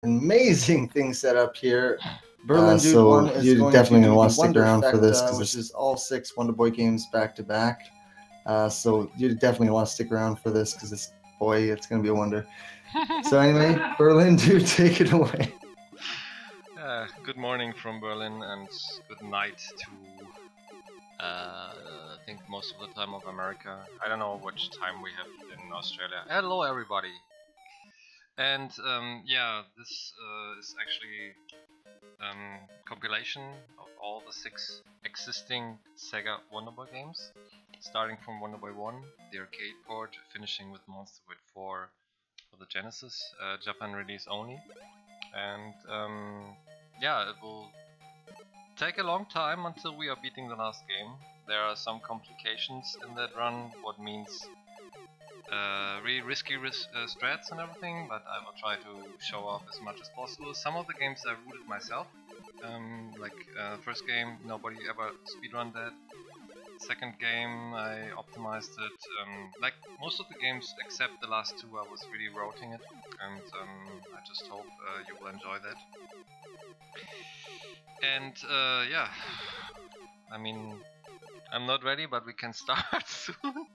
amazing thing set up here. So berlindude1 is you're going definitely to gonna do want the to stick around for this Wonderfecta, because which is all 6 Wonder Boy games back to back. So you definitely want to stick around for this because it's going to be a wonder. So anyway, berlindude, take it away. Good morning from Berlin and good night to I think most of the time of America. I don't know which time we have in Australia. Hello everybody! And yeah, this is actually compilation of all the 6 existing Sega Wonder Boy games, starting from Wonder Boy 1, the arcade port, finishing with Monster Boy 4 for the Genesis, Japan release only. And yeah, it will take a long time until we are beating the last game. There are some complications in that run, what means really risky strats and everything, but I will try to show off as much as possible. Some of the games I rooted myself, like first game, nobody ever speedrun that. Second game, I optimized it. Like most of the games except the last 2, I was really routing it, and I just hope you will enjoy that. And yeah, I mean, I'm not ready, but we can start soon.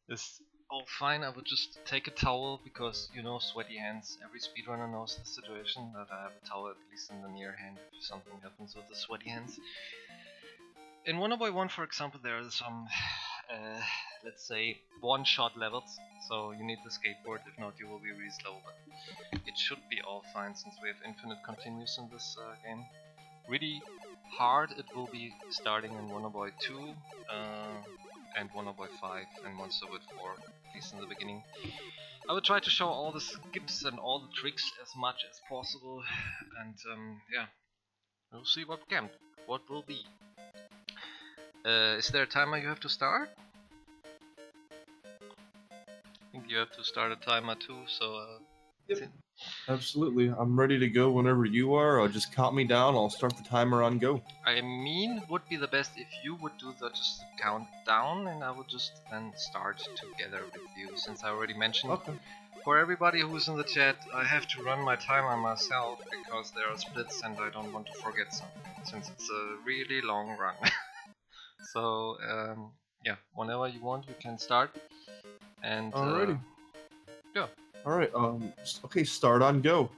It's all fine. I would just take a towel because, you know, sweaty hands. Every speedrunner knows the situation, that I have a towel at least in the near hand if something happens with the sweaty hands. In Wonder Boy 1, for example, there are some, let's say, one-shot levels, so you need the skateboard, if not you will be really slow, but it should be all fine since we have infinite continues in this game. Really hard it will be starting in Wonder Boy 2 and Wonder Boy 5 and Monster Boy 4, at least in the beginning. I will try to show all the skips and all the tricks as much as possible, and yeah, we'll see what will be. Is there a timer you have to start? I think you have to start a timer too, so yep. Absolutely. I'm ready to go whenever you are. Just count me down. I'll start the timer on go. I mean, would be the best if you would do the just count down, and I would just then start together with you, since I already mentioned. Okay. For everybody who's in the chat, I have to run my timer myself because there are splits and I don't want to forget something, since it's a really long run. So yeah, whenever you want, you can start. And alrighty. Yeah. Alright. Okay. Start on go.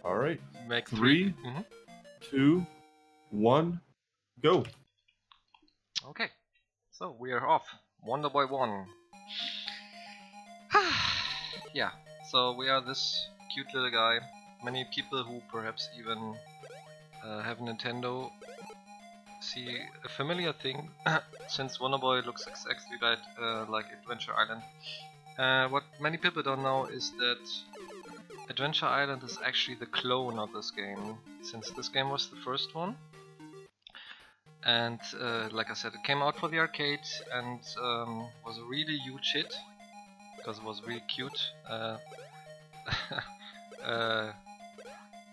All right. Make 3, 2, 1, go. Okay. So we are off. Wonder Boy 1. Yeah. So we are this cute little guy. Many people who perhaps even have Nintendo see a familiar thing, since Wonder Boy looks exactly like Adventure Island. What many people don't know is that Adventure Island is actually the clone of this game, since this game was the first one. And like I said, it came out for the arcade and was a really huge hit, because it was really cute.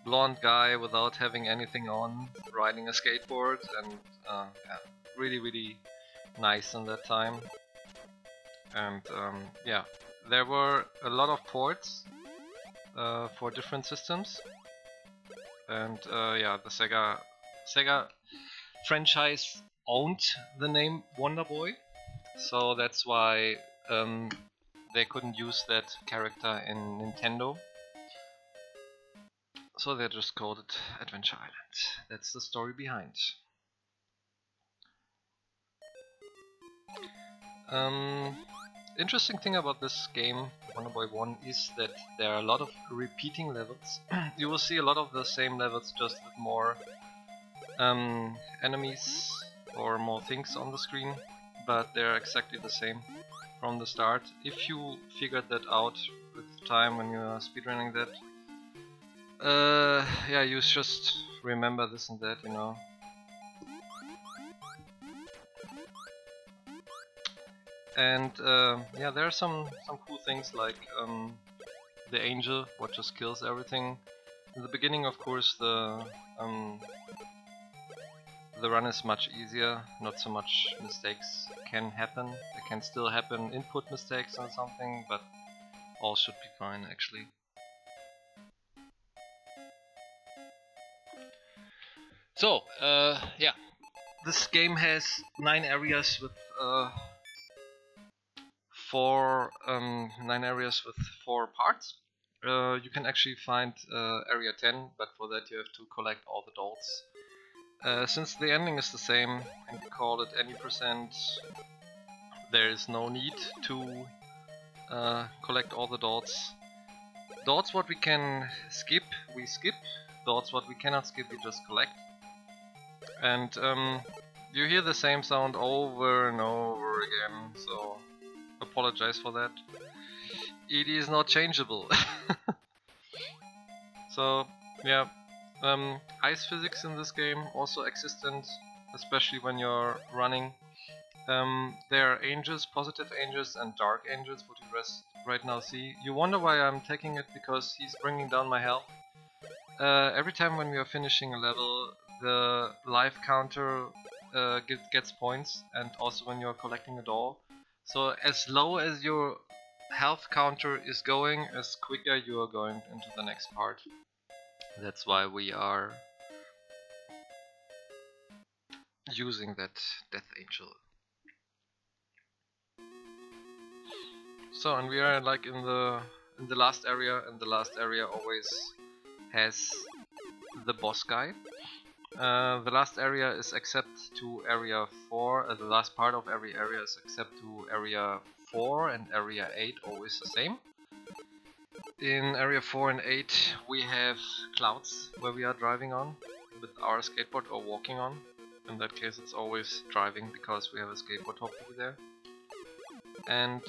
Blonde guy without having anything on, riding a skateboard, and yeah, really nice in that time. And yeah, there were a lot of ports for different systems, and yeah, the Sega franchise owned the name Wonder Boy, so that's why they couldn't use that character in Nintendo. So they just called it Adventure Island. That's the story behind. Interesting thing about this game, Wonder Boy 1, is that there are a lot of repeating levels. You will see a lot of the same levels, just with more enemies or more things on the screen, but they're exactly the same from the start. If you figured that out with time when you are speedrunning that, yeah, you just remember this and that, you know. And yeah, there are some cool things like the angel, what just kills everything. In the beginning, of course, the run is much easier. Not so much mistakes can happen. There can still happen input mistakes or something, but all should be fine actually. So, yeah, this game has 9 areas with 4 parts. You can actually find area 10, but for that you have to collect all the dolls. Since the ending is the same and we call it any %, there is no need to collect all the dolls. Dolls what we can skip, we skip. Dolls what we cannot skip, we just collect. And you hear the same sound over and over again, so apologize for that. It is not changeable. So yeah, ice physics in this game also existent, especially when you're running. There are angels, positive angels and dark angels, what you right now see. You wonder why I'm taking it, because he's bringing down my health. Every time when we are finishing a level, the life counter gets points, and also when you're collecting a doll. So as low as your health counter is going, as quicker you are going into the next part. That's why we are using that Death Angel. So, and we are like in the last area, and the last area always has the boss guy. The last area is except to area 4, the last part of every area is except to area 4 and area 8 always the same. In area 4 and 8 we have clouds where we are driving on with our skateboard, or walking on. In that case it's always driving, because we have a skateboard hopefully there. And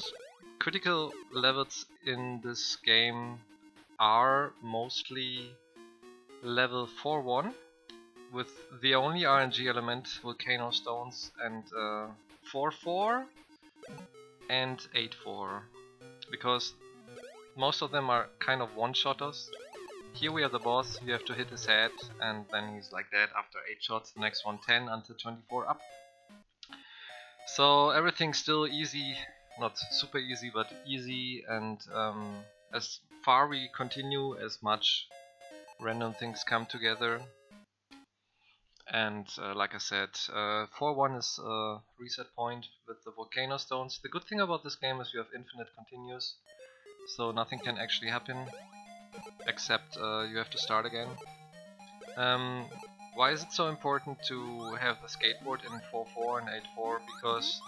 critical levels in this game are mostly level 4-1, with the only RNG element volcano stones, and 4-4 and 8-4, because most of them are kind of one-shotters. Here we are the boss, you have to hit his head and then he's like that after 8 shots, the next one 10 until 24 up. So everything's still easy, not super easy but easy, and as far we continue, as much random things come together. And like I said, 4-1 is a reset point with the volcano stones. The good thing about this game is you have infinite continues, so nothing can actually happen except you have to start again. Why is it so important to have the skateboard in 4-4 and 8-4? Because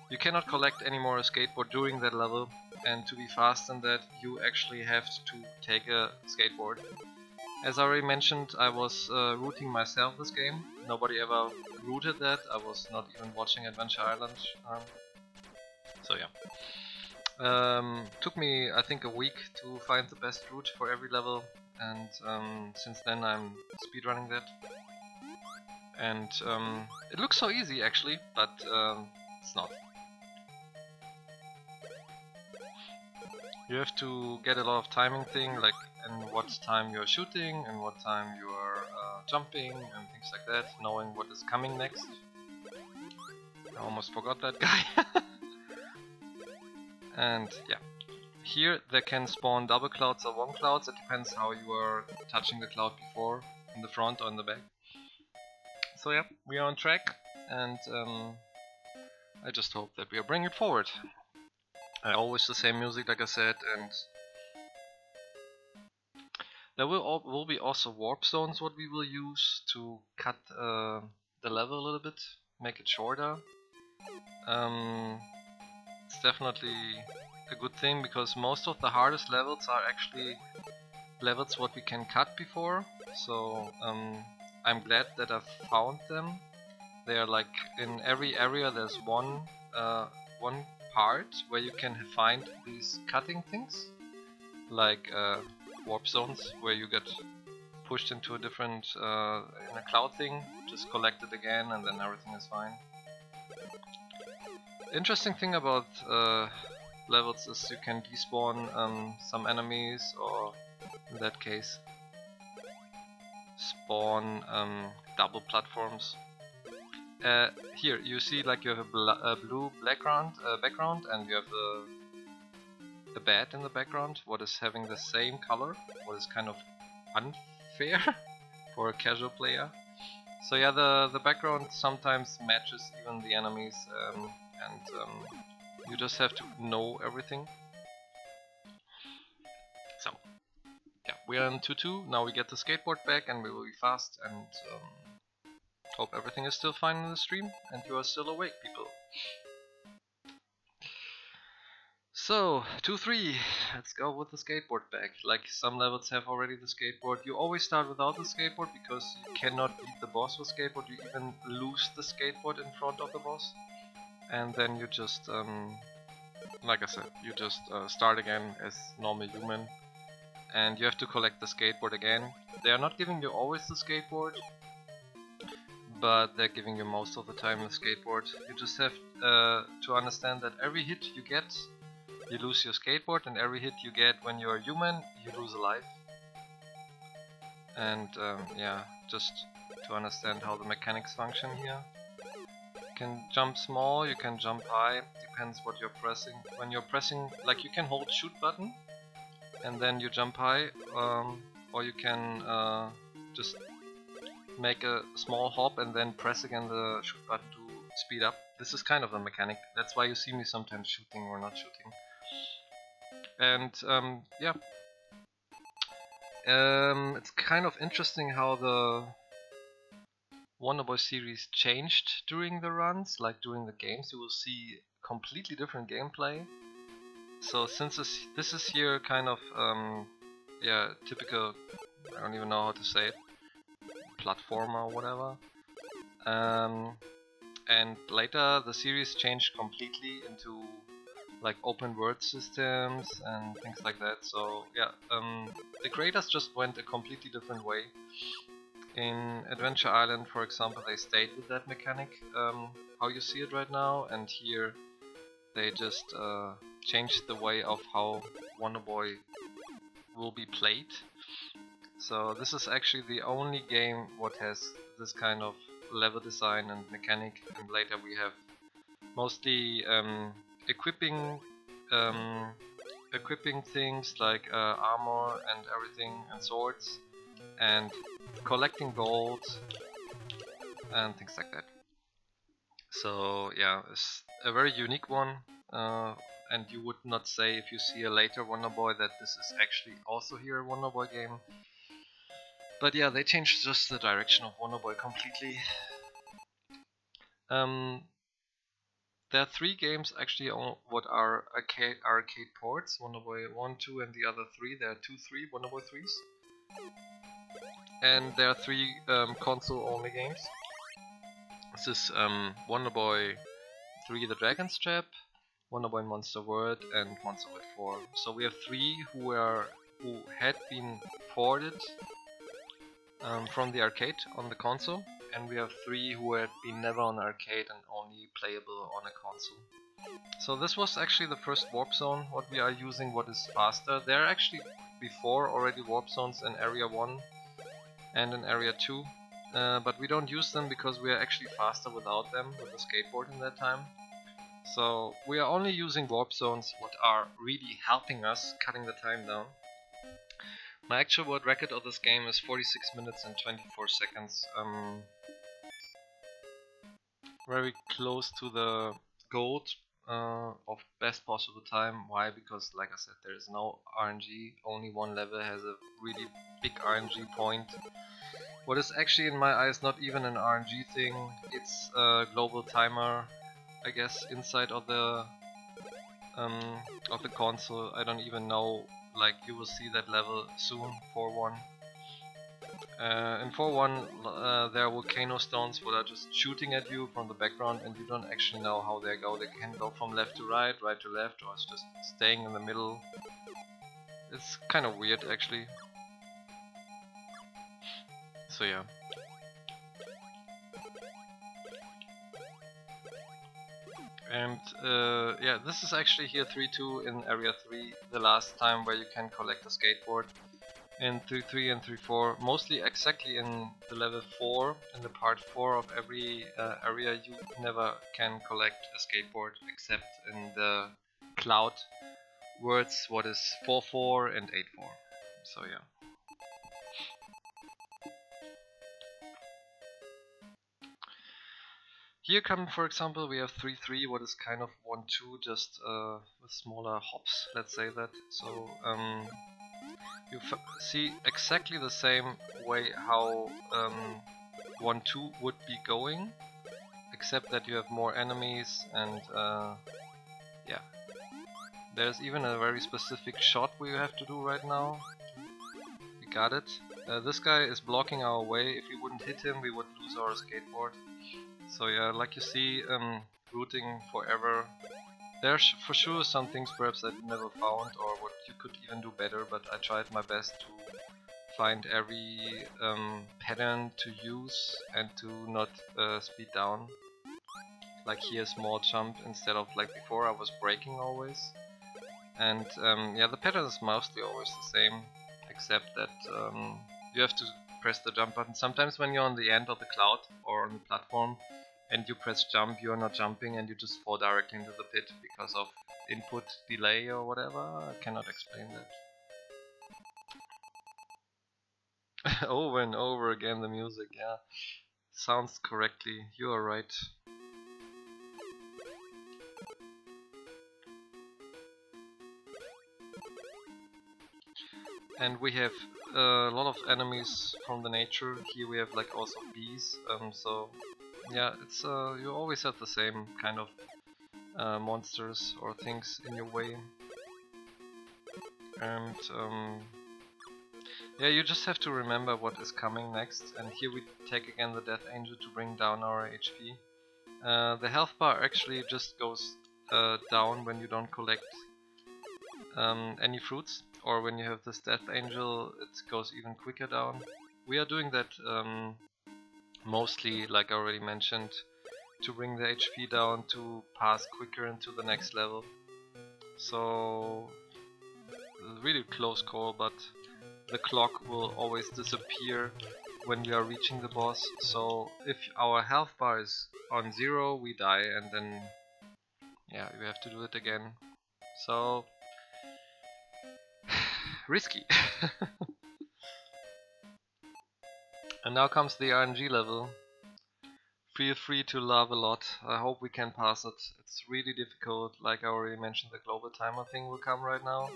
you cannot collect any more a skateboard during that level, and to be fast in that you actually have to take a skateboard. As I already mentioned, I was rooting myself this game. Nobody ever rooted that. I was not even watching Adventure Island. So yeah. Took me, I think, a week to find the best route for every level, and since then I'm speedrunning that. And it looks so easy actually, but it's not. You have to get a lot of timing thing, like in what time you're shooting and what time you are jumping and things like that, knowing what is coming next. I almost forgot that guy. And yeah, here they can spawn double clouds or one clouds. It depends how you are touching the cloud before, in the front or in the back. So yeah, we are on track, and I just hope that we are bringing it forward. Always the same music, like I said, and there will be also warp zones what we will use to cut the level a little bit, make it shorter. It's definitely a good thing, because most of the hardest levels are actually levels what we can cut before, so I'm glad that I found them. They are like in every area there's one part where you can find these cutting things, like warp zones where you get pushed into a different in a cloud thing, just collect it again and then everything is fine. Interesting thing about levels is you can despawn some enemies, or in that case spawn double platforms. Here you see like you have a blue background, and you have a bat in the background what is having the same color, what is kind of unfair for a casual player. So yeah, the background sometimes matches even the enemies, and you just have to know everything. So yeah, we are in 2-2. Now we get the skateboard back and we will be fast, and hope everything is still fine in the stream and you are still awake, people. So 2-3, let's go with the skateboard back. Like some levels have already the skateboard. You always start without the skateboard because you cannot beat the boss with skateboard. You even lose the skateboard in front of the boss, and then you just like I said, you just start again as normal human, and you have to collect the skateboard again. They are not giving you always the skateboard, but they're giving you most of the time the skateboard. You just have to understand that every hit you get, you lose your skateboard, and every hit you get when you're human, you lose a life. And yeah, just to understand how the mechanics function here. You can jump small, you can jump high, depends what you're pressing. When you're pressing, like you can hold shoot button and then you jump high, or you can just make a small hop and then press again the shoot button to speed up. This is kind of the mechanic, that's why you see me sometimes shooting or not shooting. And yeah, it's kind of interesting how the Wonderboy series changed during the runs. Like during the games you will see completely different gameplay. So since this is here kind of yeah, typical, I don't even know how to say it, platformer or whatever, and later the series changed completely into like open world systems and things like that. So yeah, the creators just went a completely different way. In Adventure Island, for example, they stayed with that mechanic, how you see it right now, and here they just changed the way of how Wonderboy will be played. So this is actually the only game what has this kind of level design and mechanic, and later we have mostly equipping things like armor and everything, and swords, and collecting gold and things like that. So yeah, it's a very unique one, and you would not say if you see a later Wonderboy that this is actually also here a Wonderboy game. But yeah, they changed just the direction of Wonderboy completely. There are 3 games actually what are arcade ports, Wonderboy 1, 2 and the other 3. There are 2-3 Wonderboy 3s. And there are 3 console only games. This is Wonderboy 3 The Dragon's Trap, Wonderboy Monster World and Monster World 4. So we have 3 who had been ported from the arcade on the console, and we have 3 who had been never on arcade and only playable on a console. So this was actually the first warp zone what we are using, what is faster. There are actually before already warp zones in Area 1 and in Area 2, but we don't use them because we are actually faster without them with the skateboard in that time. So we are only using warp zones what are really helping us cutting the time down. My actual world record of this game is 46 minutes and 24 seconds. Very close to the gold of best possible time. Why? Because like I said, there is no RNG. Only one level has a really big RNG point. What is actually in my eyes not even an RNG thing. It's a global timer, I guess, inside of the console. I don't even know. Like, you will see that level soon, 4-1. In 4-1 there are volcano stones that are just shooting at you from the background, and you don't actually know how they go. They can go from left to right, right to left, or it's just staying in the middle. It's kind of weird actually. So yeah. And yeah, this is actually here 3-2 in Area 3, the last time where you can collect a skateboard. In 3-3 and 3-4, mostly exactly in the level 4, in the part 4 of every area, you never can collect a skateboard except in the cloud words, what is 4-4 and 8-4. So yeah. Here come, for example, we have 3-3, what is kind of 1-2, just with smaller hops, let's say that. So you see exactly the same way how 1-2 would be going, except that you have more enemies and yeah. There's even a very specific shot we have to do right now. We got it. This guy is blocking our way. If we wouldn't hit him, we would lose our skateboard. So yeah, like you see, rooting forever. There's for sure some things perhaps I never found or what you could even do better, but I tried my best to find every pattern to use and to not speed down. Like here, small jump instead of like before I was braking always. And yeah, the pattern is mostly always the same, except that you have to press the jump button. Sometimes when you're on the end of the cloud or on the platform and you press jump, you're not jumping and you just fall directly into the pit because of input delay or whatever. I cannot explain that. Over and over again the music, yeah. Sounds correctly, you are right. And we have a lot of enemies from the nature. Here we have like also bees. So yeah, it's you always have the same kind of monsters or things in your way. And yeah, you just have to remember what is coming next. And here we take again the Death Angel to bring down our HP. The health bar actually just goes down when you don't collect any fruits. Or when you have this Death Angel, it goes even quicker down. We are doing that mostly, like I already mentioned, to bring the HP down to pass quicker into the next level. So, really close call, but the clock will always disappear when we are reaching the boss. So if our health bar is on 0, we die, and then yeah, we have to do it again. So risky. And now comes the RNG level. Feel free to laugh a lot. I hope we can pass it. It's really difficult. Like I already mentioned, the global timer thing will come right now.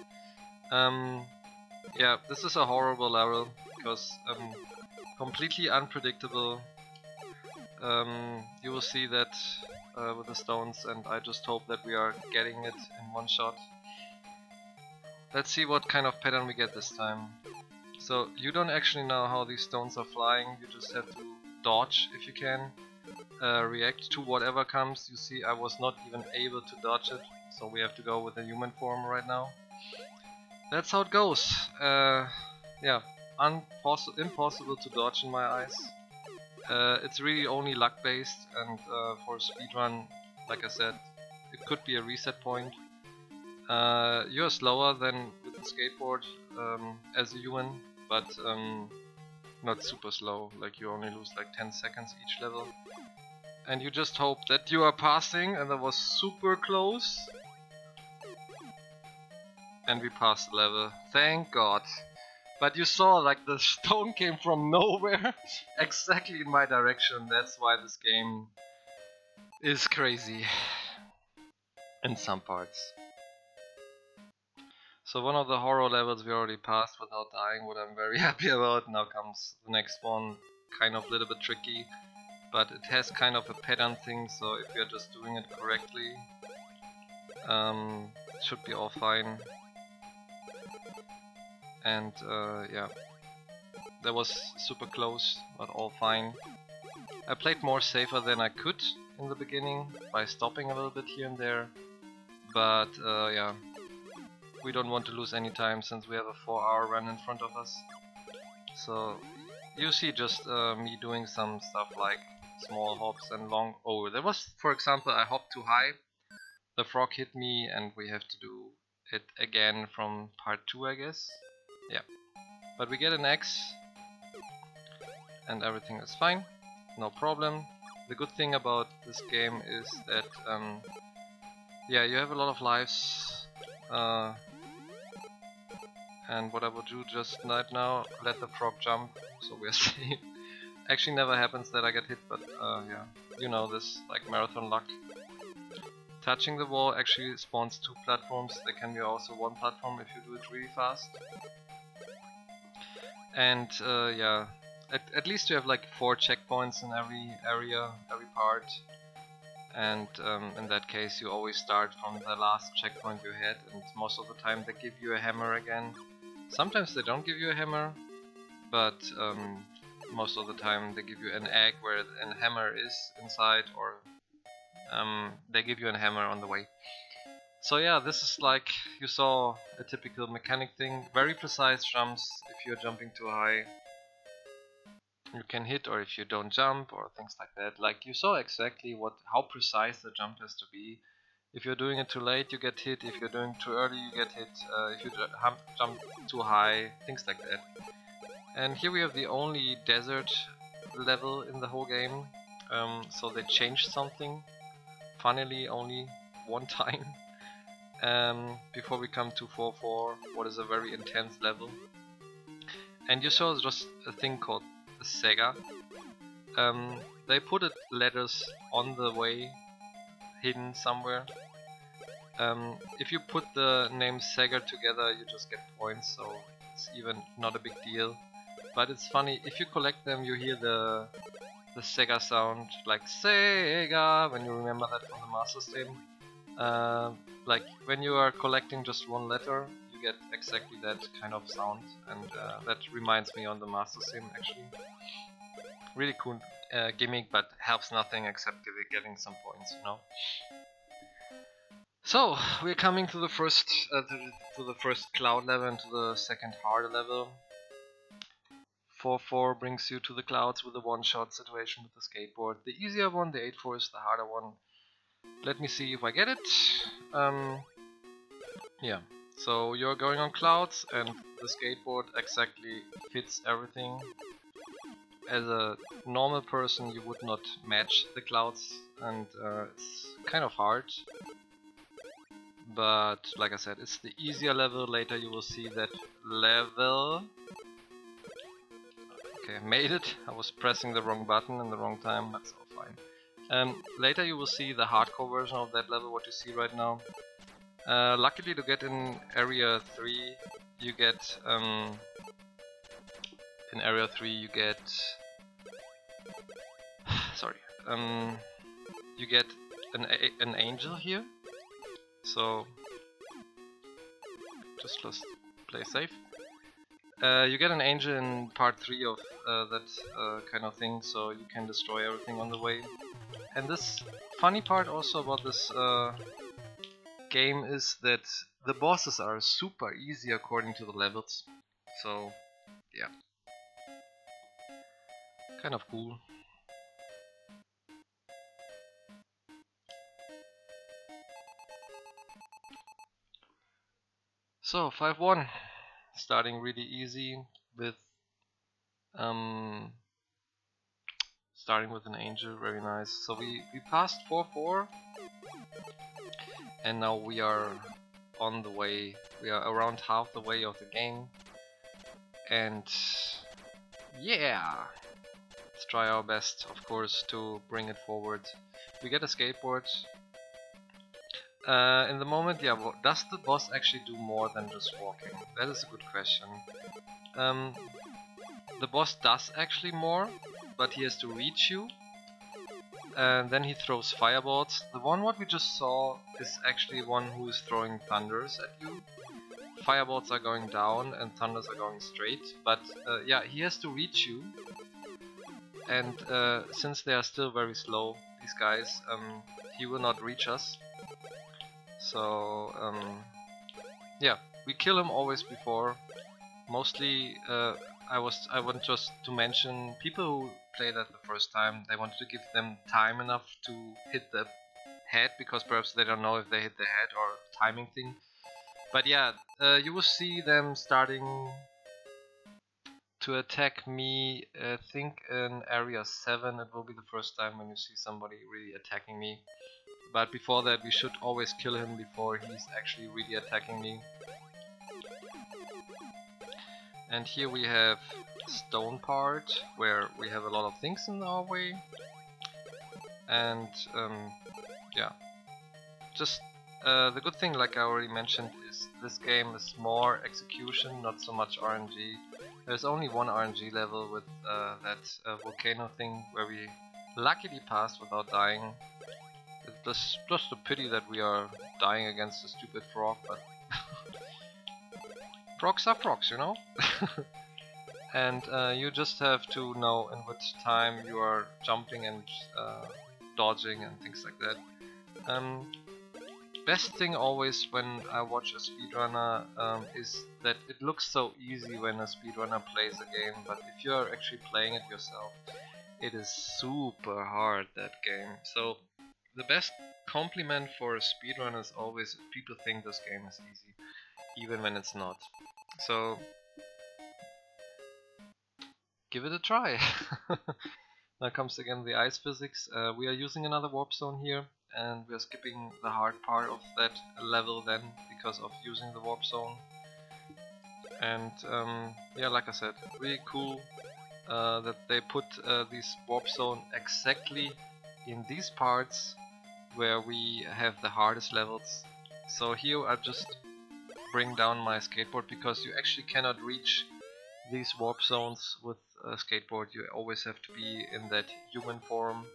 Yeah, this is a horrible level because completely unpredictable. You will see that with the stones, and I just hope that we are getting it in one shot. Let's see what kind of pattern we get this time. So you don't actually know how these stones are flying, you just have to dodge if you can, react to whatever comes. You see I was not even able to dodge it, so we have to go with the human form right now. That's how it goes. Yeah, impossible to dodge in my eyes. It's really only luck based, and for a speedrun, like I said, it could be a reset point. You're slower than with the skateboard as a human, but not super slow, like you only lose like 10 seconds each level. And you just hope that you are passing, and that was super close. And we passed the level, thank god. But you saw like the stone came from nowhere, exactly in my direction. That's why this game is crazy in some parts. So one of the horror levels we already passed without dying, what I'm very happy about. Now comes the next one, kind of a little bit tricky, but it has kind of a pattern thing, so if you're just doing it correctly, it should be all fine. And yeah, that was super close, but all fine. I played more safer than I could in the beginning by stopping a little bit here and there, but yeah. We don't want to lose any time since we have a 4-hour run in front of us. So you see just me doing some stuff like small hops and long. Oh, there was, for example, I hopped too high. The frog hit me and we have to do it again from part 2, I guess. Yeah. But we get an X and everything is fine. No problem. The good thing about this game is that yeah, you have a lot of lives. And what I will do just right now, let the frog jump, so we're safe. Actually never happens that I get hit, but yeah, you know this, like marathon luck. Touching the wall actually spawns 2 platforms. There can be also 1 platform if you do it really fast. And yeah, at least you have like 4 checkpoints in every area, every part. And in that case you always start from the last checkpoint you had, and most of the time they give you a hammer again. Sometimes they don't give you a hammer, but most of the time they give you an egg where a hammer is inside, or they give you a hammer on the way. So yeah, this is like you saw a typical mechanic thing. Very precise jumps. If you're jumping too high, you can hit, or if you don't jump, or things like that. Like you saw exactly how precise the jump has to be. If you're doing it too late, you get hit. If you're doing too early, you get hit. If you jump too high, things like that. And here we have the only desert level in the whole game. So they changed something. Funnily, only one time. Before we come to 4-4, what is a very intense level. And you saw just a thing called Sega. They put letters on the way, hidden somewhere. If you put the name Sega together, you just get points, so it's even not a big deal. But it's funny, if you collect them, you hear the Sega sound, like Sega, when you remember that from the Master System. Like when you are collecting just one letter, you get exactly that kind of sound, and that reminds me on the Master System actually. Really cool gimmick, but helps nothing except getting some points, you know. So we're coming to the first cloud level and to the second harder level. 4-4 brings you to the clouds with a one-shot situation with the skateboard. The easier one, the 8-4 is the harder one. Let me see if I get it. Yeah, so you're going on clouds and the skateboard exactly fits everything. As a normal person you would not match the clouds, and it's kind of hard. But like I said, it's the easier level. Later you will see that level. Okay, made it. I was pressing the wrong button in the wrong time, that's all fine. Later you will see the hardcore version of that level, what you see right now. Luckily to get in area 3, you get sorry, you get an angel here. So just let's play safe. You get an angel in part 3 of that kind of thing, so you can destroy everything on the way. And this funny part also about this game is that the bosses are super easy according to the levels. So yeah, kind of cool. So 5-1, starting really easy with starting with an angel, very nice. So we passed 4-4, and now we are on the way. We are around half the way of the game, and yeah, let's try our best, of course, to bring it forward. We get a skateboard. In the moment, yeah, does the boss actually do more than just walking? That is a good question. The boss does actually more, but he has to reach you. And then he throws fireballs. The one what we just saw is actually one who is throwing thunders at you. Fireballs are going down and thunders are going straight. But yeah, he has to reach you. And since they are still very slow, these guys, he will not reach us. So yeah, we kill him always before. Mostly I want just to mention people who play that the first time, they wanted to give them time enough to hit the head, because perhaps they don't know if they hit the head or timing thing. But yeah, you will see them starting to attack me. I think in area 7 it will be the first time when you see somebody really attacking me. But before that we should always kill him before he's actually really attacking me. And here we have stone part where we have a lot of things in our way, and yeah, just the good thing, like I already mentioned, is this game is more execution, not so much RNG. There's only one RNG level with that volcano thing where we luckily passed without dying. It's just a pity that we are dying against a stupid frog, but frogs are frogs, you know? And you just have to know in which time you are jumping and dodging and things like that. Best thing always when I watch a speedrunner is that it looks so easy when a speedrunner plays a game, but if you are actually playing it yourself, it is super hard, that game. So the best compliment for a speedrunner is always if people think this game is easy, even when it's not. So give it a try. Now comes again the ice physics. We are using another warp zone here, and we are skipping the hard part of that level then because of using the warp zone. And yeah, like I said, really cool that they put this warp zone exactly in these parts where we have the hardest levels. So here I just bring down my skateboard because you actually cannot reach these warp zones with a skateboard. You always have to be in that human form.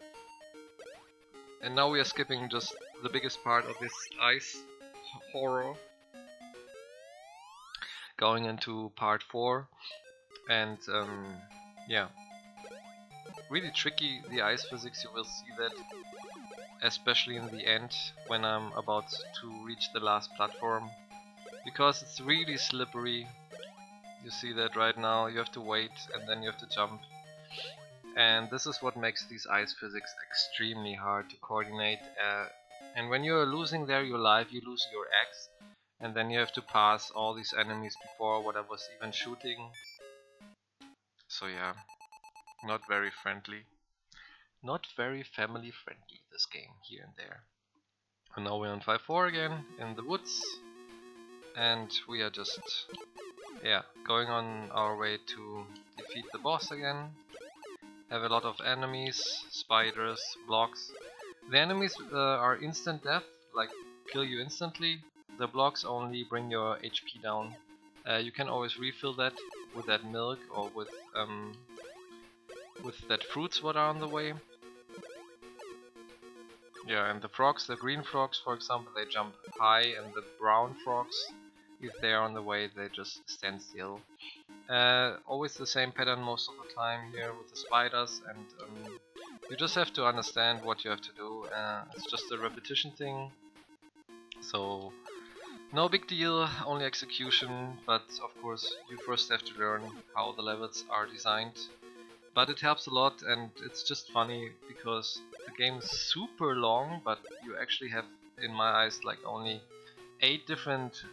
And now we are skipping just the biggest part of this ice horror, going into part 4. And yeah, really tricky, the ice physics. You will see that especially in the end when I'm about to reach the last platform, because it's really slippery. You see that right now, you have to wait and then you have to jump. And this is what makes these ice physics extremely hard to coordinate. And when you're losing there your life, you lose your axe, and then you have to pass all these enemies before whatever's even shooting. So yeah, not very friendly. Not very family friendly, this game, here and there. And now we're on 5-4 again, in the woods. And we are just, yeah, going on our way to defeat the boss again. Have a lot of enemies, spiders, blocks. The enemies are instant death, like kill you instantly. The blocks only bring your HP down. You can always refill that with that milk or with that fruits what are on the way. Yeah, and the frogs, the green frogs for example, they jump high, and the brown frogs, if they are on the way, they just stand still. Always the same pattern most of the time here with the spiders, and you just have to understand what you have to do. It's just a repetition thing, so no big deal, only execution, but of course you first have to learn how the levels are designed. But it helps a lot, and it's just funny because the game is super long, but you actually have, in my eyes, like only 8 different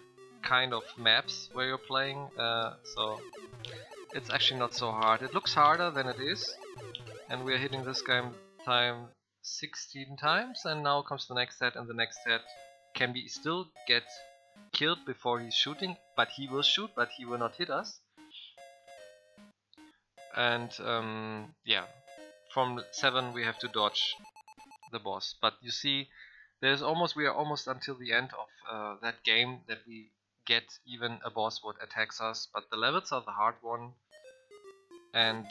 kind of maps where you're playing, so it's actually not so hard. It looks harder than it is, and we are hitting this game time 16 times, and now comes the next set, and the next set can be still get killed before he's shooting, but he will shoot, but he will not hit us. And yeah, from 7 we have to dodge the boss. But you see, we are almost until the end of that game that we get even a boss what attacks us. But the levels are the hard one, and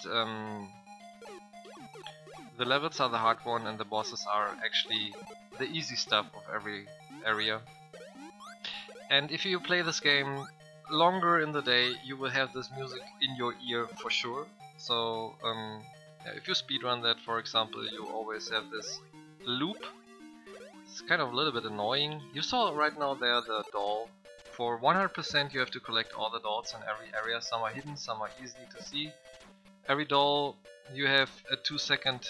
the bosses are actually the easy stuff of every area. And if you play this game longer in the day, you will have this music in your ear for sure. So yeah, if you speedrun that, for example, you always have this loop. It's kind of a little bit annoying. You saw right now there the doll. For 100% you have to collect all the dolls in every area. Some are hidden, some are easy to see. Every doll you have a 2-second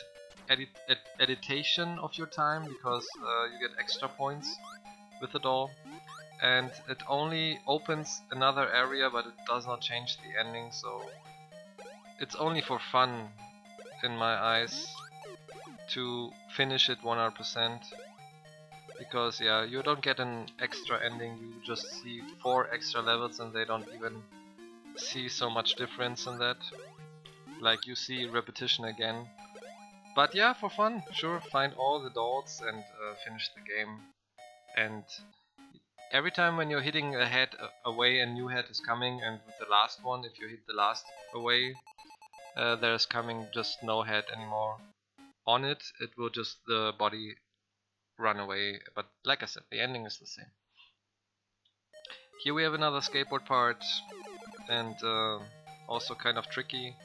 editation of your time, because you get extra points with the doll. And it only opens another area, but it does not change the ending, so it's only for fun, in my eyes, to finish it 100%. Because yeah, you don't get an extra ending, you just see 4 extra levels and they don't even see so much difference in that. like you see repetition again. But yeah, for fun, sure, find all the dolls and finish the game. And every time when you're hitting a head away, a new head is coming, and with the last one, if you hit the last away, there's coming just no head anymore on it. It will just the body run away. But like I said, the ending is the same. Here we have another skateboard part, and also kind of tricky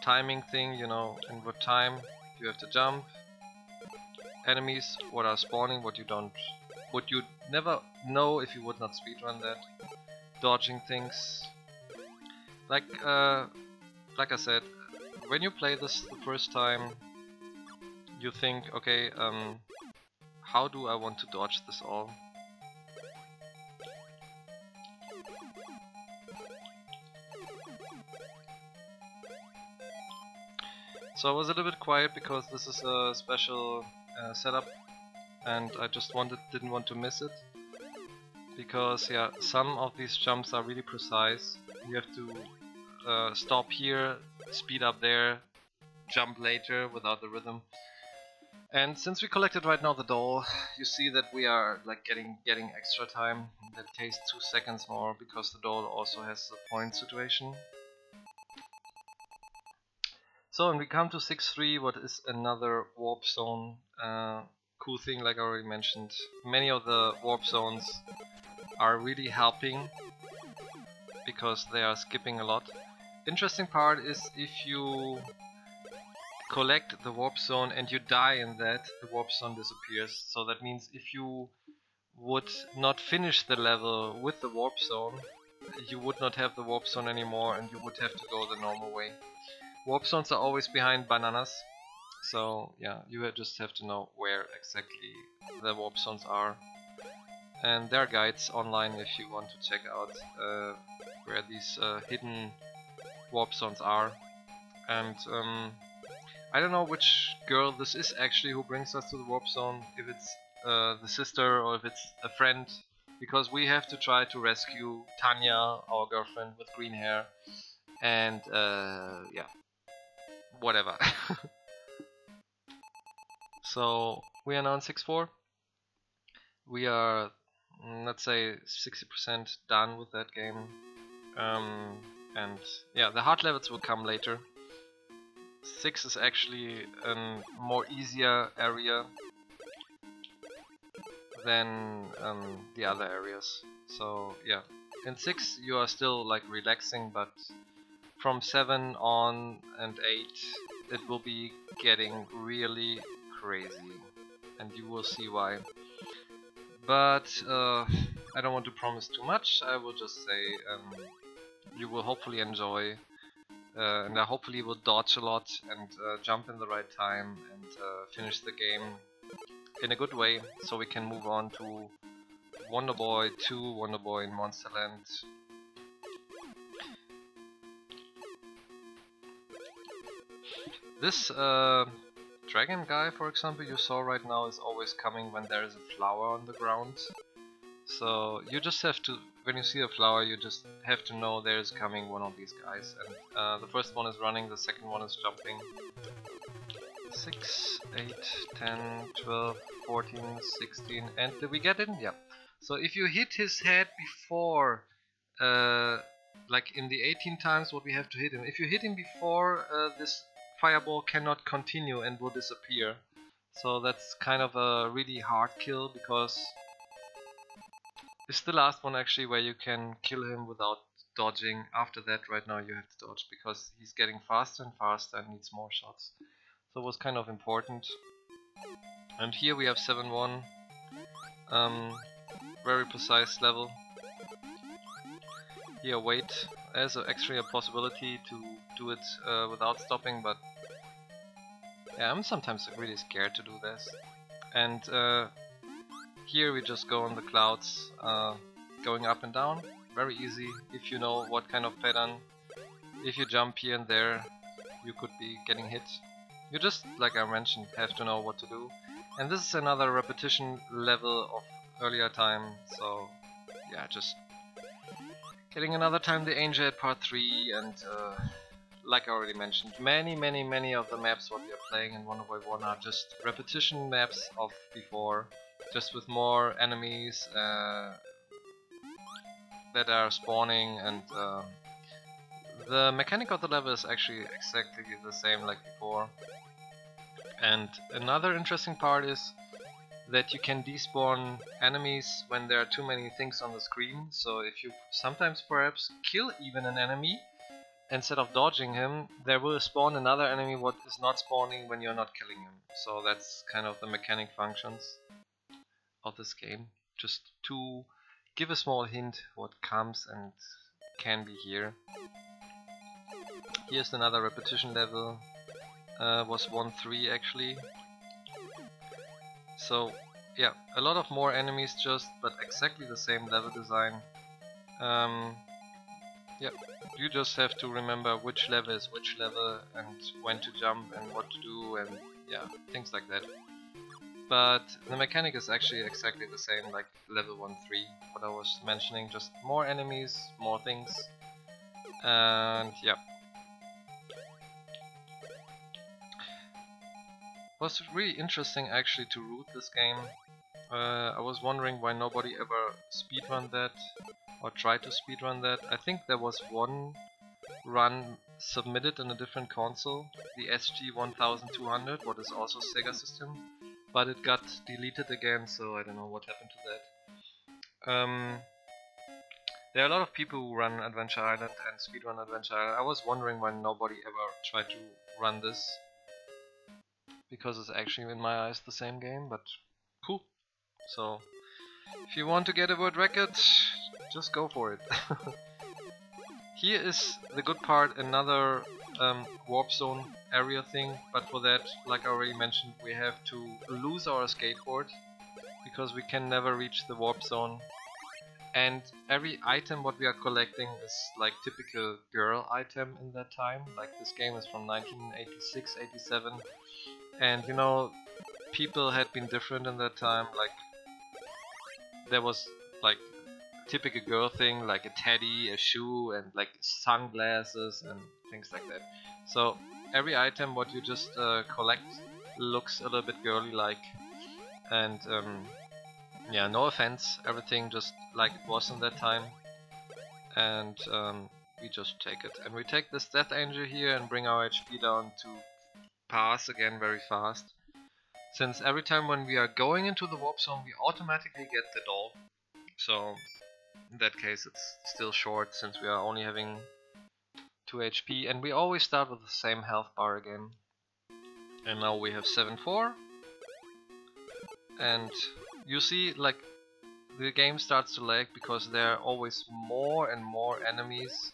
timing thing, you know, in what time you have to jump. Enemies, what are spawning, what you'd never know if you would not speedrun that. Dodging things. Like I said, when you play this the first time, you think, okay, how do I want to dodge this all? So I was a little bit quiet because this is a special setup, and I just didn't want to miss it. Because yeah, some of these jumps are really precise. You have to stop here, speed up there, jump later without the rhythm. And since we collected right now the doll, you see that we are like getting extra time. That takes 2 seconds more because the doll also has a point situation. So when we come to 6-3, what is another warp zone? Cool thing, like I already mentioned, many of the warp zones are really helping because they are skipping a lot. Interesting part is if you collect the warp zone and you die in that, the warp zone disappears. So that means if you would not finish the level with the warp zone, you would not have the warp zone anymore and you would have to go the normal way. Warp zones are always behind bananas, so yeah, you just have to know where exactly the warp zones are. And there are guides online if you want to check out where these hidden warp zones are. And I don't know which girl this is actually who brings us to the warp zone, if it's the sister or if it's a friend, because we have to try to rescue Tanya, our girlfriend with green hair, and yeah, whatever. So we are now in 6-4. We are, let's say, 60% done with that game. And yeah, the hard levels will come later. 6 is actually a more easier area than the other areas. So yeah, in 6 you are still like relaxing, but from 7 on and 8 it will be getting really crazy, and you will see why. But I don't want to promise too much. I will just say you will hopefully enjoy, and I hopefully will dodge a lot and jump in the right time and finish the game in a good way, so we can move on to Wonder Boy 2, Wonder Boy in Monsterland. This dragon guy, for example, you saw right now is always coming when there is a flower on the ground. So you just have to, when you see a flower, you just have to know there is coming one of these guys. And the first one is running, the second one is jumping. 6, 8, 10, 12, 14, 16, and did we get it? Yeah. So if you hit his head before, like in the 18 times what we have to hit him, if you hit him before, this fireball cannot continue and will disappear. So that's kind of a really hard kill, because it's the last one actually where you can kill him without dodging. After that, right now you have to dodge because he's getting faster and faster and needs more shots. So it was kind of important. And here we have 7-1. Very precise level. Here, wait. There's actually a possibility to do it without stopping, but yeah, I'm sometimes really scared to do this. And here we just go on the clouds, going up and down. Very easy if you know what kind of pattern. If you jump here and there, you could be getting hit. You just, like I mentioned, have to know what to do. And this is another repetition level of earlier time, so yeah, just getting another time the Angel at part 3 and like I already mentioned, many of the maps what we are playing in Wonderboy 1 are just repetition maps of before, just with more enemies that are spawning, and the mechanic of the level is actually exactly the same like before. And another interesting part is that you can despawn enemies when there are too many things on the screen. So if you sometimes perhaps kill even an enemy, instead of dodging him, there will spawn another enemy what is not spawning when you're not killing him. So that's kind of the mechanic functions of this game. Just to give a small hint what comes and can be here. Here's another repetition level. Was 1-3 actually. So yeah, a lot of more enemies but exactly the same level design. Yeah, you just have to remember which level is which level and when to jump and what to do and yeah, things like that. But the mechanic is actually exactly the same like level 1-3, what I was mentioning, just more enemies, more things, and yeah. It was really interesting actually to root this game. I was wondering why nobody ever speedrun that or tried to speedrun that. I think there was one run submitted in a different console, the SG-1200, what is also Sega system, but it got deleted again, so I don't know what happened to that. There are a lot of people who run Adventure Island and speedrun Adventure Island. I was wondering why nobody ever tried to run this, because it's actually in my eyes the same game, but cool. So if you want to get a world record, just go for it. Here is the good part, another warp zone area thing, but for that, like I already mentioned, we have to lose our skateboard because we can never reach the warp zone. And every item what we are collecting is like typical girl item in that time. Like this game is from 1986, 87, and you know, people had been different in that time. Like there was like typical girl thing, like a teddy, a shoe, and like sunglasses and things like that. So every item what you just collect looks a little bit girly like, and yeah, no offense, everything just like it was in that time, and we just take it. And we take this Death Angel here and bring our HP down to pass again very fast. Since every time when we are going into the warp zone we automatically get the doll, so in that case it's still short since we are only having 2 HP, and we always start with the same health bar again. And now we have 7-4, and you see like the game starts to lag because there are always more and more enemies,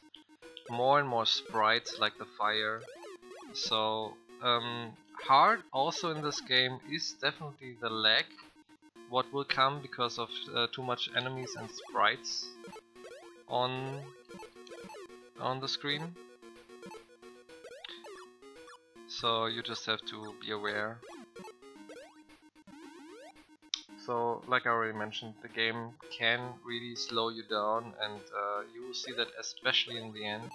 more and more sprites like the fire. So hard also in this game is definitely the lag what will come because of too much enemies and sprites on the screen. So you just have to be aware. So like I already mentioned, the game can really slow you down, and you will see that especially in the end.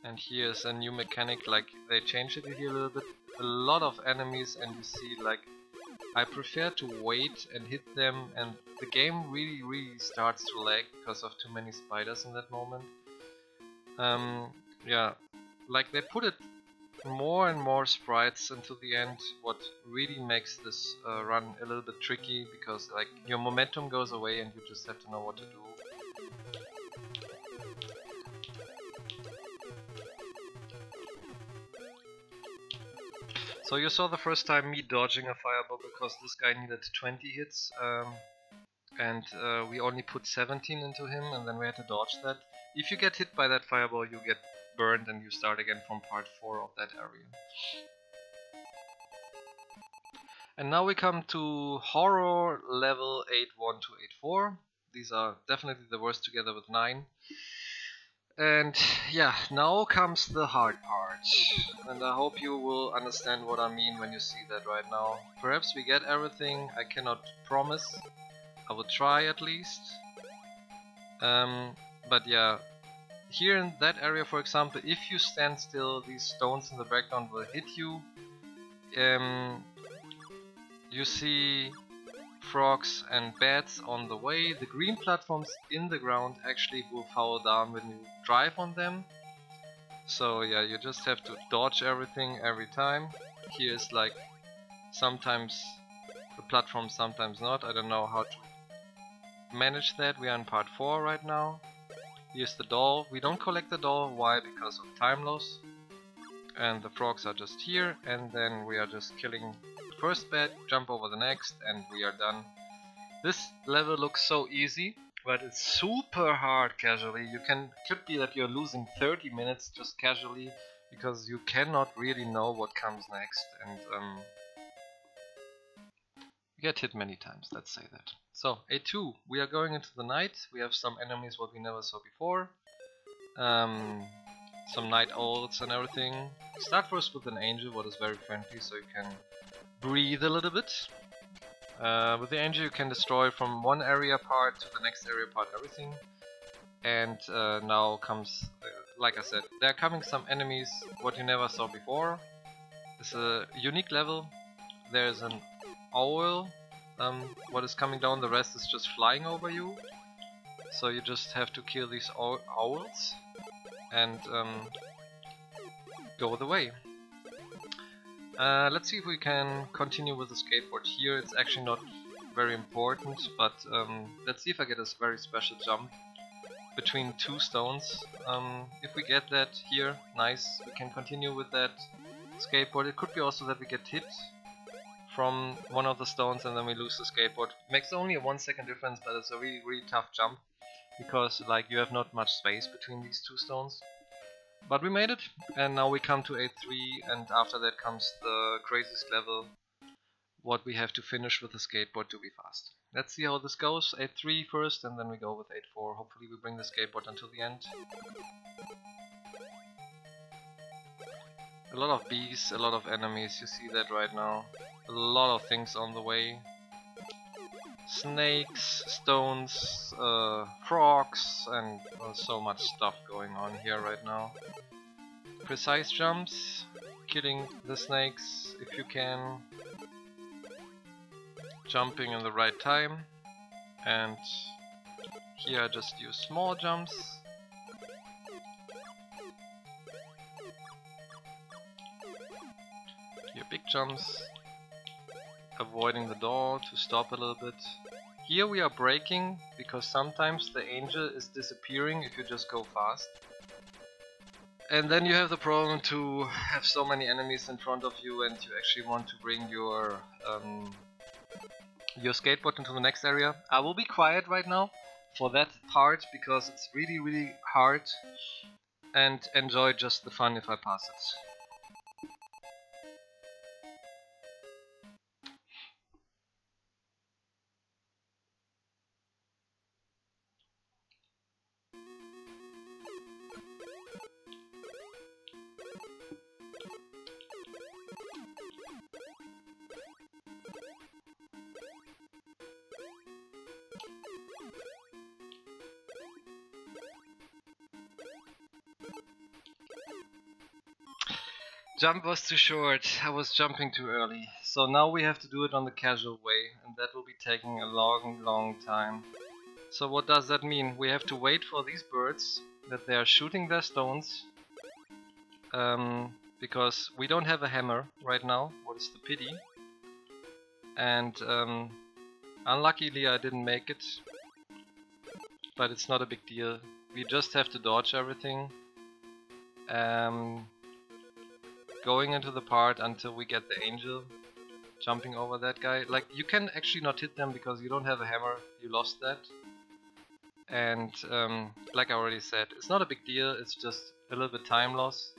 And here's a new mechanic, like they changed it here a little bit. A lot of enemies, and you see like I prefer to wait and hit them, and the game really starts to lag because of too many spiders in that moment. Yeah, like they put it more and more sprites into the end, what really makes this run a little bit tricky, because like your momentum goes away and you just have to know what to do. So you saw the first time me dodging a fireball because this guy needed 20 hits, and we only put 17 into him, and then we had to dodge that. If you get hit by that fireball, you get burned and you start again from part 4 of that area. And now we come to horror level 8-1 to 8-4. These are definitely the worst together with 9. And yeah, now comes the hard part, and I hope you will understand what I mean when you see that right now. Perhaps we get everything, I cannot promise, I will try at least. But yeah, here in that area, for example, if you stand still, these stones in the background will hit you. You see frogs and bats on the way. The green platforms in the ground actually will fall down when you drive on them. So yeah, you just have to dodge everything every time. Here's like sometimes the platform, sometimes not. I don't know how to manage that. We are in part 4 right now. Here's the doll. We don't collect the doll. Why? Because of time loss. And the frogs are just here, and then we are just killing the first bat, jump over the next, and we are done. This level looks so easy, but it's super hard casually. Could be that you're losing 30 minutes just casually because you cannot really know what comes next, and you get hit many times, let's say that. So A2, we are going into the night. We have some enemies what we never saw before. Some night owls and everything. Start first with an angel, what is very friendly, so you can breathe a little bit. With the angel you can destroy from one area part to the next area part everything. And now comes, like I said, there are coming some enemies what you never saw before. It's a unique level. There's an owl, what is coming down, the rest is just flying over you. So you just have to kill these owls and go the way. Let's see if we can continue with the skateboard here. It's actually not very important, but let's see if I get a very special jump between two stones. If we get that here, nice, we can continue with that skateboard. It could be also that we get hit from one of the stones and then we lose the skateboard. Makes only a 1 second difference, but it's a really, really tough jump because like you have not much space between these two stones. But we made it, and now we come to A3, and after that comes the craziest level, what we have to finish with the skateboard to be fast. Let's see how this goes. A3 first, and then we go with A4. Hopefully we bring the skateboard until the end. A lot of bees, a lot of enemies, you see that right now. A lot of things on the way. Snakes, stones, frogs, and so much stuff going on here right now. Precise jumps, killing the snakes if you can, jumping in the right time, and here I just use small jumps. Here big jumps. Avoiding the door to stop a little bit. Here we are braking because sometimes the angel is disappearing if you just go fast. And then you have the problem to have so many enemies in front of you and you actually want to bring your skateboard into the next area. I will be quiet right now for that part because it's really, really hard, and enjoy just the fun if I pass it. Jump was too short, I was jumping too early. So now we have to do it on the casual way, and that will be taking a long time. So what does that mean? We have to wait for these birds, that they are shooting their stones. Because we don't have a hammer right now, what is the pity. And unluckily I didn't make it. But it's not a big deal. We just have to dodge everything. Going into the part until we get the angel, jumping over that guy. Like, you can actually not hit them because you don't have a hammer, you lost that. And like I already said, it's not a big deal, it's just a little bit time loss.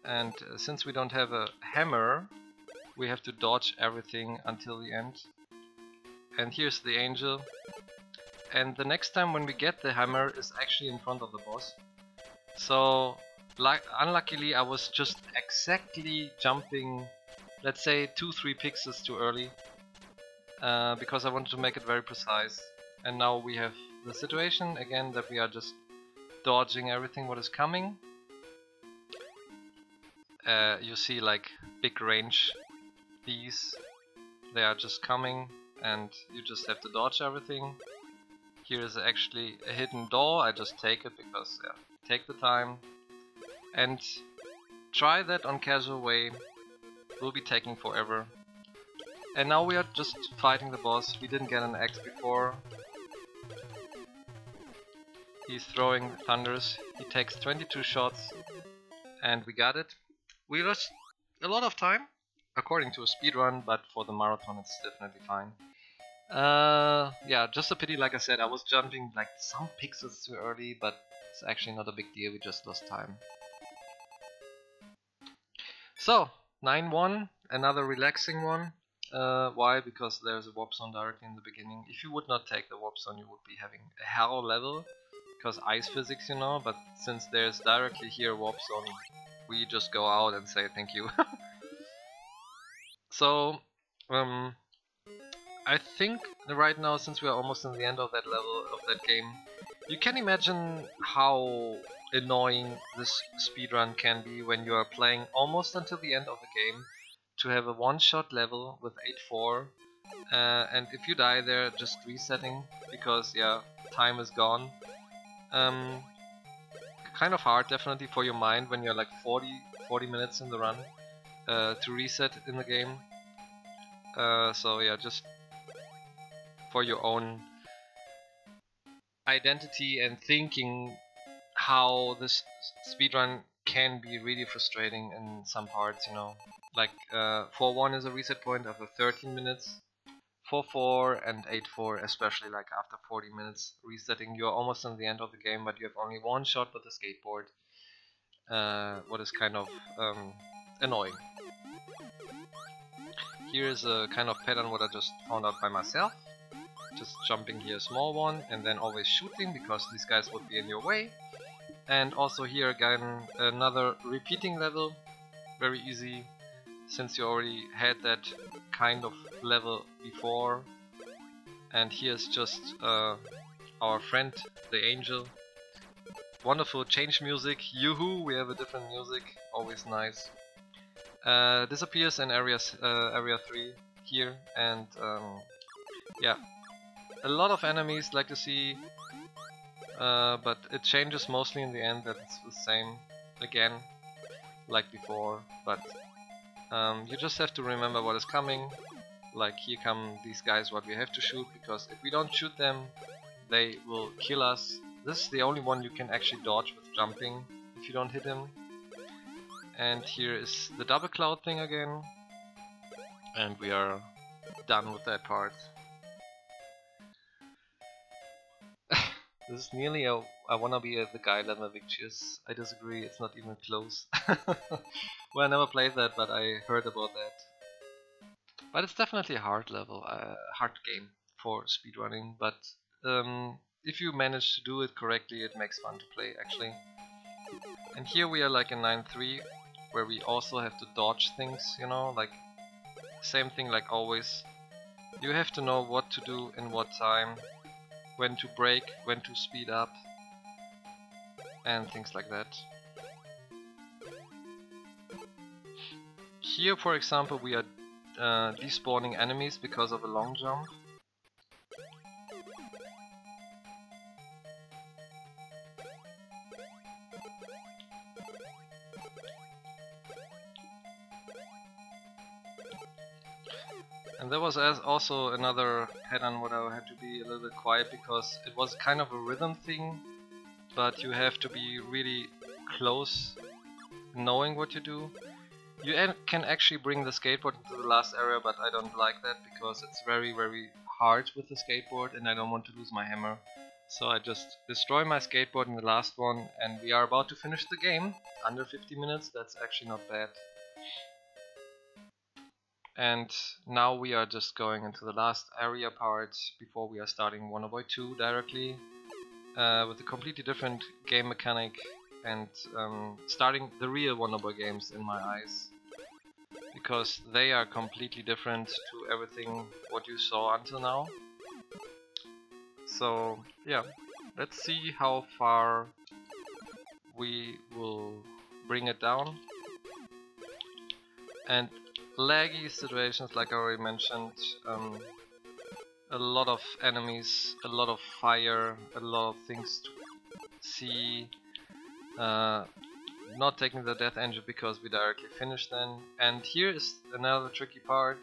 And since we don't have a hammer, we have to dodge everything until the end. And here's the angel. And the next time when we get the hammer is actually in front of the boss. So unluckily I was just exactly jumping, let's say 2-3 pixels too early, because I wanted to make it very precise. And now we have the situation again that we are just dodging everything what is coming. You see like big range, these, they are just coming and you just have to dodge everything. Here is actually a hidden door, I just take it because yeah, take the time. And try that on casual way, will be taking forever. And now we are just fighting the boss, we didn't get an axe before. He's throwing thunders, he takes 22 shots and we got it. We lost a lot of time, according to a speedrun, but for the marathon it's definitely fine. Yeah, just a pity, like I said, I was jumping like some pixels too early, but it's actually not a big deal, we just lost time. So, 9-1, another relaxing one. Why? Because there's a warp zone directly in the beginning. If you would not take the warp zone, you would be having a hell level, because ice physics, you know, but since there's directly here a warp zone, we just go out and say thank you. So, I think right now, since we are almost in the end of that level of that game, you can imagine how annoying this speedrun can be when you are playing almost until the end of the game to have a one-shot level with 8-4, and if you die there, just resetting because yeah, time is gone. Kind of hard definitely for your mind when you're like 40 minutes in the run to reset in the game. So yeah, just for your own identity and thinking how this speedrun can be really frustrating in some parts, you know. Like 4-1 is a reset point after 13 minutes, 4-4 and 8-4, especially like after 40 minutes resetting, you're almost in the end of the game, but you have only one shot with the skateboard, what is kind of annoying. Here is a kind of pattern what I just found out by myself. Just jumping here a small one and then always shooting because these guys would be in your way. And also here again another repeating level, very easy since you already had that kind of level before. And here's just our friend the angel. Wonderful change music, yoo-hoo, we have a different music, always nice. Disappears in area 3 here, and yeah, a lot of enemies like to see, but it changes mostly in the end that it's the same again like before, but you just have to remember what is coming. Like here come these guys what we have to shoot, because if we don't shoot them they will kill us. This is the only one you can actually dodge with jumping if you don't hit him. And here is the double cloud thing again, and we are done with that part. This is nearly a I wanna be the guy level victorious. I disagree, it's not even close. Well, I never played that, but I heard about that. But it's definitely a hard level, hard game for speedrunning, but if you manage to do it correctly, it makes fun to play actually. And here we are like in 9-3, where we also have to dodge things, you know, like same thing like always. You have to know what to do in what time, when to brake, when to speed up, and things like that. Here, for example, we are despawning enemies because of a long jump. And there was also another pattern what I had to be a little bit quiet, because it was kind of a rhythm thing, but you have to be really close knowing what you do. You can actually bring the skateboard into the last area, but I don't like that because it's very hard with the skateboard and I don't want to lose my hammer. So I just destroy my skateboard in the last one, and we are about to finish the game. Under 50 minutes, that's actually not bad. And now we are just going into the last area part before we are starting Wonderboy2 directly, with a completely different game mechanic, and starting the real Wonderboy games in my eyes, because they are completely different to everything what you saw until now. So yeah, let's see how far we will bring it down. And laggy situations, like I already mentioned, a lot of enemies, a lot of fire, a lot of things to see. Not taking the death engine because we directly finish then. And here is another tricky part.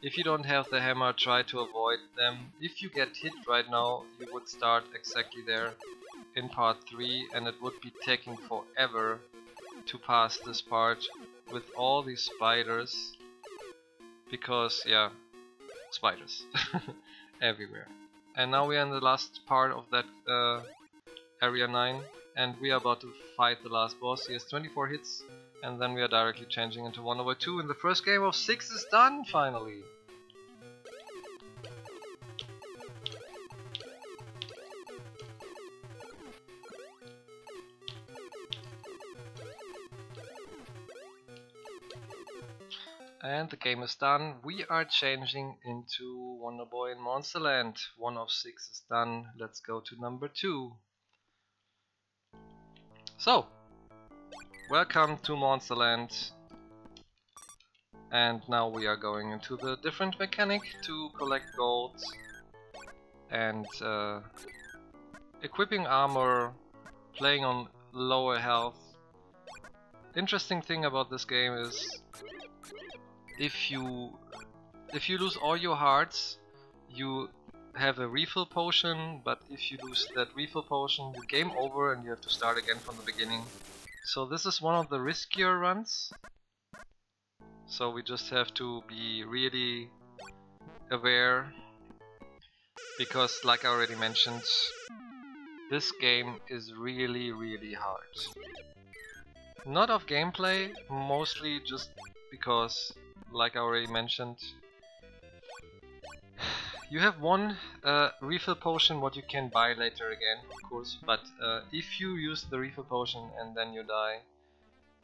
If you don't have the hammer, try to avoid them. If you get hit right now, you would start exactly there in part 3, and it would be taking forever to pass this part with all these spiders. Because, yeah, spiders everywhere. And now we are in the last part of that area 9, and we are about to fight the last boss. He has 24 hits, and then we are directly changing into Wonderboy2, and the first game of 6 is done finally! And the game is done. We are changing into Wonderboy in Monsterland. 1 of 6 is done. Let's go to number 2. So, welcome to Monsterland. And now we are going into the different mechanic to collect gold and equipping armor, playing on lower health. Interesting thing about this game is if you lose all your hearts, you have a refill potion, but if you lose that refill potion, the game over and you have to start again from the beginning. So this is one of the riskier runs. So we just have to be really aware, because like I already mentioned, this game is really hard. Not of gameplay, mostly just because, like I already mentioned, you have one refill potion what you can buy later again, of course, but if you use the refill potion and then you die,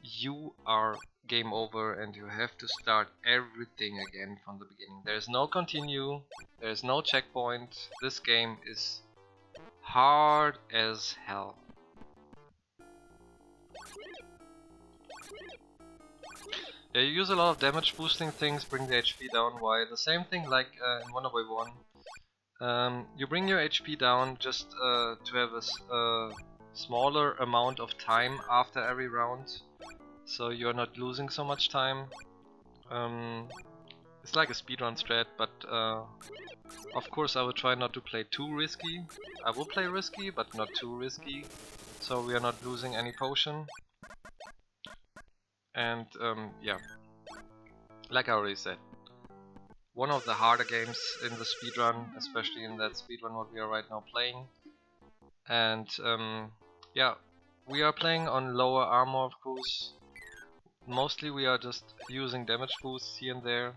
you are game over and you have to start everything again from the beginning. There's no continue, there's no checkpoint. This game is hard as hell. Yeah, you use a lot of damage boosting things, bring the HP down. Why? The same thing like in Wonderboy1. You bring your HP down just to have a smaller amount of time after every round, so you're not losing so much time. It's like a speedrun strat, but of course I will try not to play too risky. I will play risky, but not too risky, so we are not losing any potion. And yeah, like I already said, one of the harder games in the speedrun, especially in that speedrun what we are right now playing. And yeah, we are playing on lower armor, of course. Mostly we are just using damage boosts here and there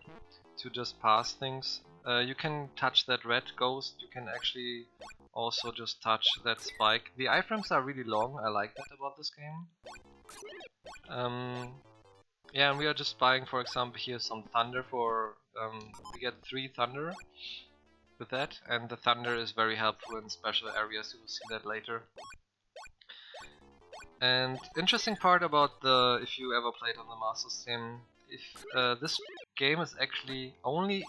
to just pass things. You can touch that red ghost, you can actually also just touch that spike. The iframes are really long, I like that about this game. Yeah, and we are just buying, for example, here some thunder for, we get 3 thunder with that, and the thunder is very helpful in special areas, you will see that later. And interesting part about the, if you ever played on the Master System, if this game is actually only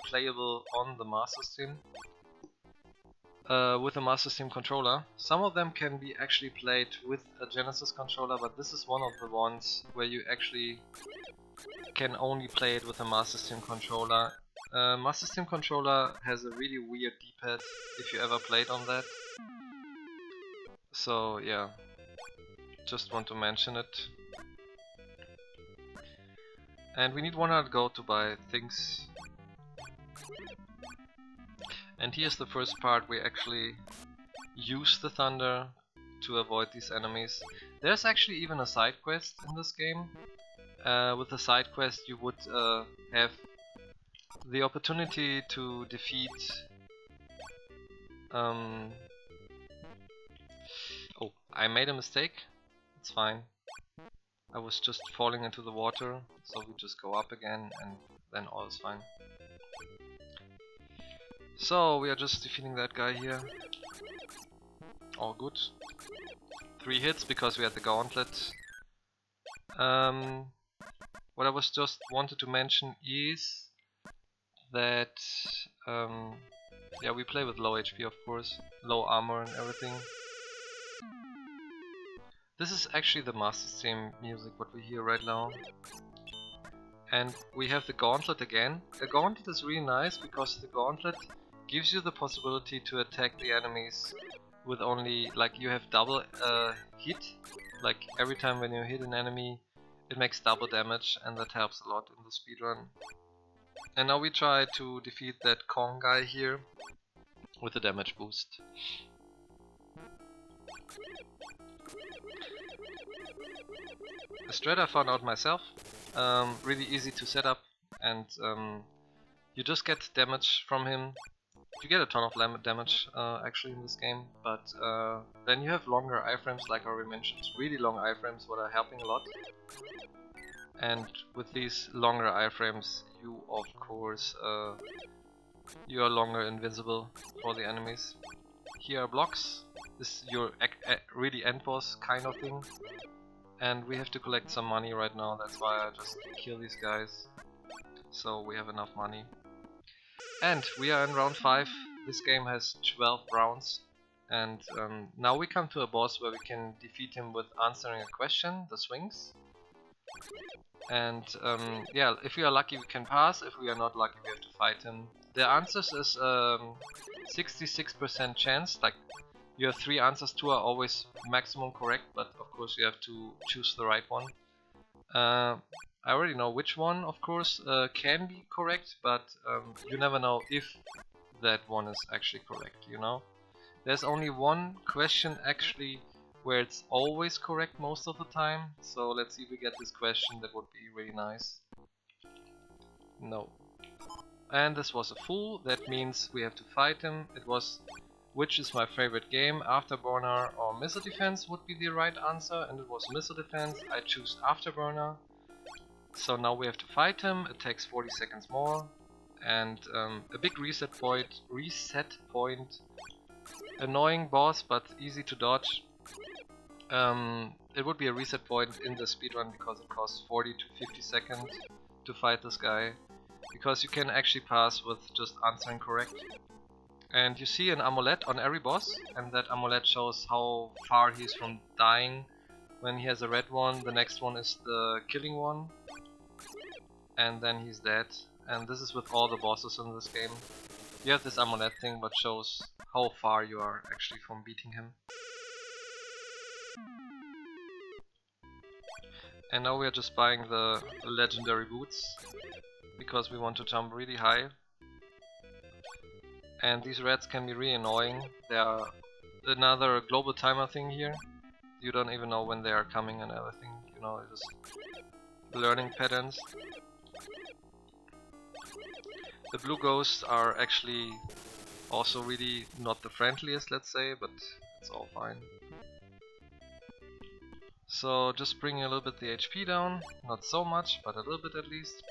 playable on the Master System with a Master System controller. Some of them can be actually played with a Genesis controller, but this is one of the ones where you actually can only play it with a Master System controller. Master System controller has a really weird D-pad if you ever played on that. So yeah, just want to mention it. And we need 100 gold to buy things. And here's the first part, we actually use the thunder to avoid these enemies. There's actually even a side quest in this game. With the side quest you would have the opportunity to defeat oh, I made a mistake. It's fine. I was just falling into the water, so we just go up again and then all is fine. So we are just defeating that guy here. All good. 3 hits because we had the gauntlet. What I was just wanted to mention is that yeah, we play with low HP, of course, low armor and everything. This is actually the Master System music, what we hear right now. And we have the gauntlet again. The gauntlet is really nice because the gauntlet gives you the possibility to attack the enemies with only, like, you have double hit. Like every time when you hit an enemy, it makes double damage, and that helps a lot in the speedrun. And now we try to defeat that Kong guy here with a damage boost. A strat I found out myself, really easy to set up, and you just get damage from him. You get a ton of damage actually in this game, but then you have longer iframes, like I already mentioned, really long iframes, what are helping a lot. And with these longer iframes, you of course you are longer invisible for the enemies. Here are blocks. This is your really end boss kind of thing. And we have to collect some money right now, that's why I just kill these guys. So we have enough money. And we are in round 5. This game has 12 rounds. And now we come to a boss where we can defeat him with answering a question, the swings. And yeah, if we are lucky we can pass, if we are not lucky we have to fight him. The answers is 66% chance, like you have 3 answers, 2 are always maximum correct, but of course you have to choose the right one. I already know which one, of course, can be correct, but you never know if that one is actually correct, you know? There's only one question actually where it's always correct most of the time, so let's see if we get this question, that would be really nice. No. And this was a fool, that means we have to fight him. It was, which is my favorite game, Afterburner or Missile Defense would be the right answer, and it was Missile Defense. I choose Afterburner. So now we have to fight him, it takes 40 seconds more, and a big reset point, annoying boss but easy to dodge. It would be a reset point in the speedrun because it costs 40 to 50 seconds to fight this guy, because you can actually pass with just answering correct. And you see an amulet on every boss, and that amulet shows how far he's from dying. When he has a red one, the next one is the killing one, and then he's dead. And this is with all the bosses in this game. You have this amulet thing, but shows how far you are actually from beating him. And now we are just buying the legendary boots, because we want to jump really high. And these rats can be really annoying. They are another global timer thing here. You don't even know when they are coming and everything, you know, it's just learning patterns. The blue ghosts are actually also really not the friendliest, let's say, but it's all fine. So just bringing a little bit the HP down, not so much, but a little bit at least.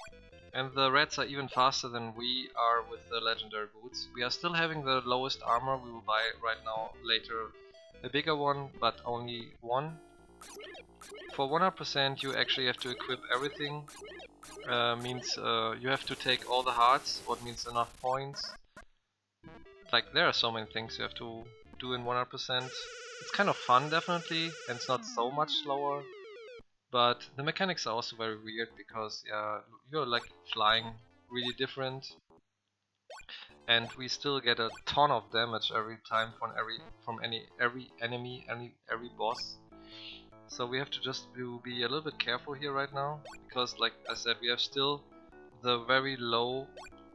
And the rats are even faster than we are with the legendary boots. We are still having the lowest armor, we will buy right now, later a bigger one, but only one. For 100% you actually have to equip everything. Means you have to take all the hearts, what means enough points. Like, there are so many things you have to do in 100%. It's kind of fun definitely, and it's not so much slower. But the mechanics are also very weird because you're like flying really different, and we still get a ton of damage every time from every enemy, every boss. So we have to just be a little bit careful here right now, because like I said, we have still the very low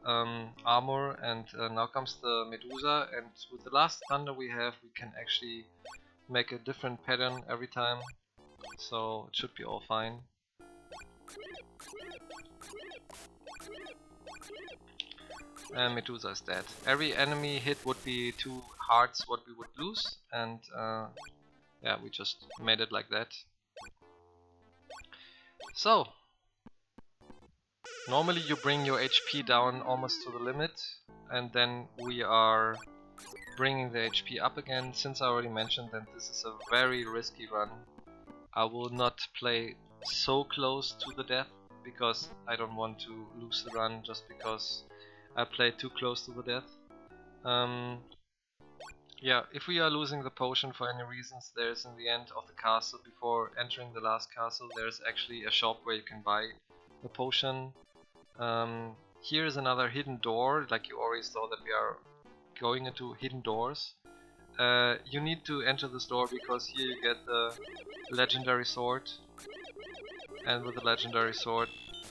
armor, and now comes the Medusa, and with the last thunder we have, we can actually make a different pattern every time. So it should be all fine. And Medusa is dead. Every enemy hit would be 2 hearts what we would lose, and yeah, we just made it like that. So normally you bring your HP down almost to the limit, and then we are bringing the HP up again. Since I already mentioned that this is a very risky run, I will not play so close to the death because I don't want to lose the run just because I played too close to the death. Yeah, if we are losing the potion for any reasons, there's in the end of the castle, before entering the last castle, there's actually a shop where you can buy the potion. Here is another hidden door, like you already saw that we are going into hidden doors. You need to enter this door because here you get the legendary sword, and with the legendary sword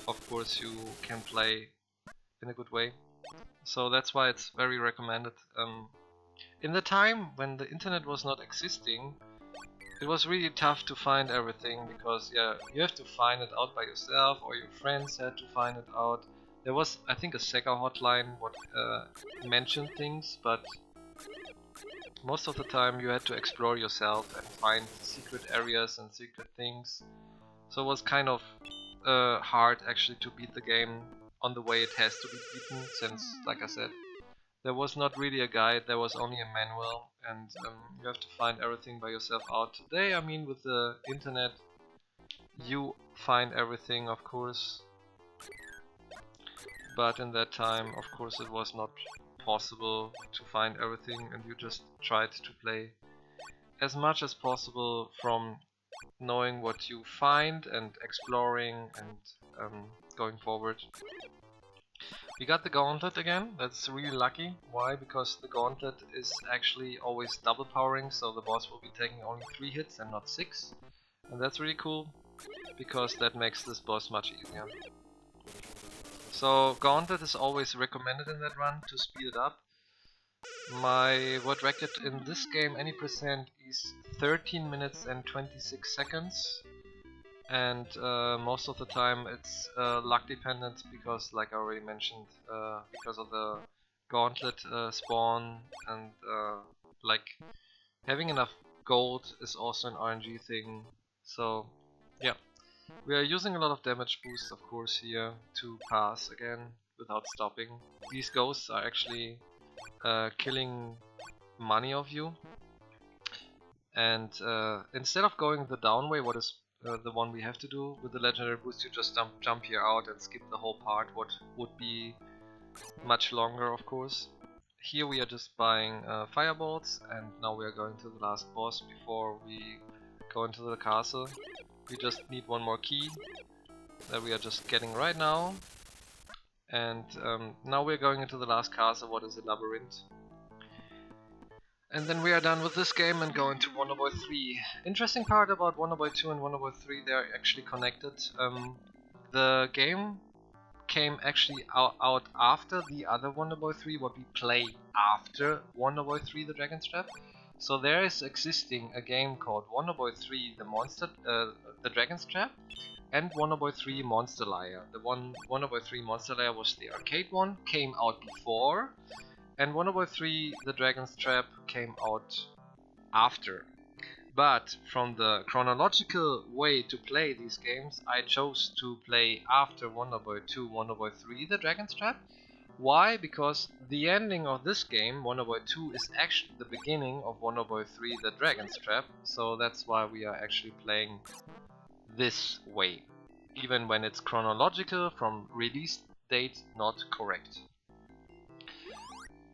of course you can play in a good way. So that's why it's very recommended. In the time when the internet was not existing, it was really tough to find everything because yeah, you have to find it out by yourself or your friends had to find it out. There was, I think, a Sega hotline what mentioned things, but most of the time you had to explore yourself and find secret areas and secret things. So it was kind of hard actually to beat the game on the way it has to be beaten, since, like I said, there was not really a guide, there was only a manual, and you have to find everything by yourself out. Today, I mean, with the internet, you find everything, of course, but in that time, of course, it was not possible to find everything, and you just tried to play as much as possible from knowing what you find and exploring and going forward. We got the gauntlet again, that's really lucky. Why? Because the gauntlet is actually always double powering, so the boss will be taking only 3 hits and not 6. And that's really cool, because that makes this boss much easier. So gauntlet is always recommended in that run to speed it up. My word record in this game, any percent, is 13 minutes and 26 seconds. And most of the time it's luck dependent because, like I already mentioned, because of the gauntlet spawn and like having enough gold is also an RNG thing. So yeah, we are using a lot of damage boost of course here to pass again without stopping. These ghosts are actually killing many of you, and instead of going the down way, what is the one we have to do with the legendary boost, you just jump here out and skip the whole part, what would be much longer of course. Here we are just buying fireballs, and now we are going to the last boss before we go into the castle. We just need one more key that we are just getting right now, and now we're going into the last castle, what is a labyrinth. And then we are done with this game and go into Wonderboy 3. Interesting part about Wonderboy 2 and Wonderboy 3, they are actually connected. The game came actually out after the other Wonderboy 3, what we play after Wonderboy 3 The Dragon's Trap. So there is existing a game called Wonderboy 3 The Dragon's Trap and Wonderboy 3 Monster Lair. The one Wonderboy 3 Monster Lair was the arcade one, came out before. And Wonderboy 3 The Dragon's Trap came out after. But from the chronological way to play these games, I chose to play after Wonderboy 2 Wonderboy 3 The Dragon's Trap. Why? Because the ending of this game, Wonderboy 2, is actually the beginning of Wonderboy 3 The Dragon's Trap. So that's why we are actually playing this way, even when it's chronological from release date not correct.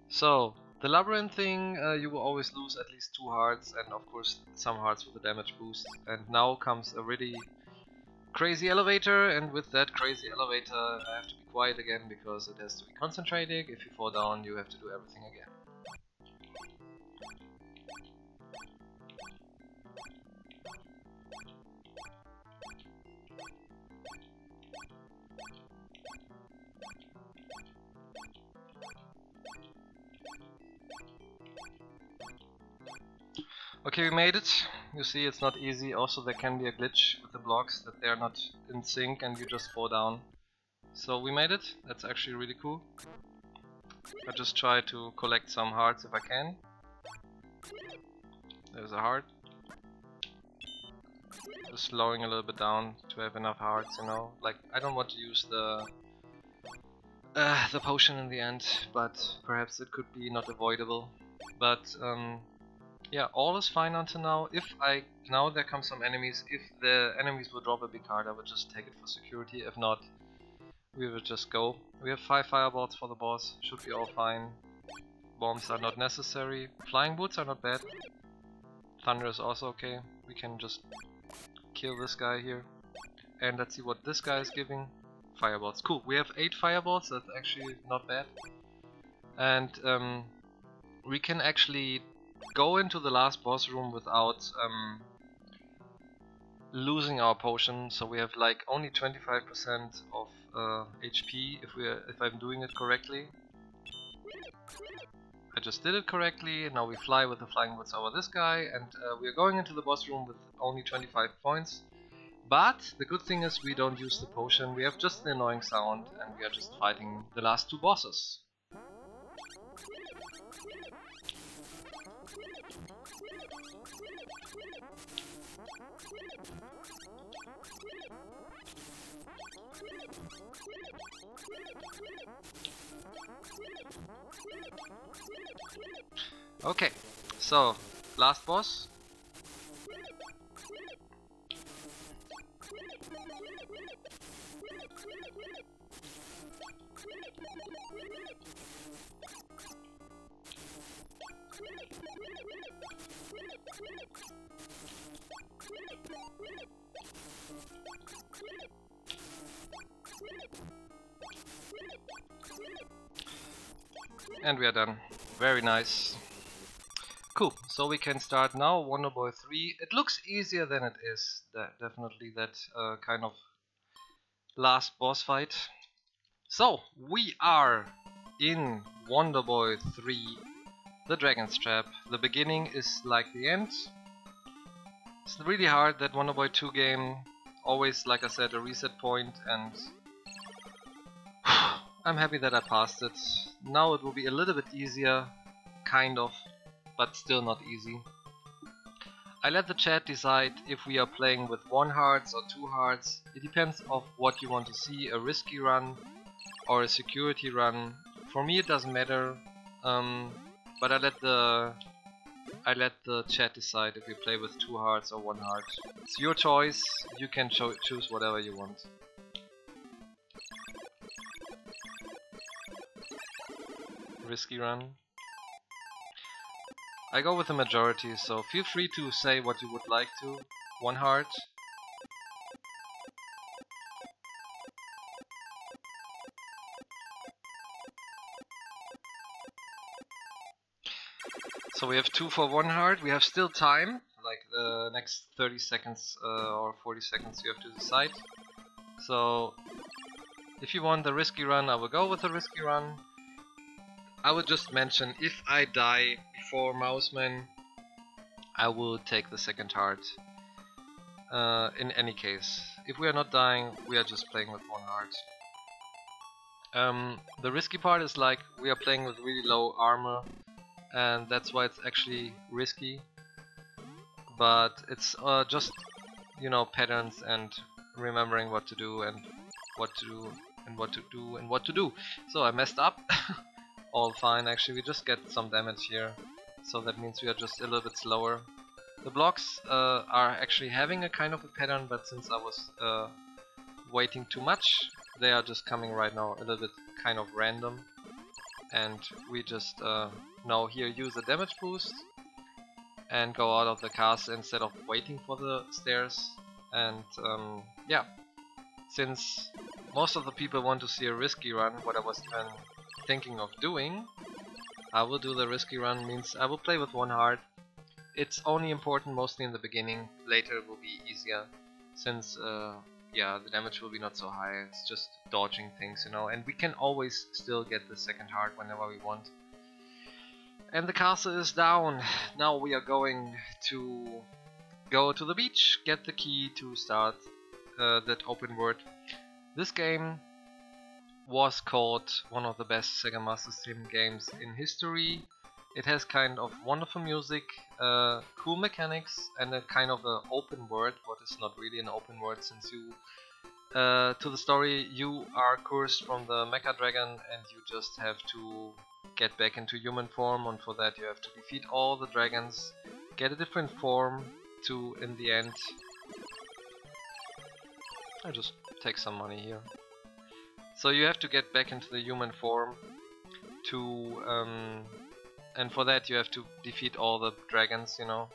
So, the labyrinth thing, you will always lose at least 2 hearts, and of course some hearts with a damage boost. And now comes a really crazy elevator, and with that crazy elevator I have to be quiet again because it has to be concentrating. If you fall down you have to do everything again. Okay, we made it. You see, it's not easy. Also, there can be a glitch with the blocks that they're not in sync and you just fall down. So we made it. That's actually really cool. I just try to collect some hearts if I can. There's a heart. Just slowing a little bit down to have enough hearts, you know. Like, I don't want to use the potion in the end, but perhaps it could be not avoidable. But yeah, all is fine until now. Now there come some enemies. If the enemies will drop a big card, I would just take it for security. If not, we will just go. We have 5 fireballs for the boss. Should be all fine. Bombs are not necessary. Flying boots are not bad. Thunder is also okay. We can just kill this guy here. And let's see what this guy is giving. Fireballs. Cool. We have 8 fireballs. That's actually not bad. And we can actually go into the last boss room without losing our potion. So we have like only 25% of HP if I'm doing it correctly. I just did it correctly, and now we fly with the flying boots over this guy, and we are going into the boss room with only 25 points. But the good thing is we don't use the potion, we have just the annoying sound, and we are just fighting the last 2 bosses. Okay, so last boss. And we are done. Very nice. Cool, so we can start now, Wonder Boy 3. It looks easier than it is, definitely that kind of last boss fight. So, we are in Wonder Boy 3, the Dragon's Trap. The beginning is like the end. It's really hard, that Wonder Boy 2 game, always, like I said, a reset point, and I'm happy that I passed it. Now it will be a little bit easier, kind of, but still not easy. I let the chat decide if we are playing with 1 hearts or 2 hearts. It depends on what you want to see, a risky run or a security run. For me it doesn't matter, but I let the chat decide if we play with 2 hearts or 1 heart. It's your choice, you can choose whatever you want. Risky run. I go with the majority, so feel free to say what you would like to. 1 heart. So we have 2 for 1 heart. We have still time, like the next 30 seconds or 40 seconds you have to decide. So if you want the risky run, I will go with the risky run. I will just mention, if I die before Mouseman, I will take the 2nd heart. In any case, if we are not dying, we are just playing with 1 heart. The risky part is like we are playing with really low armor, and that's why it's actually risky. But it's just, you know, patterns and remembering what to do and what to do and what to do and what to do. So I messed up. All fine, actually we just get some damage here, so that means we are just a little bit slower. The blocks are actually having a kind of a pattern, but since I was waiting too much, they are just coming right now a little bit kind of random. And we just now here use a damage boost and go out of the castle instead of waiting for the stairs. And yeah, since most of the people want to see a risky run, what I was even thinking of doing, I will do the risky run, means I will play with 1 heart. It's only important mostly in the beginning, later it will be easier, since yeah, the damage will be not so high, it's just dodging things, you know, and we can always still get the 2nd heart whenever we want. And the castle is down. Now we are going to go to the beach, get the key to start that open world. This game was called one of the best Sega Master System games in history. It has kind of wonderful music, cool mechanics, and a kind of an open world, what is not really an open world, since you to the story, you are cursed from the Mecha Dragon and you just have to get back into human form, and for that you have to defeat all the dragons, get a different form to, in the end... I just take some money here. So you have to get back into the human form to... and for that you have to defeat all the dragons, you know.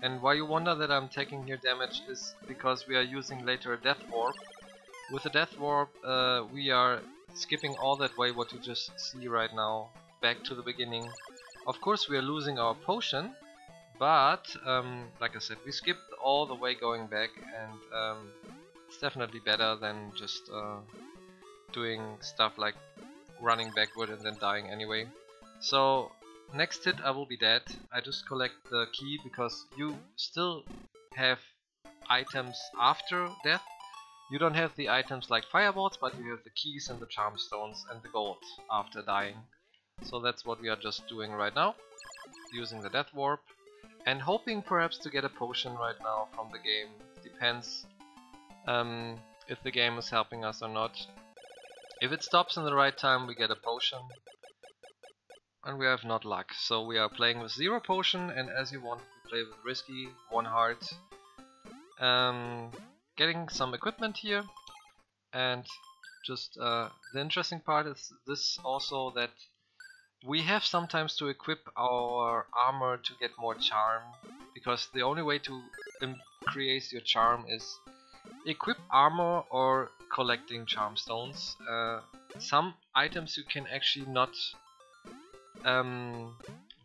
And why you wonder that I'm taking here damage is because we are using later a Death Warp. With the Death Warp we are skipping all that way what you just see right now, back to the beginning. Of course we are losing our potion, but like I said, we skipped all the way going back, and it's definitely better than just doing stuff like running backward and then dying anyway. So next hit I will be dead. I just collect the key because you still have items after death. You don't have the items like fireballs, but you have the keys and the charm stones and the gold after dying. So that's what we are just doing right now, using the Death Warp and hoping perhaps to get a potion right now from the game. Depends if the game is helping us or not. If it stops in the right time we get a potion, and we have not luck. So we are playing with 0 potion, and as you want we play with risky, 1 heart. Getting some equipment here, and just the interesting part is this also, that we have sometimes to equip our armor to get more charm, because the only way to increase your charm is equip armor or collecting charm stones. Some items you can actually not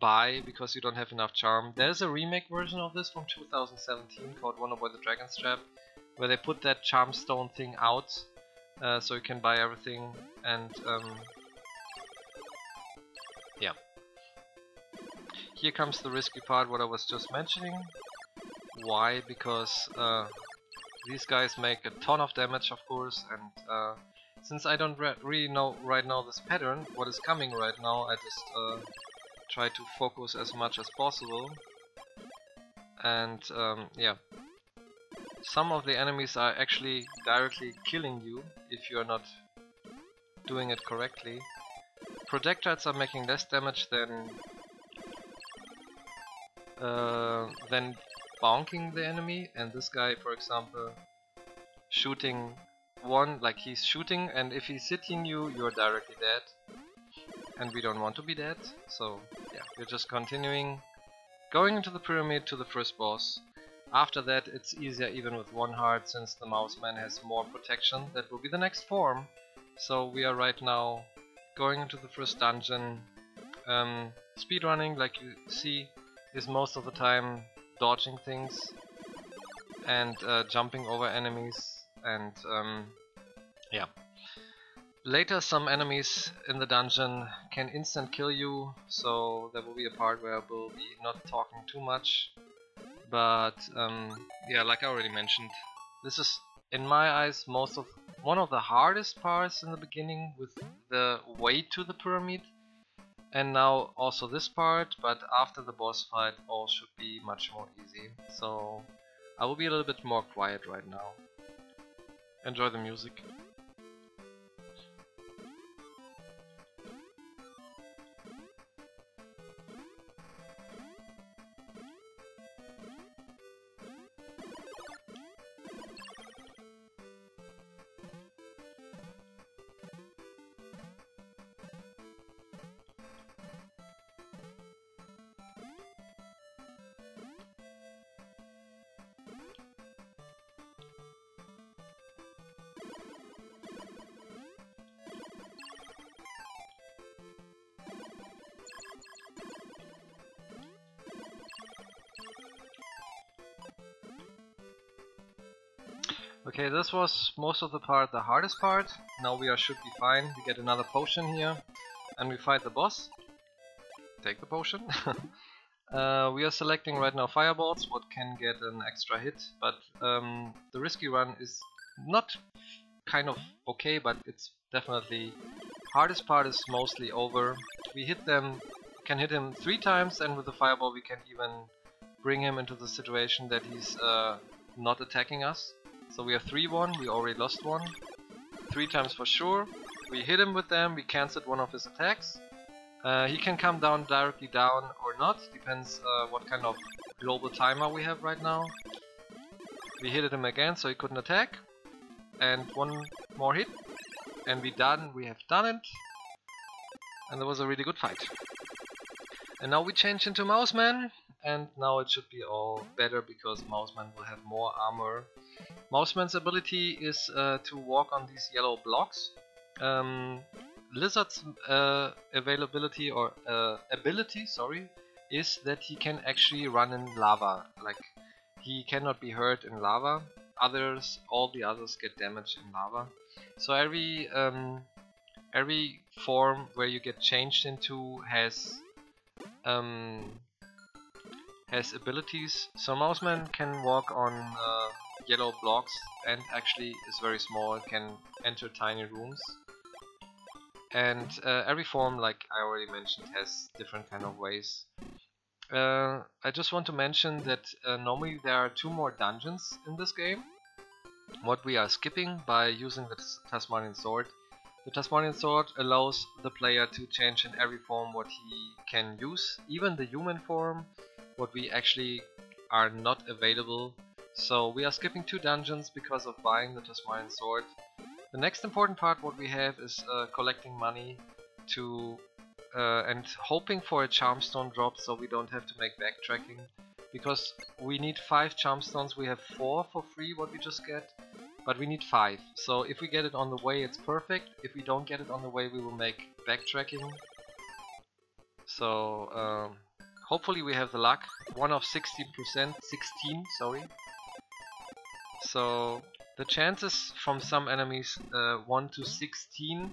buy because you don't have enough charm. There's a remake version of this from 2017 called Wonderfecta the Dragon's Trap, where they put that charm stone thing out, so you can buy everything, and yeah. Here comes the risky part, what I was just mentioning. Why? Because these guys make a ton of damage, of course, and since I don't really know right now this pattern, what is coming right now, I just try to focus as much as possible. And yeah. Some of the enemies are actually directly killing you if you are not doing it correctly. Projectiles are making less damage than bonking the enemy, and this guy, for example, shooting one, like he's shooting, and if he's hitting you, you're directly dead. And we don't want to be dead, so yeah, we're just continuing, going into the pyramid to the first boss. After that it's easier even with 1 heart, since the mouse man has more protection. That will be the next form. So we are right now going into the first dungeon. Speedrunning, like you see, is most of the time dodging things and jumping over enemies, and yeah. Later some enemies in the dungeon can instant kill you, so there will be a part where I will be not talking too much. But yeah, like I already mentioned, this is, in my eyes, one of the hardest parts in the beginning, with the way to the pyramid, and now also this part. But after the boss fight, all should be much more easy. So I will be a little bit more quiet right now. Enjoy the music. Okay, this was most of the hardest part. Now we should be fine. We get another potion here, and we fight the boss. Take the potion. We are selecting right now fireballs, what can get an extra hit, but the risky run is not kind of okay, but it's definitely hardest part is mostly over. We can hit him 3 times, and with the fireball we can even bring him into the situation that he's not attacking us. So we have 3-1, we already lost one. 3 times for sure. We hit him with them, we cancelled one of his attacks. He can come down directly down or not, depends what kind of global timer we have right now. We hit him again so he couldn't attack. And one more hit. And we have done it. And that was a really good fight. And now we change into Mouseman. And now it should be all better because Mouseman will have more armor. Mouseman's ability is to walk on these yellow blocks. Lizard's availability or ability, sorry, is that he can actually run in lava. Like, he cannot be hurt in lava. All the others get damaged in lava. So every form where you get changed into has abilities. So Mouseman can walk on yellow blocks and actually is very small, can enter tiny rooms. And every form, like I already mentioned, has different kind of ways. I just want to mention that normally there are 2 more dungeons in this game. What we are skipping by using the Tasmanian Sword. The Tasmanian Sword allows the player to change in every form what he can use, even the human form, what we actually are not available. So we are skipping 2 dungeons because of buying the Tasmanian Sword. The next important part what we have is collecting money to and hoping for a Charmstone drop so we don't have to make backtracking. Because we need 5 Charmstones, we have 4 for free what we just get. But we need 5, so if we get it on the way it's perfect. If we don't get it on the way we will make backtracking. So hopefully we have the luck. 1 of 16%, 16, sorry. So the chances from some enemies 1 to 16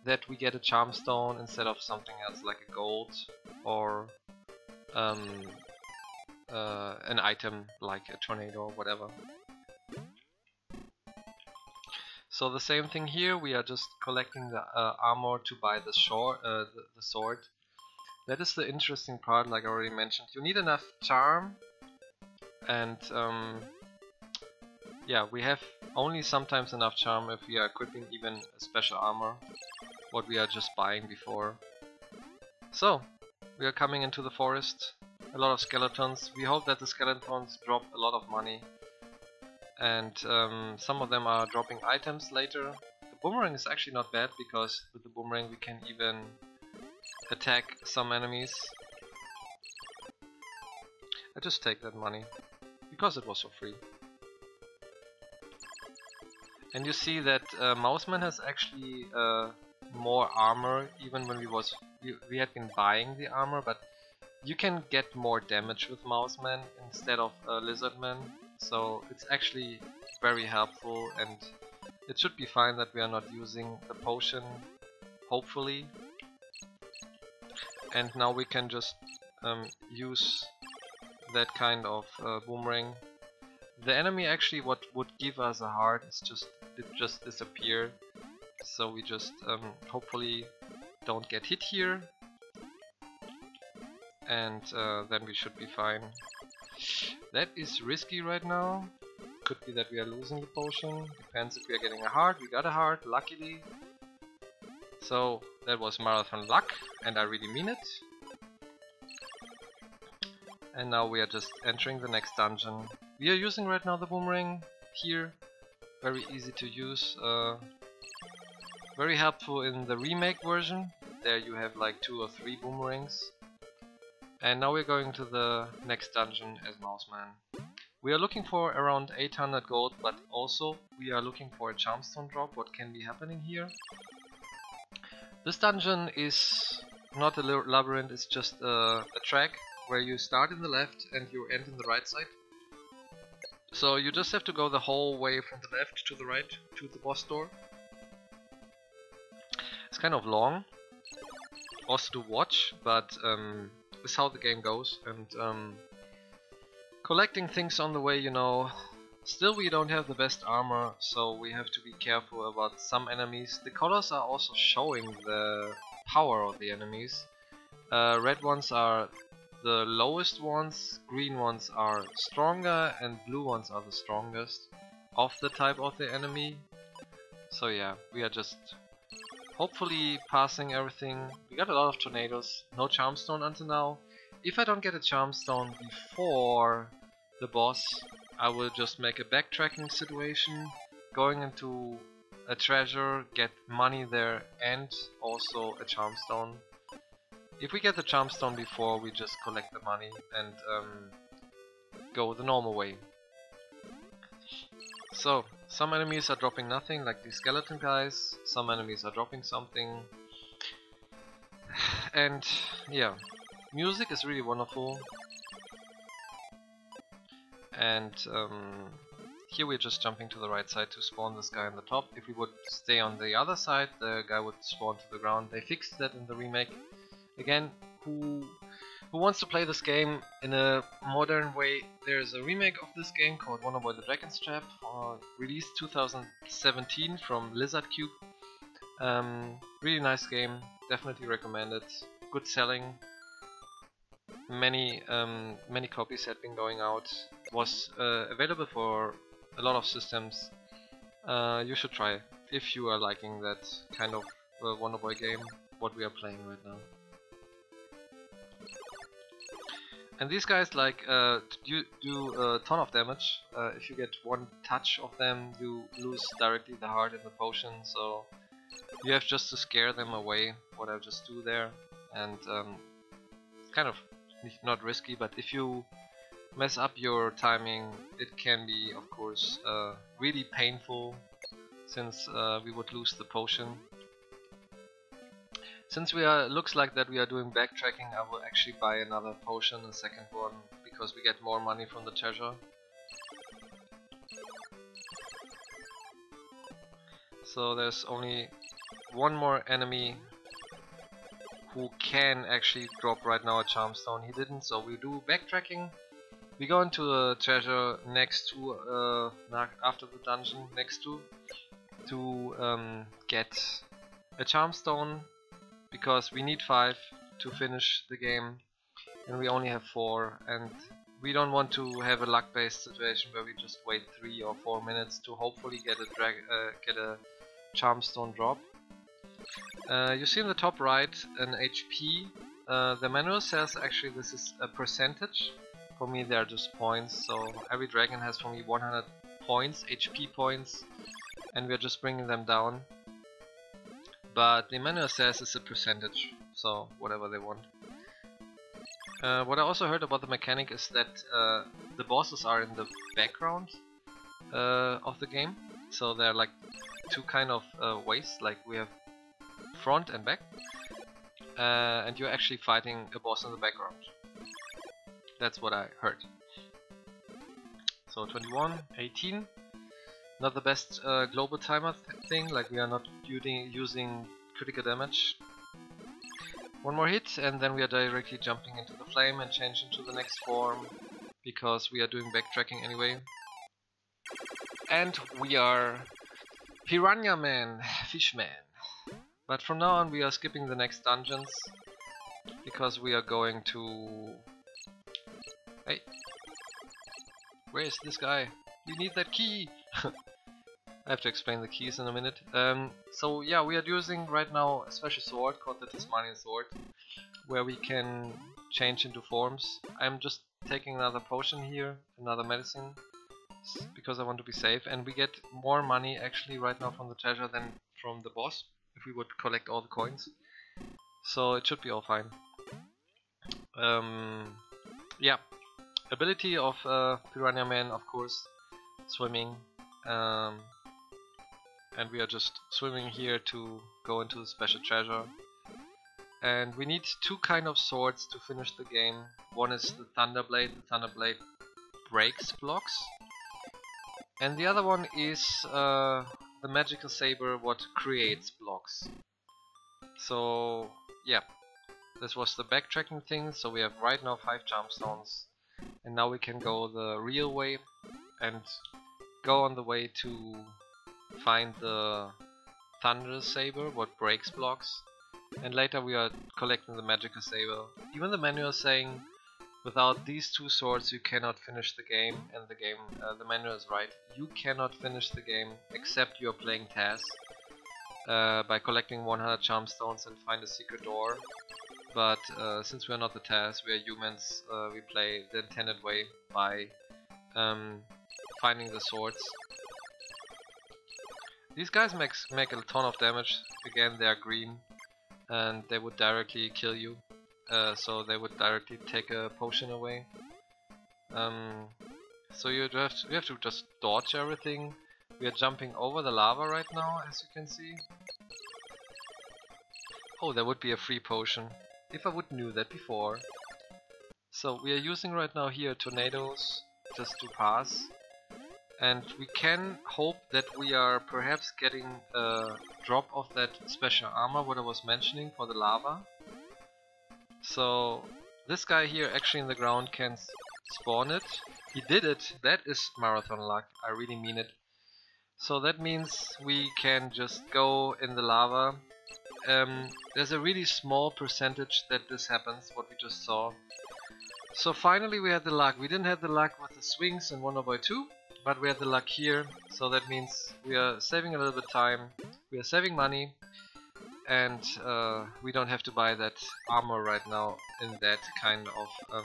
that we get a Charmstone instead of something else like a gold or an item like a tornado or whatever. So the same thing here, we are just collecting the armor to buy the sword. That is the interesting part, like I already mentioned. You need enough charm, and yeah, we have only sometimes enough charm if we are equipping even a special armor, what we are just buying before. So, we are coming into the forest, a lot of skeletons. We hope that the skeletons drop a lot of money. And some of them are dropping items later. The boomerang is actually not bad because with the boomerang we can even attack some enemies. I just take that money because it was so free. And you see that Mouseman has actually more armor even when we had been buying the armor, but you can get more damage with Mouseman instead of Lizardman. So it's actually very helpful, and it should be fine that we are not using the potion, hopefully. And now we can just use that kind of boomerang. The enemy actually what would give us a heart is just disappear. So we just hopefully don't get hit here. And then we should be fine. That is risky right now. Could be that we are losing the potion. Depends if we are getting a heart. We got a heart, luckily. So that was marathon luck, and I really mean it. And now we are just entering the next dungeon. We are using right now the boomerang here. Very easy to use. Very helpful in the remake version. There you have like 2 or 3 boomerangs. And now we're going to the next dungeon as Mouseman. We are looking for around 800 gold, but also we are looking for a Charmstone drop. What can be happening here? This dungeon is not a labyrinth, it's just a track where you start in the left and you end in the right side. So you just have to go the whole way from the left to the right to the boss door. It's kind of long, also to watch, but this is how the game goes, and collecting things on the way, you know. Still we don't have the best armor, so we have to be careful about some enemies. The colors are also showing the power of the enemies. Red ones are the lowest ones, green ones are stronger, and blue ones are the strongest. of the type of the enemy. So yeah, we are just hopefully passing everything. We got a lot of tornadoes, no charm stone until now. If I don't get a charm stone before the boss, I will just make a backtracking situation, going into a treasure, get money there and also a charm stone. If we get the charm stone before, we just collect the money and go the normal way. So, some enemies are dropping nothing, like these skeleton guys, some enemies are dropping something. And yeah, music is really wonderful. And here we're just jumping to the right side to spawn this guy on the top. If we would stay on the other side, the guy would spawn to the ground. They fixed that in the remake. Again, who wants to play this game in a modern way, there's a remake of this game called Wonderboy the Dragon's Trap, released 2017 from Lizard Cube. Really nice game, definitely recommend it. Good selling. Many copies had been going out. Was available for a lot of systems. You should try if you are liking that kind of Wonderboy game, what we are playing right now. And these guys like do a ton of damage. If you get one touch of them, you lose directly the heart and the potion. So you have just to scare them away. What I just do there, and kind of not risky. But if you mess up your timing, it can be, of course, really painful, since we would lose the potion. Since looks like that we are doing backtracking, I will actually buy another potion, a second one, because we get more money from the treasure. So there's only one more enemy who can actually drop right now a charm stone. He didn't, so we do backtracking. We go into the treasure next to, after the dungeon, next to get a charm stone. Because we need 5 to finish the game and we only have 4, and we don't want to have a luck-based situation where we just wait 3 or 4 minutes to hopefully get a charm stone drop. You see in the top right an HP. The manual says actually this is a percentage. For me they are just points, so every dragon has for me 100 points, HP points, and we are just bringing them down. But the manual says it's a percentage, so whatever they want. What I also heard about the mechanic is that the bosses are in the background of the game, so they're like two kind of ways, like we have front and back, and you're actually fighting a boss in the background. That's what I heard. So 21, 18. Not the best global timer thing, like we are not using critical damage. One more hit and then we are directly jumping into the flame and change into the next form, because we are doing backtracking anyway. And we are Piranha Man, Fishman. But from now on we are skipping the next dungeons, because we are going to... Hey! Where is this guy? We need that key! I have to explain the keys in a minute. So yeah, we are using right now a special sword called the Tasmanian Sword, where we can change into forms. I'm just taking another potion here, another medicine, because I want to be safe, and we get more money actually right now from the treasure than from the boss, if we would collect all the coins. So it should be all fine. Yeah, ability of Piranha Man, of course, swimming. And we are just swimming here to go into the special treasure. And we need 2 kind of swords to finish the game. One is the Thunderblade. The Thunderblade breaks blocks. And the other one is the magical saber, what creates blocks. So yeah, this was the backtracking thing. So we have right now 5 charm stones. And now we can go the real way and go on the way to find the Thunder Saber, what breaks blocks, and later we are collecting the magical saber. Even the manual is saying Without these two swords you cannot finish the game, and the manual is right. You cannot finish the game except you're playing Taz by collecting 100 charm stones and find a secret door. But since we're not the Taz, we are humans, we play the intended way by finding the swords. These guys make a ton of damage. Again, they are green and they would directly kill you. So they would directly take a potion away. So you have to just dodge everything. We are jumping over the lava right now, as you can see. Oh, there would be a free potion. If I would knew that before. So we are using right now here tornadoes just to pass. And we can hope that we are perhaps getting a drop of that special armor, what I was mentioning for the lava. So this guy here actually in the ground can spawn it. He did it. That is marathon luck. I really mean it. So that means we can just go in the lava. There's a really small percentage that this happens, what we just saw. So finally we had the luck. We didn't have the luck with the swings in Wonderboy 2, but we had the luck here. So that means we are saving a little bit time. We are saving money. And we don't have to buy that armor right now in that kind of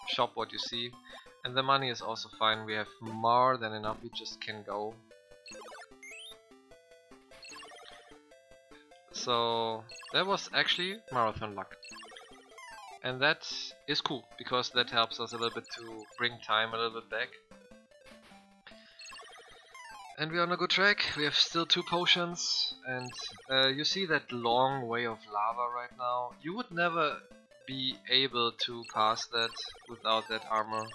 shop what you see. And the money is also fine, we have more than enough, we just can go. So that was actually marathon luck. And that is cool, because that helps us a little bit to bring time a little bit back. And we are on a good track. We have still 2 potions, and you see that long way of lava right now. You would never be able to pass that without that armor.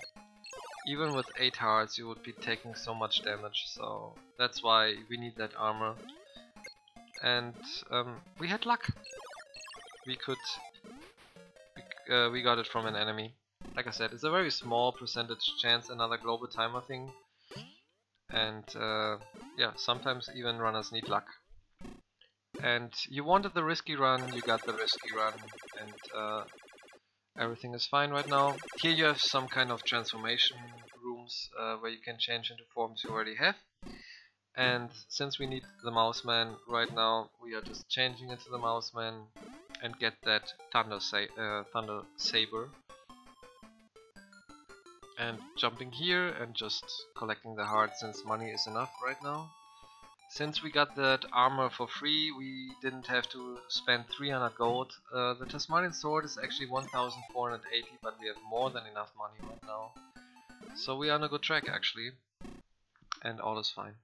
Even with 8 hearts you would be taking so much damage, so that's why we need that armor. And we had luck. We got it from an enemy. Like I said, it's a very small percentage chance, another global timer thing. And yeah, sometimes even runners need luck. And you wanted the risky run, you got the risky run, and everything is fine right now. Here you have some kind of transformation rooms where you can change into forms you already have. And since we need the Mouseman right now, we are just changing into the Mouseman and get that Thunder Saber. And jumping here and just collecting the hearts since money is enough right now. Since we got that armor for free, we didn't have to spend 300 gold. The Tasmanian sword is actually 1480, but we have more than enough money right now. So we are on a good track actually, and all is fine.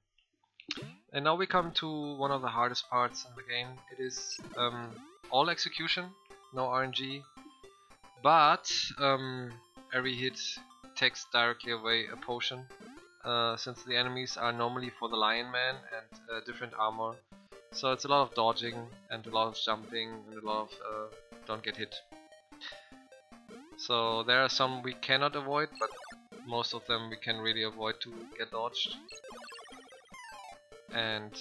And now we come to one of the hardest parts in the game. It is all execution, no RNG, but every hit takes directly away a potion, since the enemies are normally for the Lion Man and different armor. So it's a lot of dodging and a lot of jumping and a lot of don't get hit. So there are some we cannot avoid, but most of them we can really avoid to get dodged. And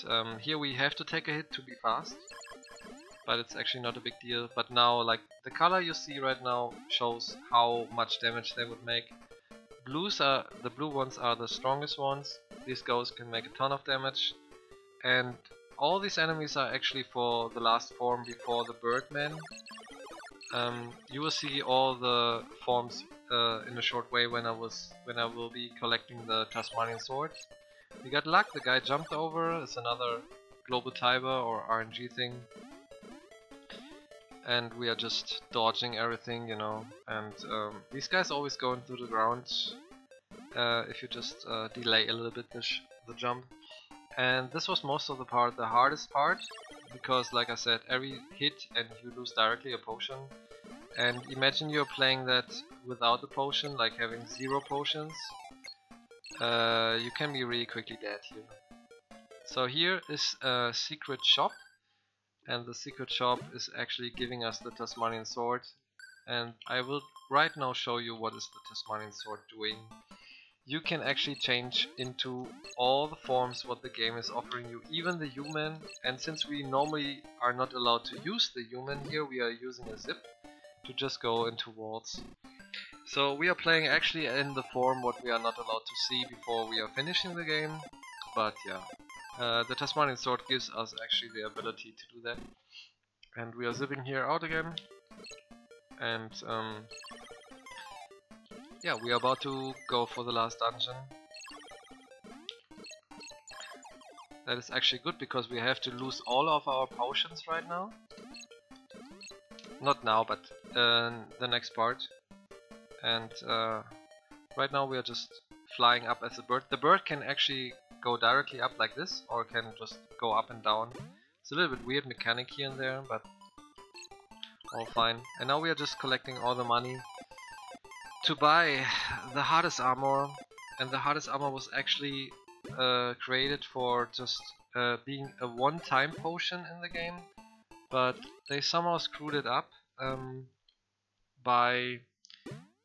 here we have to take a hit to be fast, but it's actually not a big deal. But now, like, the color you see right now shows how much damage they would make. The blue ones are the strongest ones. These guys can make a ton of damage, and all these enemies are actually for the last form before the Birdman. You will see all the forms in a short way when I will be collecting the Tasmanian sword. We got luck, the guy jumped over. It's another global timer or RNG thing. And we are just dodging everything, you know, and these guys always go into the ground if you just delay a little bit the jump. And this was most of the part, the hardest part, because like I said, every hit and you lose directly a potion. And imagine you're playing that without a potion, like having 0 potions. You can be really quickly dead here. So here is a secret shop. And the secret shop is actually giving us the Tasmanian sword, and I will right now show you what is the Tasmanian sword doing. You can actually change into all the forms what the game is offering you, even the human, and since we normally are not allowed to use the human here, we are using a zip to just go into walls. So we are playing actually in the form what we are not allowed to see before we are finishing the game, but yeah. The Tasmanian Sword gives us actually the ability to do that. And we are zipping here out again. And yeah, we are about to go for the last dungeon. That is actually good because we have to lose all of our potions right now. Not now, but the next part. And right now we are just flying up as a bird. The bird can actually go directly up like this, or can just go up and down. It's a little bit weird mechanic here and there, but all fine. And now we are just collecting all the money to buy the hardest armor. And the hardest armor was actually created for just being a one-time potion in the game, but they somehow screwed it up by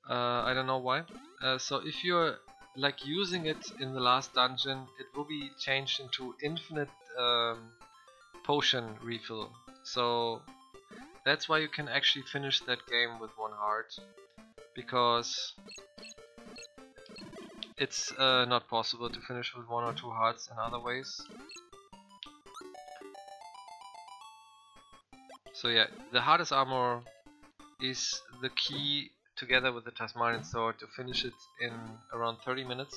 I don't know why. So if you're like using it in the last dungeon, it will be changed into infinite potion refill. So that's why you can actually finish that game with one heart, because it's not possible to finish with 1 or 2 hearts in other ways. So yeah, the hardest armor is the key together with the Tasmanian Sword to finish it in around 30 minutes.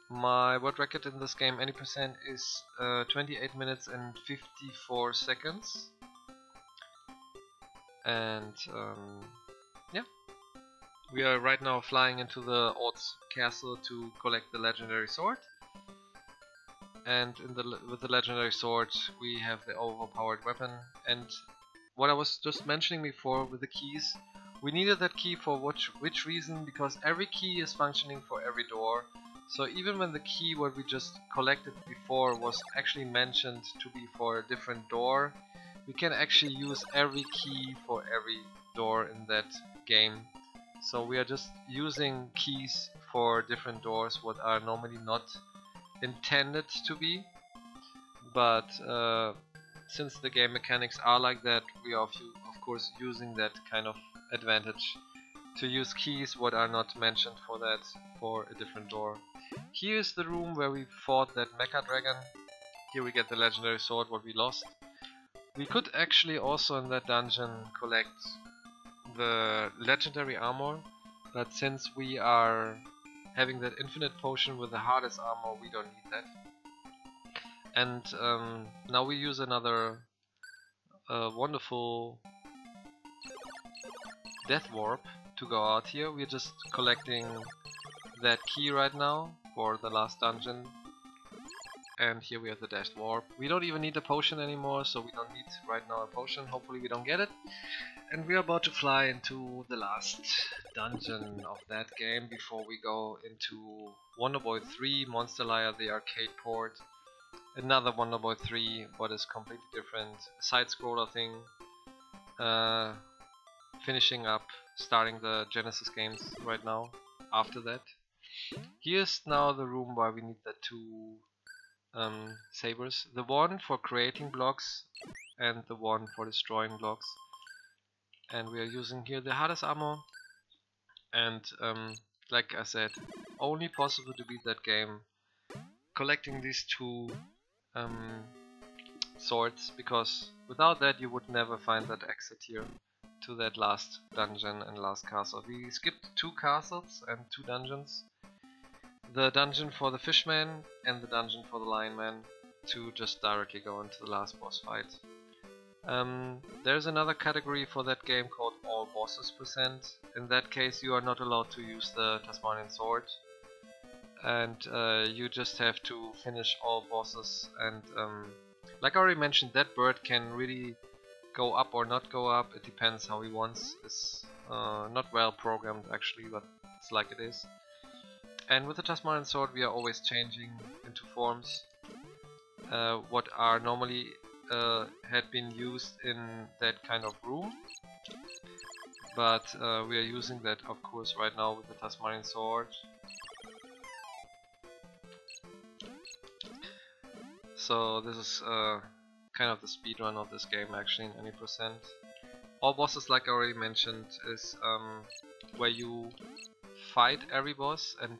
My world record in this game, any percent, is 28 minutes and 54 seconds. And yeah, we are right now flying into the Ort's castle to collect the legendary sword. And with the legendary sword we have the overpowered weapon. And what I was just mentioning before with the keys, we needed that key for which reason? Because every key is functioning for every door. So even when the key what we just collected before was actually mentioned to be for a different door, we can actually use every key for every door in that game. So we are just using keys for different doors what are normally not intended to be. But since the game mechanics are like that, we are of course using that kind of advantage to use keys what are not mentioned for that for a different door. Here is the room where we fought that mecha dragon. Here we get the legendary sword what we lost. We could actually also in that dungeon collect the legendary armor, but since we are having that infinite potion with the hardest armor, we don't need that. And now we use another wonderful death warp to go out here. We're just collecting that key right now for the last dungeon. And here we have the death warp. We don't even need a potion anymore, so we don't need right now a potion. Hopefully we don't get it. And we are about to fly into the last dungeon of that game before we go into Wonder Boy 3, Monster Lair, the arcade port. Another Wonder Boy 3, what is completely different, side scroller thing. Finishing up, starting the Genesis games right now, after that. Here's now the room where we need the 2 sabers. The one for creating blocks and the one for destroying blocks. And we are using here the hardest armor. And like I said, only possible to beat that game collecting these 2 swords, because without that you would never find that exit here to that last dungeon and last castle. We skipped 2 castles and 2 dungeons. The dungeon for the fishman and the dungeon for the lion man, to just directly go into the last boss fight. There's another category for that game called all bosses %. In that case you are not allowed to use the Tasmanian sword, and you just have to finish all bosses. And like I already mentioned, that bird can really go up or not go up, it depends how he wants. It's not well programmed actually, but it's like it is. And with the Tasmanian sword we are always changing into forms what are normally had been used in that kind of room, but we are using that of course right now with the Tasmanian sword. So this is kind of the speedrun of this game actually in any %. All bosses, like I already mentioned, is where you fight every boss and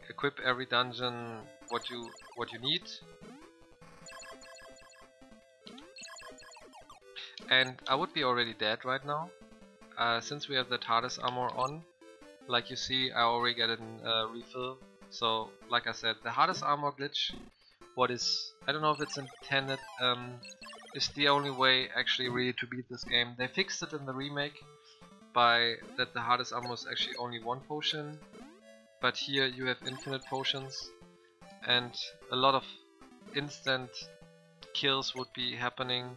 equip every dungeon what you need. And I would be already dead right now, since we have the TARDIS armor on. Like you see, I already get a refill. So, like I said, the hardest armor glitch, I don't know if it's intended, is the only way actually really to beat this game. They fixed it in the remake by that the hardest armor is actually only one potion, but here you have infinite potions, and a lot of instant kills would be happening.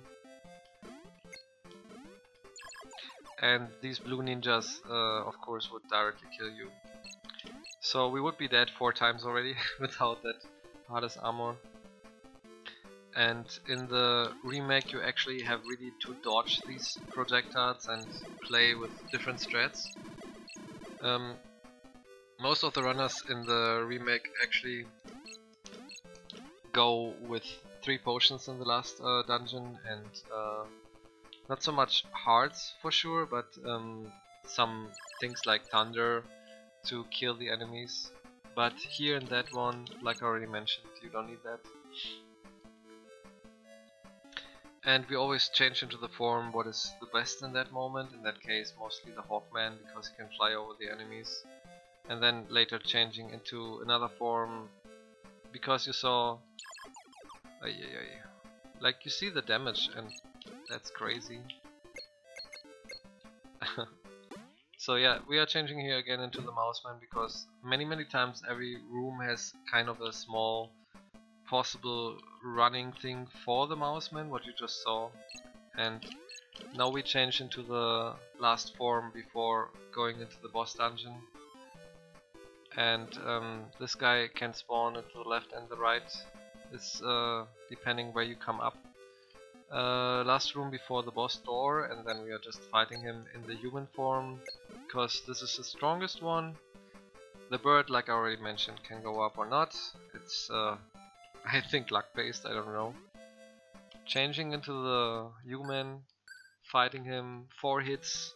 And these blue ninjas, of course, would directly kill you. So we would be dead 4 times already without that hardest armor. And in the remake you actually have really to dodge these projectiles and play with different strats. Most of the runners in the remake actually go with 3 potions in the last dungeon, and not so much hearts for sure, but some things like thunder to kill the enemies. But here in that one, like I already mentioned, you don't need that. And we always change into the form what is the best in that moment, in that case mostly the Hawkman, because he can fly over the enemies. And then later changing into another form, because you saw... like you see the damage, and that's crazy. So yeah, we are changing here again into the Mouseman, because many times every room has kind of a small possible running thing for the Mouseman, what you just saw. And now we change into the last form before going into the boss dungeon. And this guy can spawn into the left and the right. It's depending where you come up. Last room before the boss door, and then we are just fighting him in the human form, because this is the strongest one. The bird, like I already mentioned, can go up or not. It's I think luck based, I don't know. Changing into the human, fighting him, 4 hits,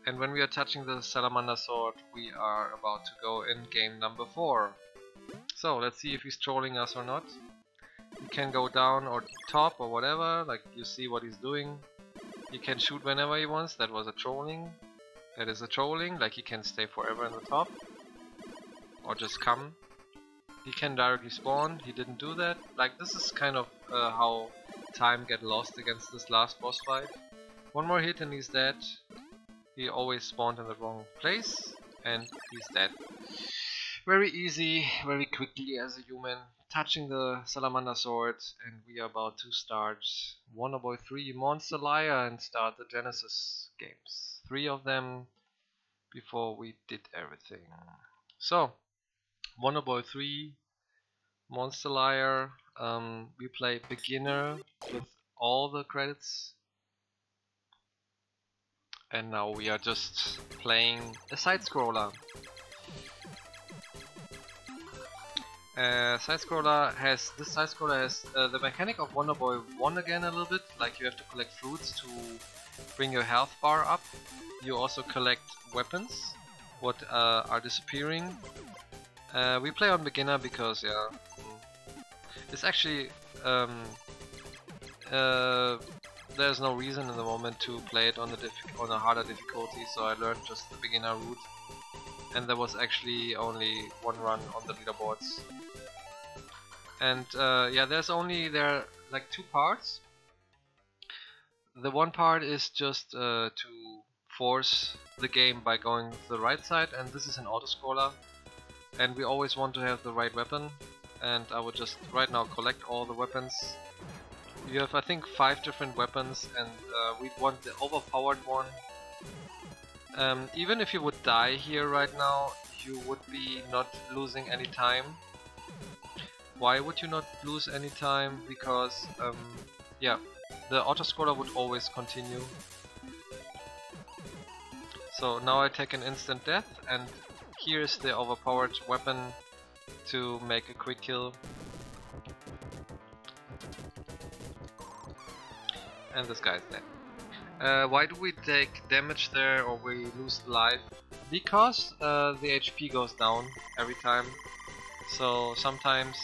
and when we are touching the salamander sword we are about to go in game number 4. So let's see if he's trolling us or not. He can go down or top or whatever, like you see what he's doing. He can shoot whenever he wants, that was a trolling. That is a trolling, like he can stay forever in the top. Or just come. He can directly spawn, he didn't do that. Like this is kind of how time get lost against this last boss fight. 1 more hit and he's dead. He always spawned in the wrong place and he's dead. Very easy, very quickly as a human. Touching the salamander sword, and we are about to start Wonderboy 3 Monster Liar and start the Genesis games. 3 of them before we did everything. So, Wonderboy 3 Monster Liar, we play beginner with all the credits. And now we are just playing a side-scroller. This side scroller has the mechanic of Wonderboy 1 again a little bit, like you have to collect fruits to bring your health bar up. You also collect weapons, what are disappearing. We play on beginner because yeah, it's actually there's no reason in the moment to play it on a harder difficulty, so I learned just the beginner route. And there was actually only 1 run on the leaderboards. And yeah, there are like 2 parts. The one part is just to force the game by going to the right side, and this is an auto-scroller. And we always want to have the right weapon. And I would just right now collect all the weapons. You have I think 5 different weapons, and we want the overpowered one. Even if you would die here right now, you would be not losing any time. Why would you not lose any time? Because yeah, the auto-scroller would always continue. So now I take an instant death, and here is the overpowered weapon to make a quick kill. And this guy is dead. Why do we take damage there or we lose life? Because the HP goes down every time. So sometimes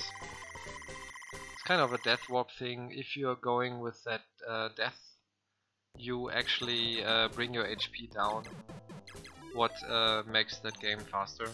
it's kind of a death warp thing. If you're going with that death, you actually bring your HP down, what makes that game faster.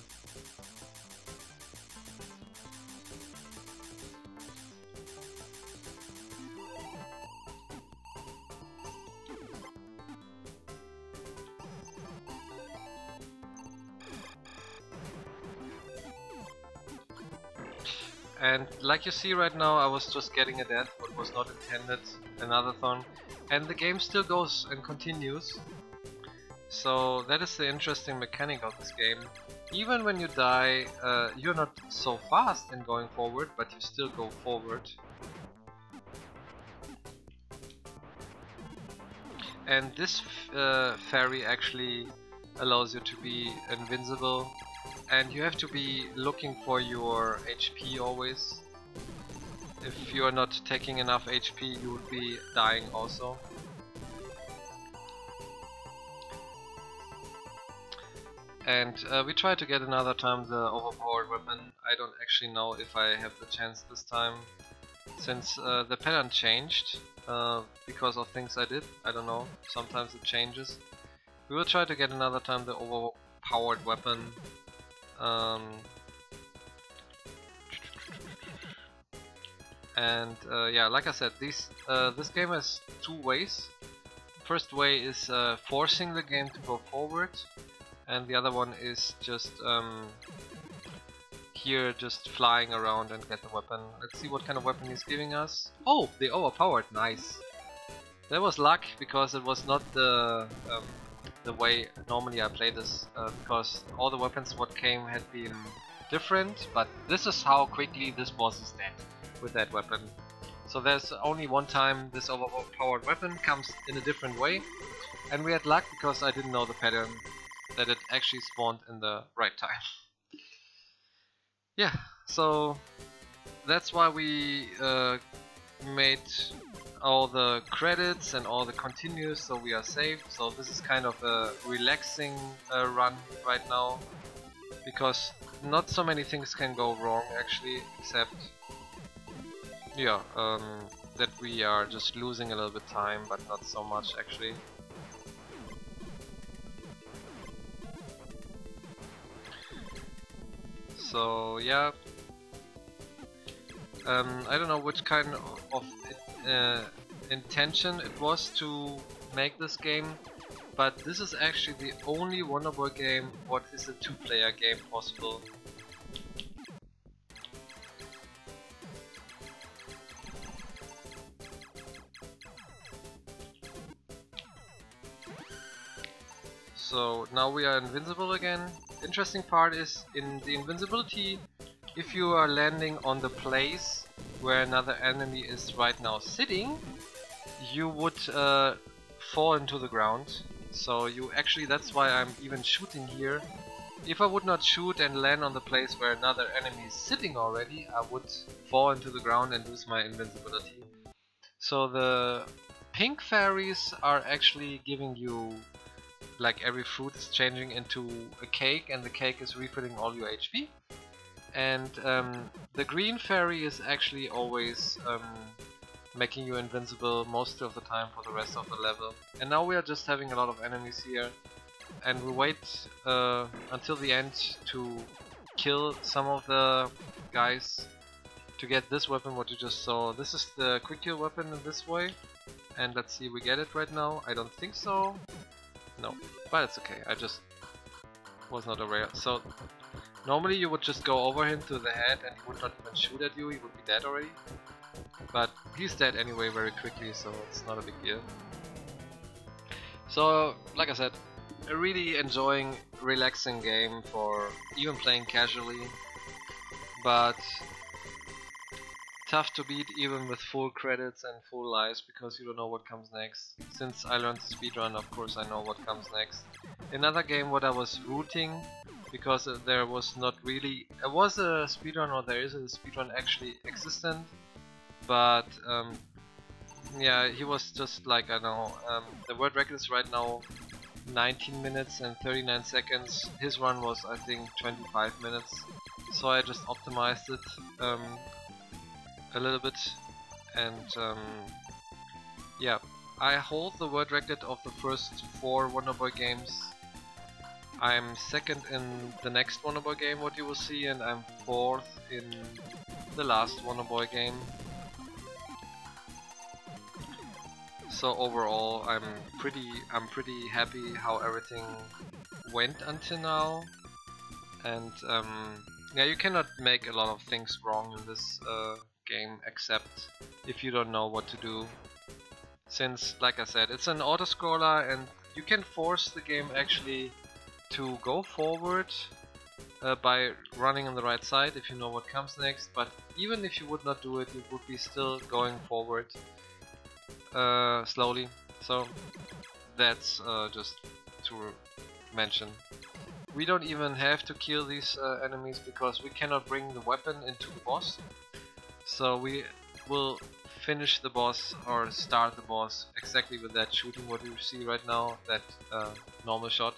And like you see right now, I was just getting a death, what was not intended, another thorn, and the game still goes and continues. So that is the interesting mechanic of this game. Even when you die, you're not so fast in going forward, but you still go forward. And this fairy actually allows you to be invincible. And you have to be looking for your HP always. If you are not taking enough HP, you would be dying also. And we try to get another time the overpowered weapon. I don't actually know if I have the chance this time, since the pattern changed because of things I did. I don't know, sometimes it changes. We will try to get another time the overpowered weapon. Yeah, like I said, this game has two ways. First way is forcing the game to go forward, and the other one is just here, just flying around and get the weapon. Let's see what kind of weapon he's giving us. Oh, the overpowered, nice. That was luck, because it was not the way normally I play this, because all the weapons what came had been different, but this is how quickly this boss is dead with that weapon. So there's only one time this overpowered weapon comes in a different way, and we had luck because I didn't know the pattern, that it actually spawned in the right time. Yeah, so that's why we made all the credits and all the continues, so we are safe. So this is kind of a relaxing run right now, because not so many things can go wrong actually, except yeah, that we are just losing a little bit time, but not so much actually. So yeah, I don't know which kind of intention it was to make this game, but this is actually the only Wonder Boy game what is a two-player game possible. So now we are invincible again. Interesting part is, in the invincibility, if you are landing on the place where another enemy is right now sitting, you would fall into the ground. So you actually, that's why I'm even shooting here. If I would not shoot and land on the place where another enemy is sitting already, I would fall into the ground and lose my invincibility. So the pink fairies are actually giving you, like every fruit is changing into a cake, and the cake is refilling all your HP. And the green fairy is actually always making you invincible most of the time for the rest of the level. And now we are just having a lot of enemies here, and we wait until the end to kill some of the guys to get this weapon what you just saw. This is the quick kill weapon in this way, and let's see, we get it right now. I don't think so. No, but it's okay, I just was not aware. So normally you would just go over him to the head and he would not even shoot at you, he would be dead already. But he's dead anyway very quickly, so it's not a big deal. So, like I said, a really enjoying, relaxing game for even playing casually, but tough to beat even with full credits and full lives, because you don't know what comes next. Since I learned to speedrun, of course I know what comes next. Another game what I was rooting, because there was not really... There was a speedrun, or there is a speedrun actually existent, but Yeah, he was just like, I don't know, the world record is right now 19 minutes and 39 seconds. His run was, I think, 25 minutes. So I just optimized it a little bit. And yeah, I hold the world record of the first 4 Wonder Boy games. I'm second in the next Wonder Boy game, what you will see, and I'm 4th in the last Wonder Boy game. So overall, I'm pretty happy how everything went until now. And yeah, you cannot make a lot of things wrong in this game, except if you don't know what to do. Since, like I said, it's an auto-scroller and you can force the game actually to go forward by running on the right side if you know what comes next, but even if you would not do it, you would be still going forward slowly. So that's just to mention. We don't even have to kill these enemies because we cannot bring the weapon into the boss. So we will finish the boss or start the boss exactly with that shooting what you see right now, that normal shot.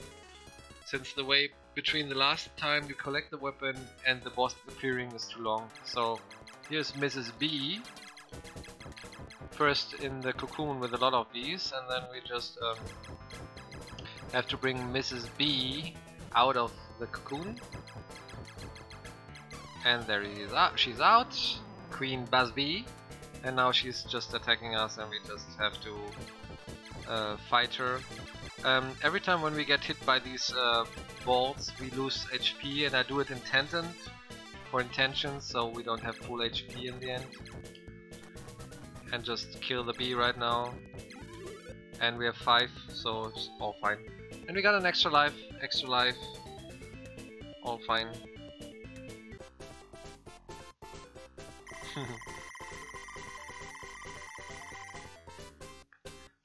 Since the way between the last time you collect the weapon and the boss appearing is too long. So here's Mrs. B, first in the cocoon with a lot of bees, and then we just have to bring Mrs. B out of the cocoon. And there he is. She's out, Queen Buzz Bee, and now she's just attacking us and we just have to fight her. Every time when we get hit by these balls, we lose HP, and I do it intended for intention, so we don't have full HP in the end. And just kill the bee right now. And we have 5, so it's all fine. And we got an extra life, all fine.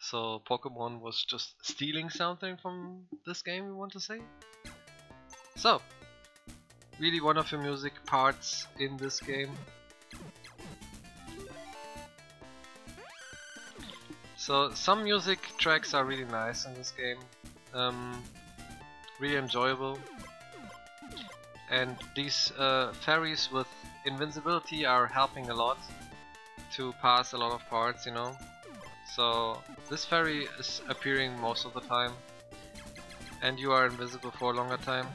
So Pokemon was just stealing something from this game, we want to say. So, really one of the music parts in this game. So some music tracks are really nice in this game, really enjoyable. And these fairies with invincibility are helping a lot to pass a lot of parts, you know. So this fairy is appearing most of the time and you are invisible for a longer time.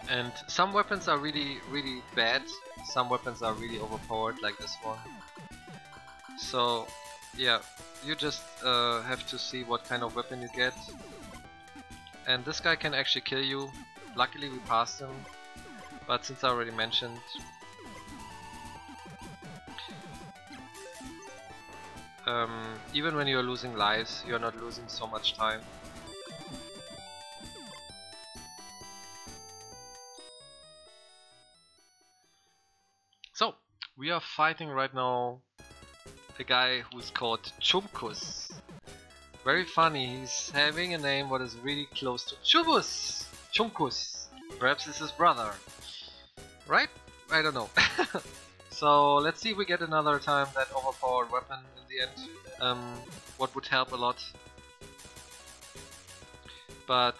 And some weapons are really bad, some weapons are really overpowered, like this one. So yeah, you just have to see what kind of weapon you get. And this guy can actually kill you. Luckily we passed him, but since I already mentioned, even when you're losing lives, you're not losing so much time. So, we are fighting right now a guy who's called Chumkus. Very funny, he's having a name what is really close to Chubus! Chumkus. Perhaps it's his brother. Right? I don't know. So let's see if we get another time that overpowered weapon in the end. What would help a lot. But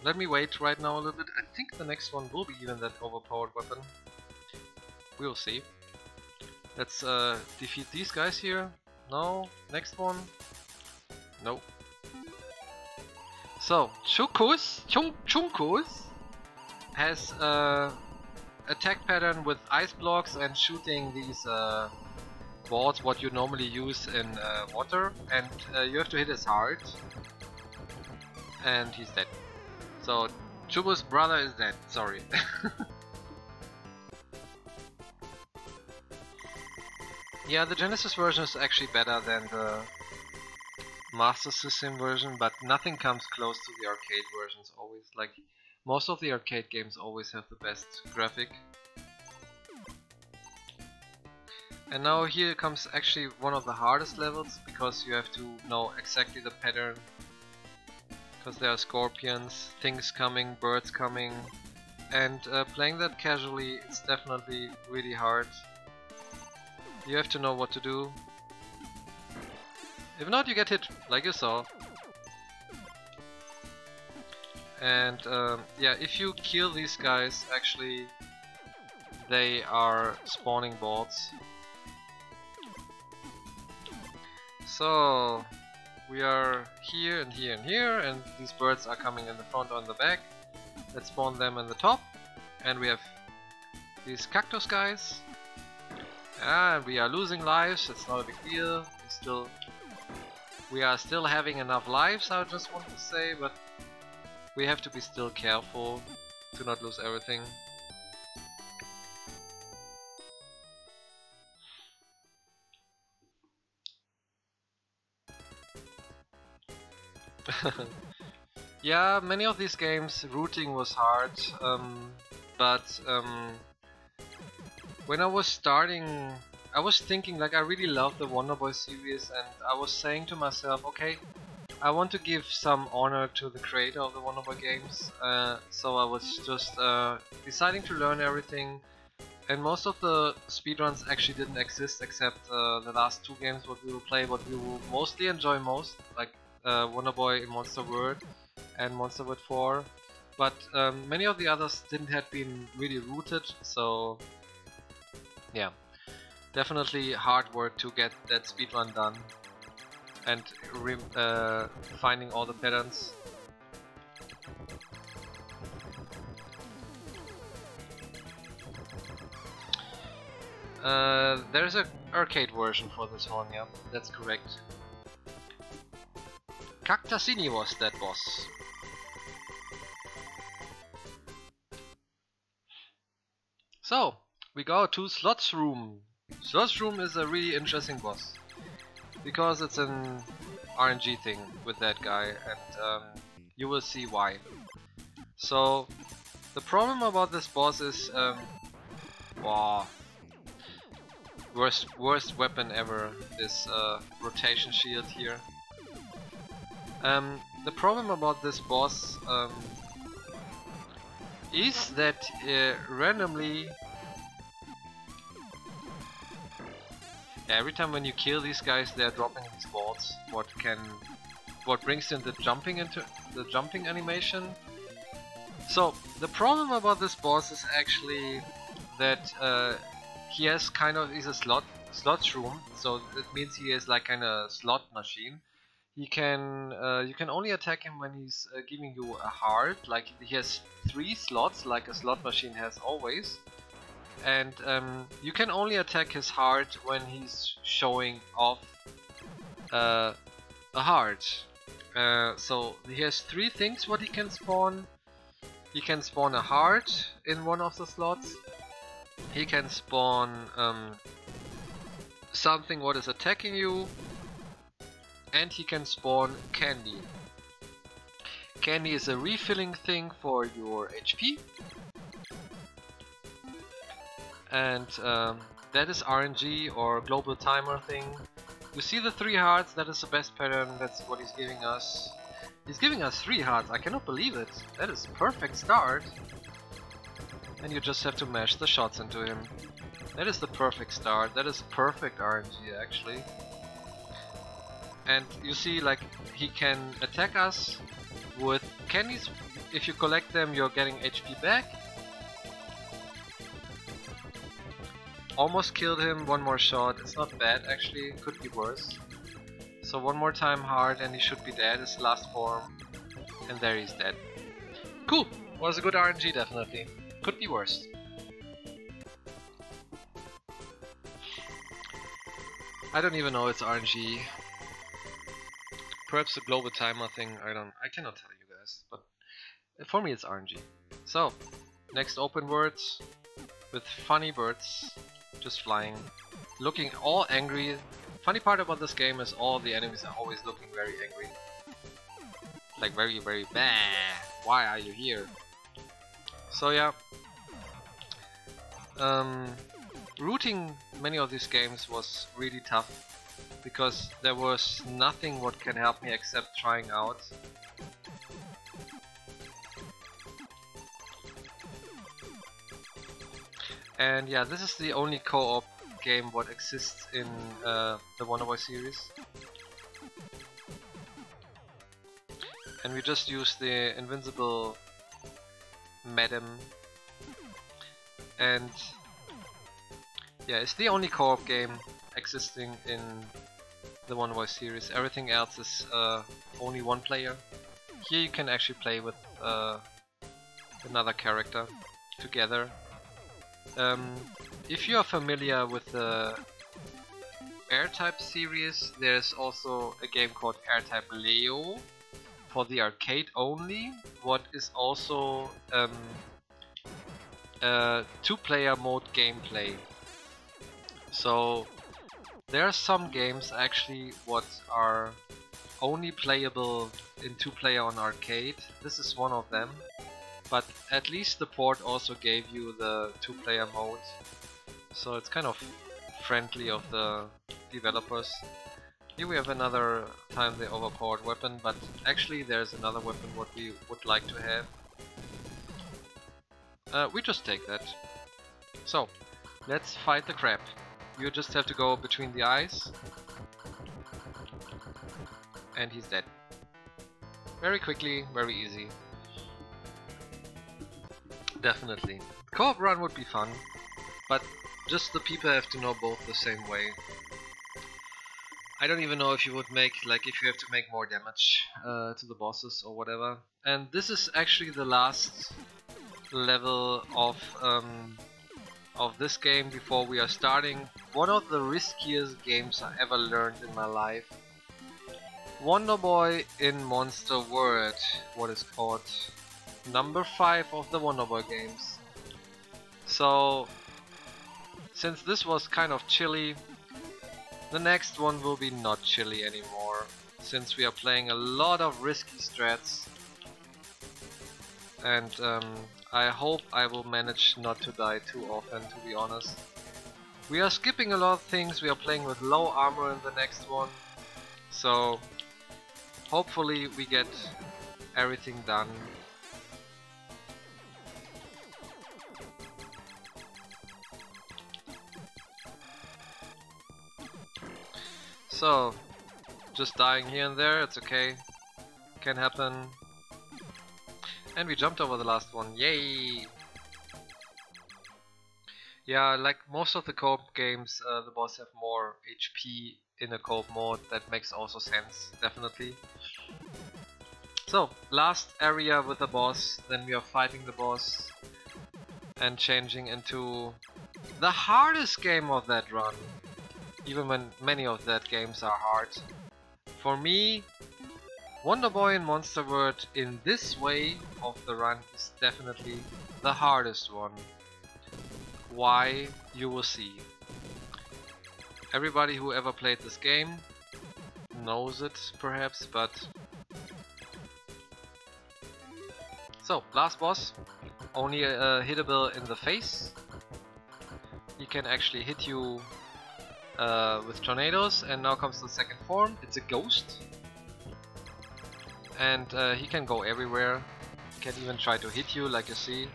let me wait right now a little bit. I think the next one will be even that overpowered weapon. We'll see. Let's defeat these guys here. No. Next one. No. So Chumkus has attack pattern with ice blocks and shooting these balls what you normally use in water, and you have to hit his heart and he's dead. So Chubus' brother is dead, sorry. Yeah, the Genesis version is actually better than the Master System version, but nothing comes close to the arcade versions always. Like, most of the arcade games always have the best graphic. And now here comes actually one of the hardest levels, because you have to know exactly the pattern. Because there are scorpions, things coming, birds coming, and playing that casually is definitely really hard. You have to know what to do. If not, you get hit, like you saw. And yeah, if you kill these guys, actually they are spawning bots. So we are here and here and here, and these birds are coming in the front or in the back. Let's spawn them in the top, and we have these cactus guys. And we are losing lives, it's not a big deal. We are still having enough lives, I just want to say, but we have to be still careful to not lose everything. Yeah, many of these games routing was hard, but when I was starting, I was thinking, like, I really love the Wonder Boy series, and I was saying to myself, okay, I want to give some honor to the creator of the Wonder Boy games, so I was just deciding to learn everything, and most of the speedruns actually didn't exist except the last 2 games what we will play, what we will mostly enjoy most, like Wonder Boy in Monster World and Monster World 4, but many of the others didn't have been really rooted, so yeah, definitely hard work to get that speedrun done and finding all the patterns. There's an arcade version for this one, yeah, that's correct. Cactasini was that boss. So, we go to Slots Room. Slots Room is a really interesting boss, because it's an RNG thing with that guy, and you will see why. So, the problem about this boss is, wow, worst weapon ever, this rotation shield here. The problem about this boss is that randomly, every time when you kill these guys, they're dropping these balls. What brings in the jumping animation. So the problem about this boss is actually that he has he's a slot room, so it means he is like kind of slot machine. He can you can only attack him when he's giving you a heart, like he has 3 slots like a slot machine has always, and you can only attack his heart when he's showing off a heart. So he has 3 things what he can spawn. He can spawn a heart in one of the slots. He can spawn something what is attacking you, and he can spawn candy. Candy is a refilling thing for your HP, and that is RNG or global timer thing. You see the 3 hearts, that is the best pattern, that's what he's giving us. He's giving us 3 hearts, I cannot believe it. That is a perfect start. And you just have to mash the shots into him. That is the perfect start, that is perfect RNG actually. And you see, like, he can attack us with candies. If you collect them, you're getting HP back. Almost killed him, 1 more shot. It's not bad actually, could be worse. So 1 more time hard and he should be dead, his last form. And there he's dead. Cool, was a good RNG definitely. Could be worse. I don't even know it's RNG. Perhaps a global timer thing, I cannot tell you guys, but for me it's RNG. So, next open words with funny birds just flying, looking all angry. Funny part about this game is all the enemies are always looking very angry. Like very bah, why are you here? So yeah, routing many of these games was really tough, because there was nothing what can help me except trying out. And yeah, this is the only co-op game what exists in the Wonder Boy series. and we just use the invincible Madam, and yeah, it's the only co-op game existing in the Wonderboy series. Everything else is only one player. Here you can actually play with another character together. If you are familiar with the R-Type series, there's also a game called R-Type Leo for the arcade only, what is also two-player mode gameplay. So there are some games actually what are only playable in two-player on arcade. This is one of them, but at least the port also gave you the two-player mode, so it's kind of friendly of the developers. Here we have another time the overpowered weapon, but actually there's another weapon what we would like to have. We just take that. So, let's fight the crab. You just have to go between the eyes, and he's dead. Very quickly, very easy. Definitely. Co-op run would be fun, but just the people have to know both the same way. I don't even know if you would make, like, if you have to make more damage to the bosses or whatever. And this is actually the last level of this game before we are starting one of the riskiest games I ever learned in my life. Wonderboy in Monster World, what is called number 5 of the Wonderboy games. So, since this was kind of chilly, the next one will be not chilly anymore, since we are playing a lot of risky strats, and I hope I will manage not to die too often, to be honest. We are skipping a lot of things, we are playing with low armor in the next one, so hopefully we get everything done. So, just dying here and there, it's okay, can happen. And we jumped over the last one, yay! Yeah, like most of the co-op games, the boss have more HP in a co-op mode, that makes also sense, definitely. So, last area with the boss, then we are fighting the boss and changing into the hardest game of that run. Even when many of that games are hard. For me, Wonderboy in Monster World in this way of the run is definitely the hardest one. Why? You will see. Everybody who ever played this game knows it, perhaps, but... So, last boss, only hittable in the face. He can actually hit you with tornadoes, and now comes the second form. It's a ghost, and he can go everywhere. He can even try to hit you, like you see.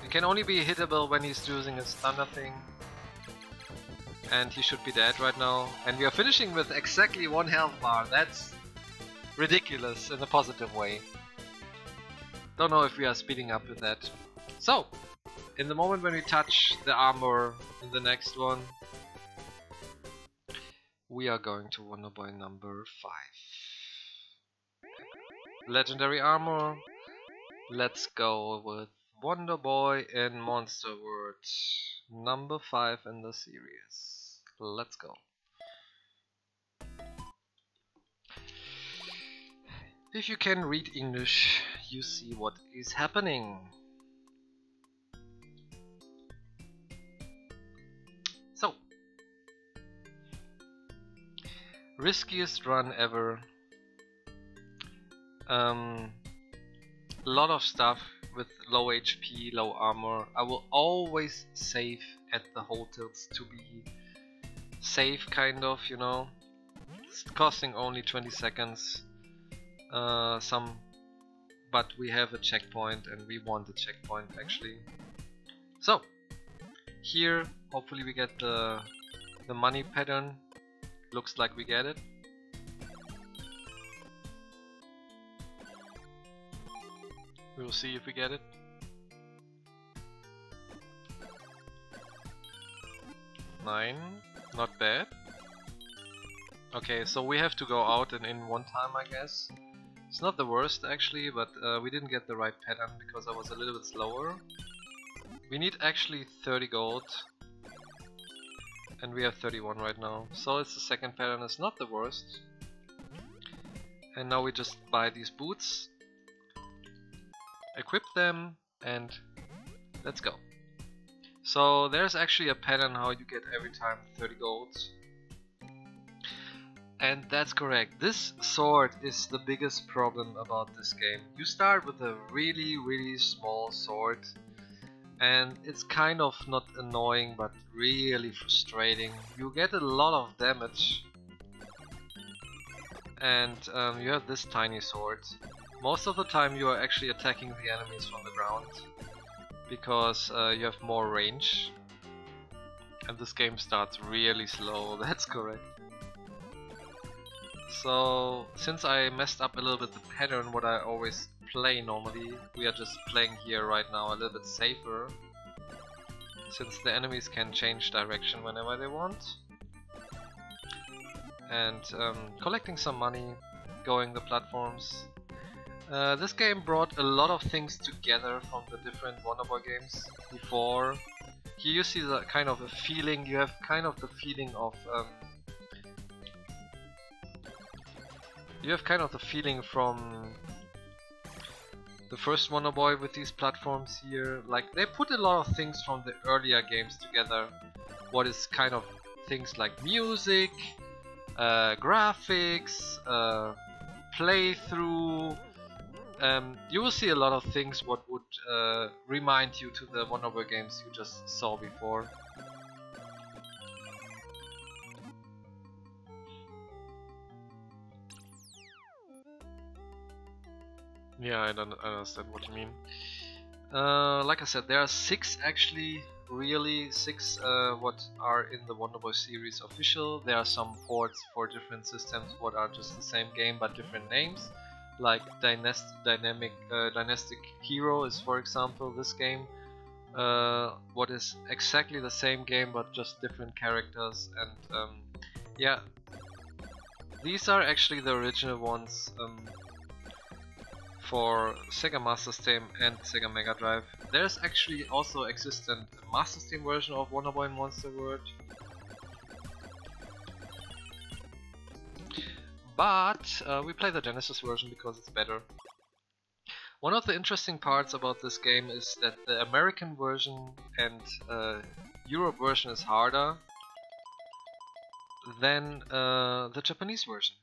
He can only be hittable when he's using his thunder thing, and he should be dead right now. And we are finishing with exactly 1 health bar. That's ridiculous in a positive way. Don't know if we are speeding up with that. So, in the moment when we touch the armor in the next one, we are going to Wonderboy number 5. Legendary armor. Let's go with Wonderboy in Monster World, number 5 in the series. Let's go. If you can read English, you see what is happening. So, riskiest run ever. A lot of stuff with low HP, low armor. I will always save at the hotels to be safe, kind of, you know. It's costing only 20 seconds. But we have a checkpoint, and we want the checkpoint actually. So here, hopefully we get the money pattern. Looks like we get it. We'll see if we get it. Nine, not bad. Okay, so we have to go out and in one time, I guess. It's not the worst actually, but we didn't get the right pattern because I was a little bit slower. We need actually 30 gold. And we have 31 right now. So it's the second pattern, it's not the worst. And now we just buy these boots, equip them, and let's go. So there's actually a pattern how you get every time 30 gold. And that's correct. This sword is the biggest problem about this game. You start with a really small sword. And it's kind of not annoying, but really frustrating. You get a lot of damage. And you have this tiny sword. Most of the time you are actually attacking the enemies from the ground. Because you have more range. And this game starts really slow, that's correct. So, since I messed up a little bit the pattern what I always play normally, we are just playing here right now a little bit safer. Since the enemies can change direction whenever they want. And collecting some money, going the platforms. This game brought a lot of things together from the different Wonder Boy games before. Here you see the kind of a feeling, you have kind of the feeling of from the first Wonder Boy with these platforms here. Like, they put a lot of things from the earlier games together. What is kind of things like music, graphics, playthrough. You will see a lot of things what would remind you to the Wonder Boy games you just saw before. Yeah, I don't understand what you mean. Like I said, there are 6 actually, really 6 what are in the Wonder Boy series official. There are some ports for different systems what are just the same game but different names. Like Dynastic Hero is, for example, this game. What is exactly the same game but just different characters. And yeah, these are actually the original ones. For Sega Master System and Sega Mega Drive. There's actually also existent Master System version of Wonder Boy and Monster World. But we play the Genesis version because it's better. One of the interesting parts about this game is that the American version and Europe version is harder than the Japanese version.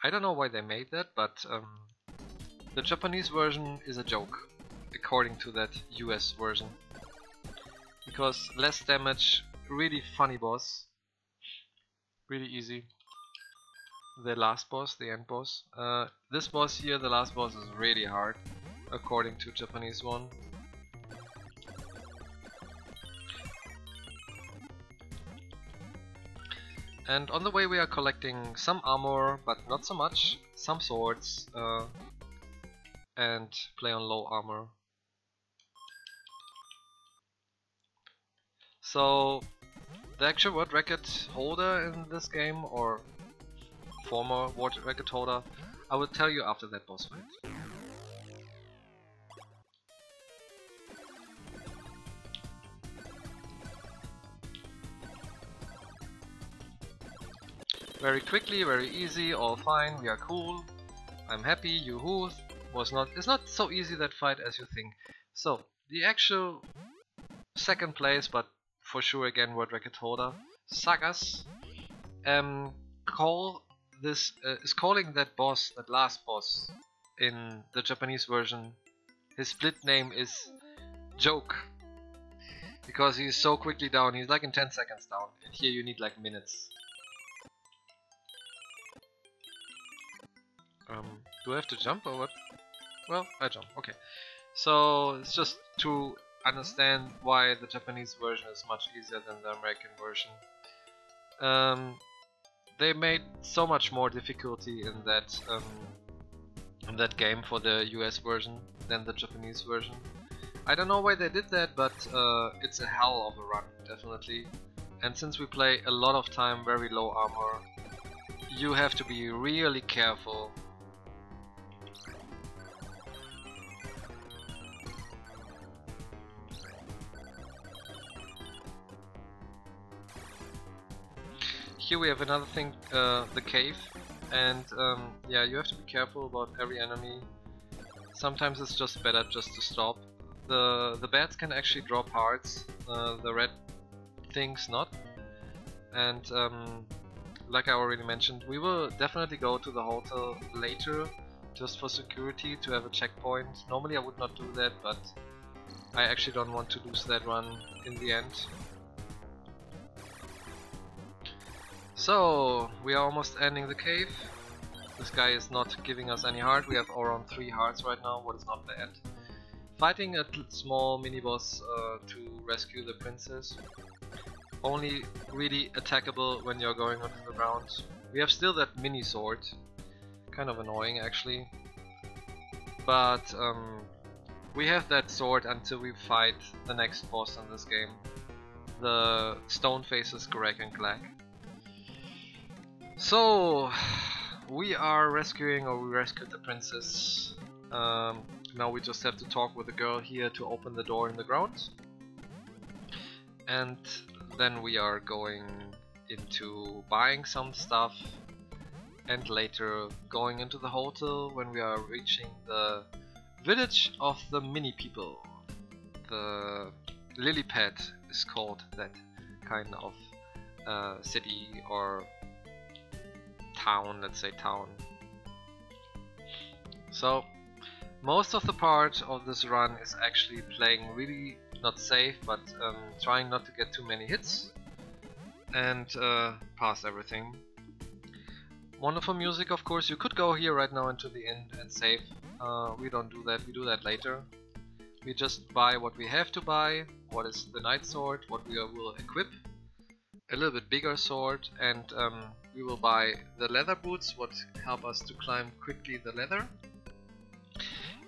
I don't know why they made that, but the Japanese version is a joke, according to that US version. Because less damage, really funny boss, really easy. The last boss, the end boss. This boss here, the last boss, is really hard, according to Japanese one. And on the way we are collecting some armor, but not so much, some swords, and play on low armor. So the actual world record holder in this game, or former world record holder, I will tell you after that boss fight. Very quickly, very easy, all fine, we are cool. I'm happy, yoo-hoo. It's not so easy that fight as you think. So, the actual second place, but for sure again world record holder, Sagas, is calling that boss, that last boss, in the Japanese version, his split name is Joke. Because he's so quickly down, he's like in 10 seconds down, and here you need like minutes. Do I have to jump or what? Well, I jump, okay. So it's just to understand why the Japanese version is much easier than the American version. They made so much more difficulty in that in that game for the US version than the Japanese version. I don't know why they did that, but it's a hell of a run, definitely. And since we play a lot of time very low armor, you have to be really careful. Here we have another thing, the cave, and yeah, you have to be careful about every enemy. Sometimes it's just better just to stop. The bats can actually drop hearts, the red things not. And like I already mentioned, we will definitely go to the hotel later, just for security, to have a checkpoint. Normally I would not do that, but I actually don't want to lose that run in the end. So, we are almost ending the cave. This guy is not giving us any heart. We have around 3 hearts right now, what is not bad. Fighting a small mini-boss to rescue the princess. Only really attackable when you're going onto the ground. We have still that mini sword. Kind of annoying actually. But we have that sword until we fight the next boss in this game. The stone faces Greg and Glack. So we are rescuing, or we rescued the princess. Now we just have to talk with the girl here to open the door in the ground. And then we are going into buying some stuff, and later going into the hotel when we are reaching the village of the mini people. The lily pad is called that kind of city or town, let's say town. So most of the part of this run is actually playing really not safe, but trying not to get too many hits and pass everything. Wonderful music, of course. You could go here right now into the inn and save. We don't do that, we do that later. We just buy what we have to buy, what is the knight sword, what we will equip, a little bit bigger sword, and we will buy the leather boots, what help us to climb quickly the leather,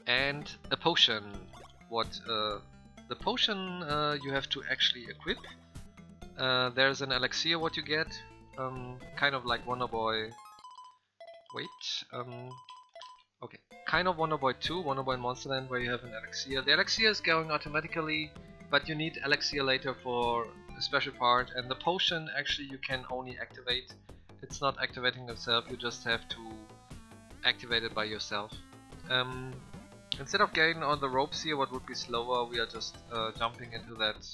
and a potion. What the potion you have to actually equip. There's an elixir what you get, kind of like Wonderboy. Wait, okay, kind of Wonderboy 2, Wonderboy in Monsterland, where you have an elixir. The elixir is going automatically, but you need elixir later for a special part, and the potion actually you can only activate. It's not activating itself, you just have to activate it by yourself. Instead of getting on the ropes here, what would be slower, we are just jumping into that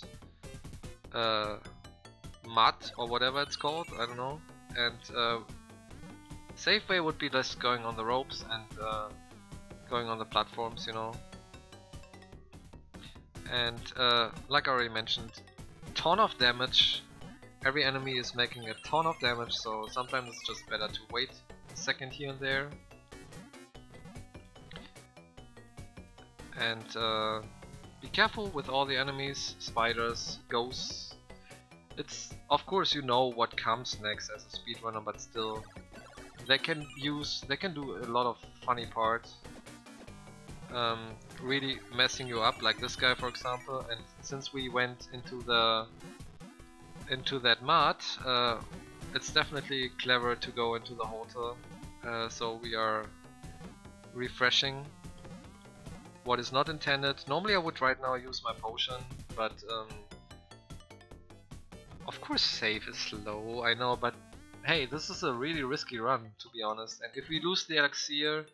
mud or whatever it's called, I don't know. And safe way would be just going on the ropes and going on the platforms, you know. And like I already mentioned, ton of damage. Every enemy is making a ton of damage, so sometimes it's just better to wait a second here and there. And be careful with all the enemies, spiders, ghosts. It's, of course, you know what comes next as a speedrunner, but still, they can do a lot of funny parts, really messing you up, like this guy for example. And since we went into that mud, it's definitely clever to go into the hotel. So we are refreshing. What is not intended. Normally I would right now use my potion, but of course save is slow, I know, but hey, this is a really risky run, to be honest. And if we lose the elixir,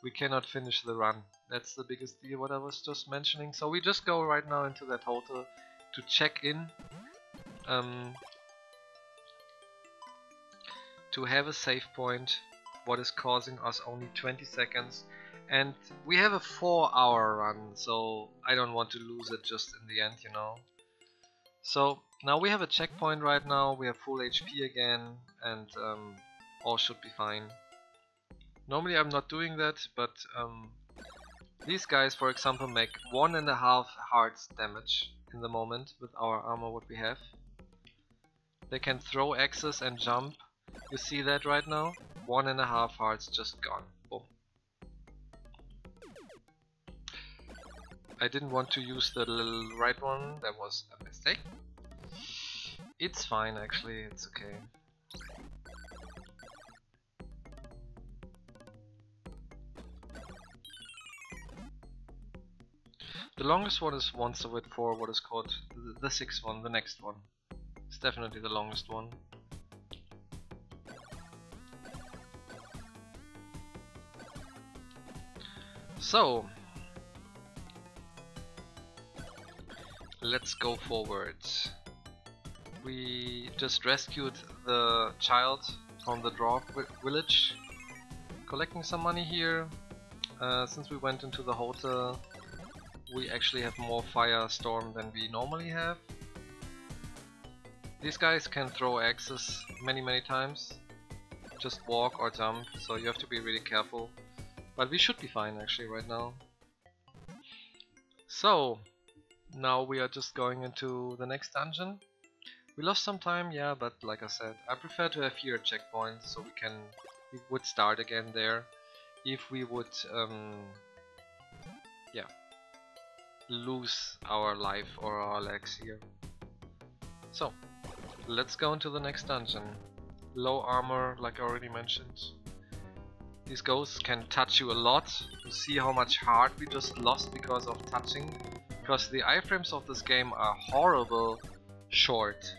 we cannot finish the run. That's the biggest deal what I was just mentioning. So we just go right now into that hotel to check in, to have a save point, what is causing us only 20 seconds. And we have a 4-hour run, so I don't want to lose it just in the end, you know. So now we have a checkpoint right now, we have full HP again, and all should be fine. Normally I'm not doing that, but these guys for example make 1.5 hearts damage in the moment with our armor what we have. They can throw axes and jump, you see that right now? 1.5 hearts just gone. Boom. I didn't want to use the little right one, that was a mistake. It's fine actually, it's okay. The longest one is once of it for what is called the sixth one, the next one. It's definitely the longest one. So, let's go forward. We just rescued the child from the dwarf village, collecting some money here. Since we went into the hotel, we actually have more firestorm than we normally have. These guys can throw axes many times, just walk or jump, so you have to be really careful. But we should be fine actually right now. So, now we are just going into the next dungeon. We lost some time, yeah, but like I said, I prefer to have here a checkpoint, so we would start again there if we would, yeah, lose our life or our legs here. So, let's go into the next dungeon. Low armor, like I already mentioned. These ghosts can touch you a lot. You see how much heart we just lost because of touching. Because the iframes of this game are horrible short.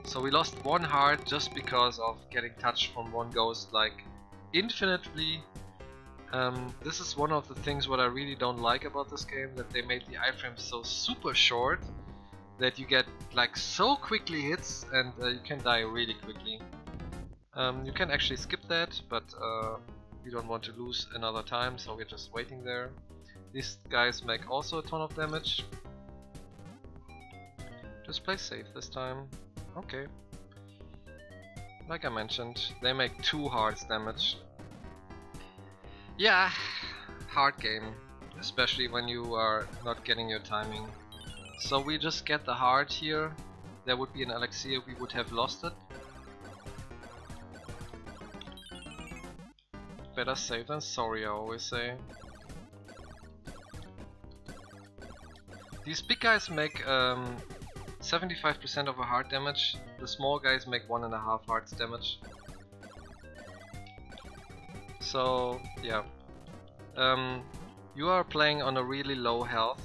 So we lost one heart just because of getting touched from one ghost like infinitely. This is one of the things what I really don't like about this game, that they made the iframes so super short that you get like so quickly hits and you can die really quickly. You can actually skip that, but we don't want to lose another time, so we're just waiting there. These guys make also a ton of damage. Just play safe this time. Okay. Like I mentioned, they make 2 hearts damage. Yeah, hard game, especially when you are not getting your timing. So we just get the heart here. There would be an elixir, we would have lost it. Better safe than sorry, I always say. These big guys make 75% of a heart damage. The small guys make 1.5 hearts damage. So yeah, you are playing on a really low health,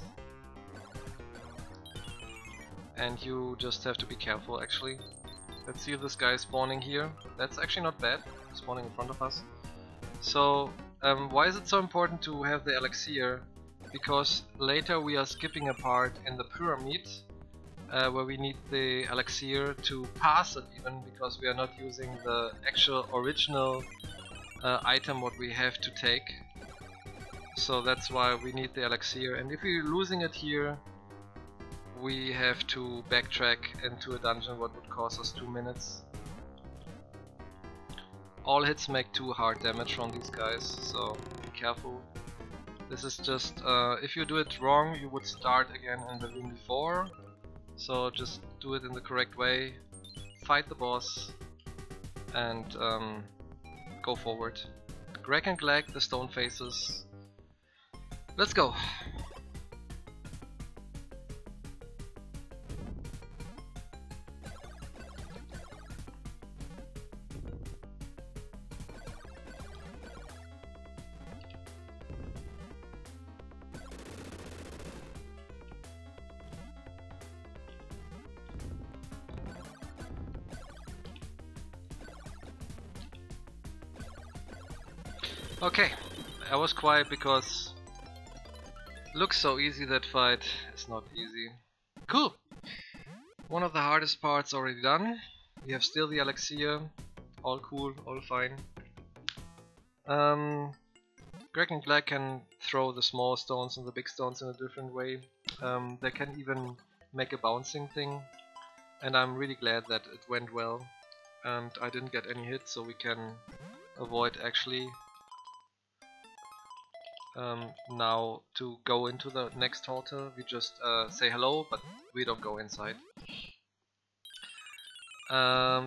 and you just have to be careful actually. Let's see if this guy is spawning here. That's actually not bad, spawning in front of us. So why is it so important to have the elixir? Because later we are skipping a part in the pyramid where we need the elixir to pass it even, because we are not using the actual original item what we have to take. So that's why we need the elixir, and if we're losing it here, we have to backtrack into a dungeon what would cost us 2 minutes. All hits make 2 hard damage from these guys, so be careful. This is just, if you do it wrong, you would start again in the room before. So just do it in the correct way, fight the boss, and go forward. Greg and Glag, the stone faces. Let's go! Okay, I was quiet because looks so easy, that fight is not easy. Cool! One of the hardest parts already done. We have still the elixir. All cool, all fine. Greg and Glag can throw the small stones and the big stones in a different way. They can even make a bouncing thing. And I'm really glad that it went well. And I didn't get any hits, so we can avoid actually now to go into the next hotel. We just say hello, but we don't go inside.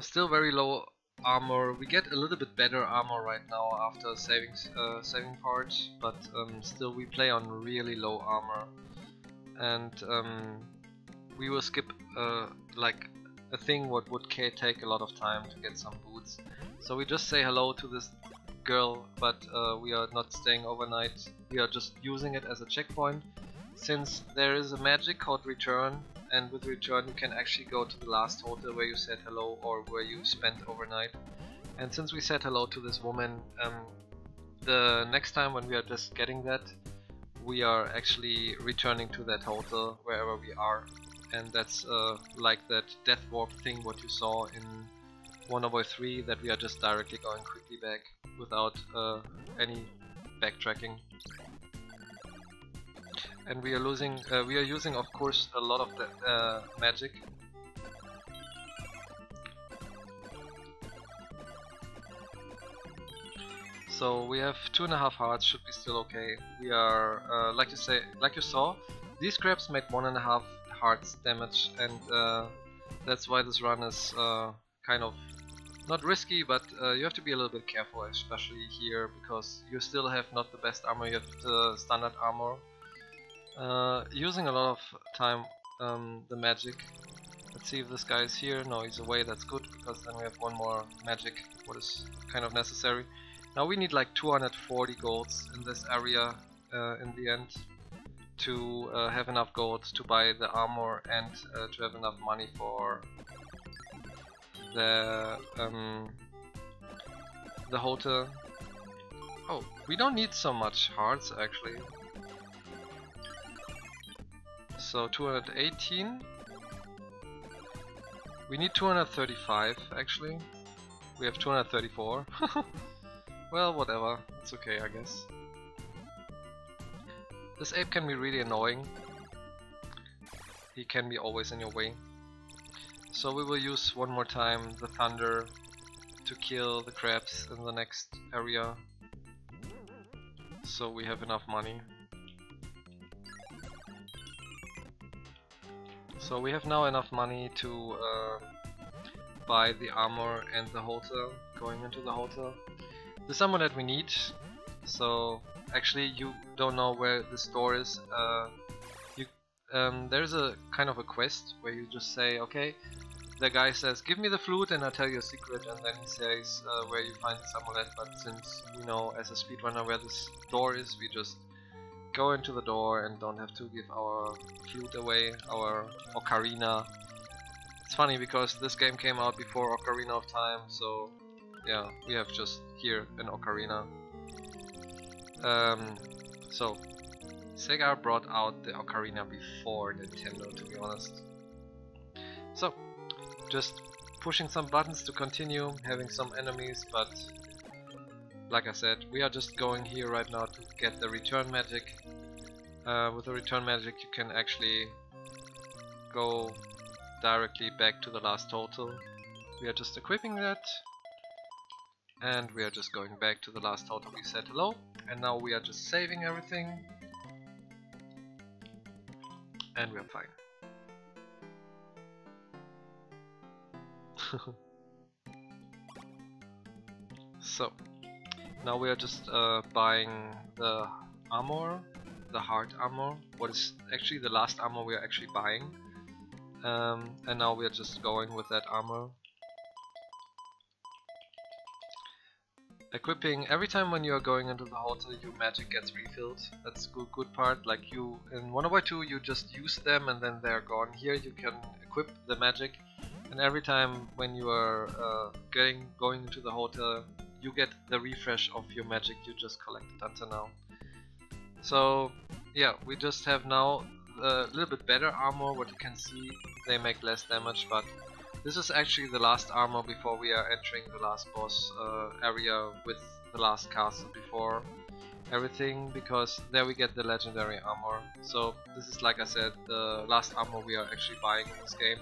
Still very low armor. We get a little bit better armor right now after saving part, but still we play on really low armor. and we will skip like a thing what would take a lot of time to get some boots. So we just say hello to this girl, but we are not staying overnight. We are just using it as a checkpoint, since there is a magic called return, and with return you can actually go to the last hotel where you said hello or where you spent overnight. And since we said hello to this woman, the next time when we are just getting that, we are actually returning to that hotel wherever we are. And that's like that death warp thing what you saw in Wonderboy 3, that we are just directly going quickly back without any backtracking. And we are using of course a lot of the magic. So we have 2.5 hearts, should be still okay. We are like you saw, these crabs made 1.5 hearts damage, and that's why this run is kind of not risky, but you have to be a little bit careful, especially here, because you still have not the best armor. You have the standard armor. Using a lot of time the magic. Let's see if this guy is here. No, he's away. That's good, because then we have one more magic, what is kind of necessary. Now we need like 240 golds in this area in the end to have enough gold to buy the armor and to have enough money for the hotel. Oh, we don't need so much hearts actually. So 218. We need 235 actually. We have 234. Well, whatever. It's okay, I guess. This ape can be really annoying. He can be always in your way. So we will use one more time the thunder to kill the crabs in the next area, so we have enough money. So we have now enough money to buy the armor and the hotel, going into the hotel. The armor that we need, so actually you don't know where the store is. There's a kind of a quest where you just say, okay, the guy says, give me the flute and I'll tell you a secret, and then he says where you find the amulet, but since we know as a speedrunner where this door is, we just go into the door and don't have to give our flute away, our ocarina. It's funny because this game came out before Ocarina of Time, so yeah, we have just here an ocarina. So Sega brought out the ocarina before Nintendo, to be honest. So just pushing some buttons to continue, having some enemies, but like I said, we are just going here right now to get the return magic. With the return magic you can actually go directly back to the last total. We are just equipping that, and we are just going back to the last total we said hello, and now we are just saving everything, and we are fine. So now we are just buying the armor, the hard armor, what is actually the last armor we are actually buying, and now we are just going with that armor. Equipping, every time when you are going into the hotel your magic gets refilled. That's a good part. Like you in Wonderboy 2 you just use them and then they're gone. Here you can equip the magic, and every time when you are going into the hotel you get the refresh of your magic you just collected until now. So yeah, we just have now a little bit better armor. What you can see, they make less damage, but this is actually the last armor before we are entering the last boss area with the last castle before everything, because there we get the legendary armor. So this is, like I said, the last armor we are actually buying in this game.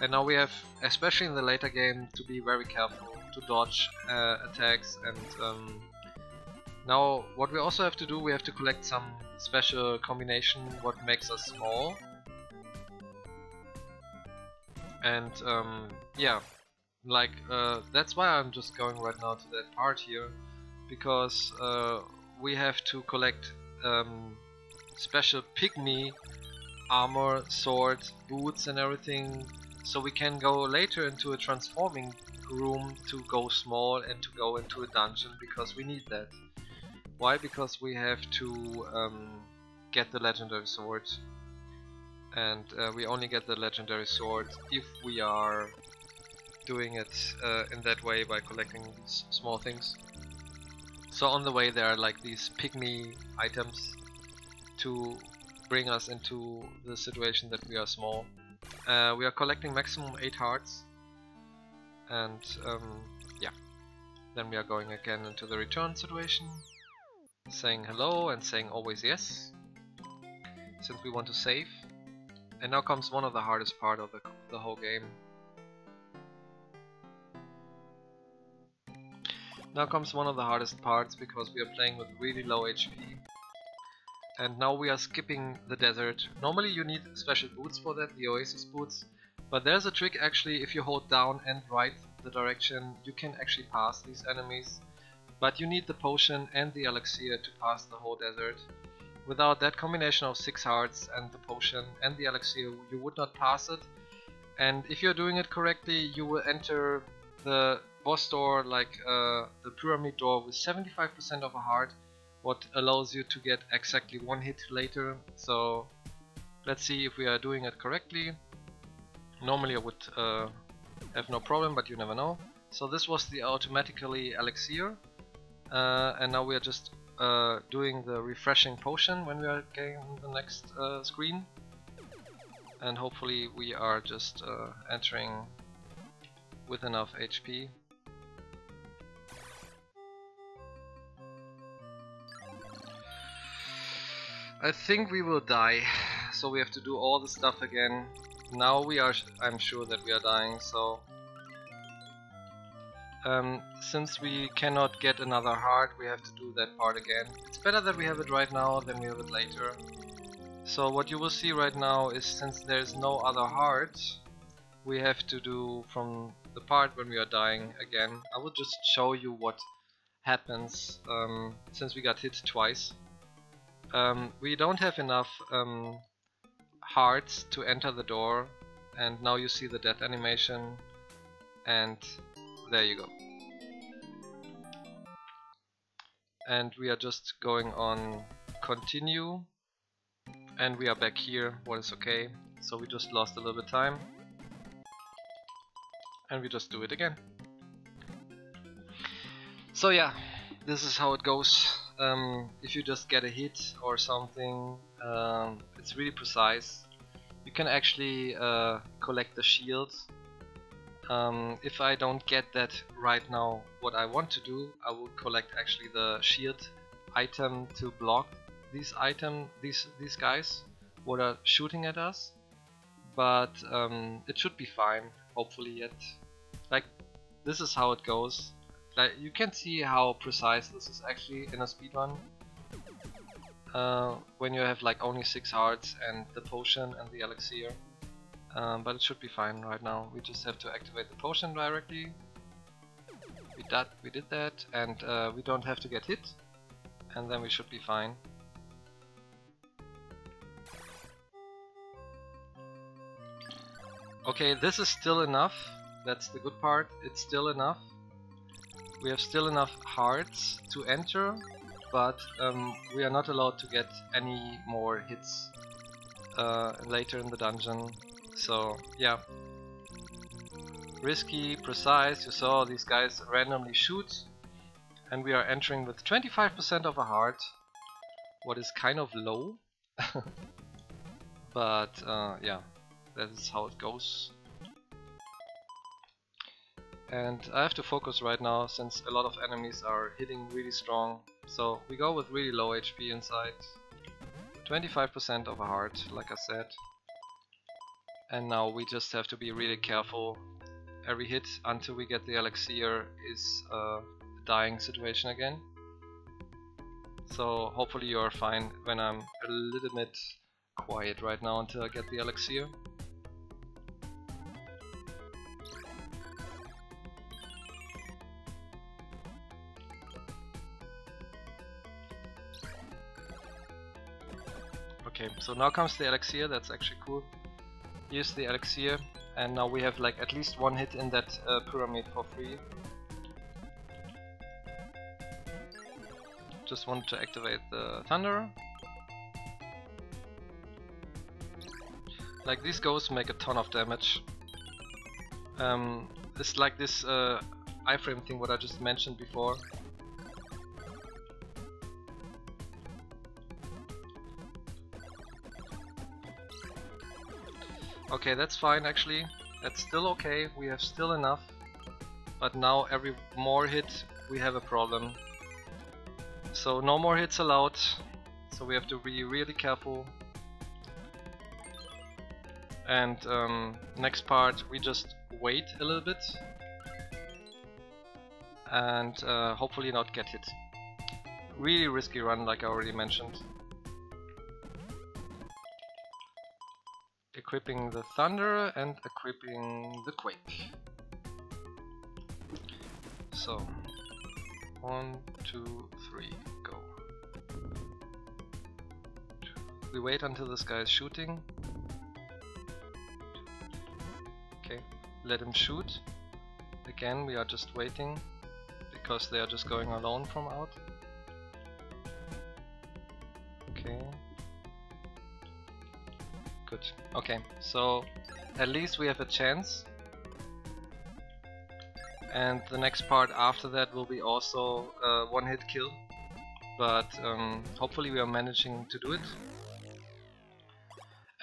And now we have, especially in the later game, to be very careful to dodge attacks. And now what we also have to do, we have to collect some special combination what makes us small. And yeah, like that's why I'm just going right now to that part here, because we have to collect special pygmy armor, sword, boots and everything, so we can go later into a transforming room to go small and to go into a dungeon, because we need that. Why? Because we have to get the legendary sword, and we only get the legendary sword if we are doing it in that way, by collecting these small things. So on the way there are like these pygmy items to bring us into the situation that we are small. We are collecting maximum 8 hearts, and yeah, then we are going again into the return situation, saying hello and saying always yes, since we want to save. And now comes one of the hardest part of the whole game. Now comes one of the hardest parts, because we are playing with really low HP. And now we are skipping the desert. Normally you need special boots for that, the Oasis boots. But there's a trick actually, if you hold down and right the direction, you can actually pass these enemies. But you need the potion and the elixir to pass the whole desert. Without that combination of 6 hearts and the potion and the elixir, you would not pass it. And if you're doing it correctly, you will enter the boss door, like the pyramid door, with 75% of a heart, what allows you to get exactly 1 hit later. So let's see if we are doing it correctly. Normally I would have no problem, but you never know. So this was the automatically elixir, and now we are just doing the refreshing potion when we are getting the next screen, and hopefully we are just entering with enough HP. I think we will die, so we have to do all the stuff again. Now we are, I'm sure that we are dying, so since we cannot get another heart, we have to do that part again. It's better that we have it right now than we have it later. So what you will see right now is, since there's no other heart, we have to do from the part when we are dying again. I will just show you what happens since we got hit twice. We don't have enough hearts to enter the door, and now you see the death animation, and there you go. And we are just going on continue, and we are back here, what is okay. So we just lost a little bit of time, and we just do it again. So yeah, this is how it goes. If you just get a hit or something, it's really precise. You can actually collect the shields. If I don't get that right now, what I want to do, I will collect actually the shield item to block these guys what are shooting at us. But it should be fine, hopefully yet. Like, this is how it goes. Like, you can see how precise this is actually in a speedrun. When you have like only 6 hearts and the potion and the elixir. But it should be fine right now. We just have to activate the potion directly. We did that, and we don't have to get hit, and then we should be fine. Okay, this is still enough. That's the good part. It's still enough. We have still enough hearts to enter, but we are not allowed to get any more hits later in the dungeon. So yeah, risky, precise. You saw these guys randomly shoot, and we are entering with 25% of a heart, what is kind of low. But yeah, that is how it goes. And I have to focus right now, since a lot of enemies are hitting really strong. So we go with really low HP inside. 25% of a heart, like I said. And now we just have to be really careful. Every hit until we get the elixir is a dying situation again. So hopefully you are fine when I'm a little bit quiet right now until I get the elixir. Okay, so now comes the elixir. That's actually cool. Here's the elixir, and now we have like at least one hit in that pyramid for free. Just wanted to activate the thunder. Like these ghosts make a ton of damage. It's like this iframe thing what I just mentioned before. Okay, that's fine actually. That's still okay. We have still enough. But now every more hit we have a problem. So no more hits allowed. So we have to be really careful. And next part we just wait a little bit. And hopefully not get hit. Really risky run like I already mentioned. Equipping the thunder and equipping the quake. So 1, 2, 3, go. We wait until this guy is shooting. Okay, let him shoot. Again, we are just waiting because they are just going alone from out. Okay. Good. Okay, so at least we have a chance. And the next part after that will be also a one-hit kill. But hopefully we are managing to do it.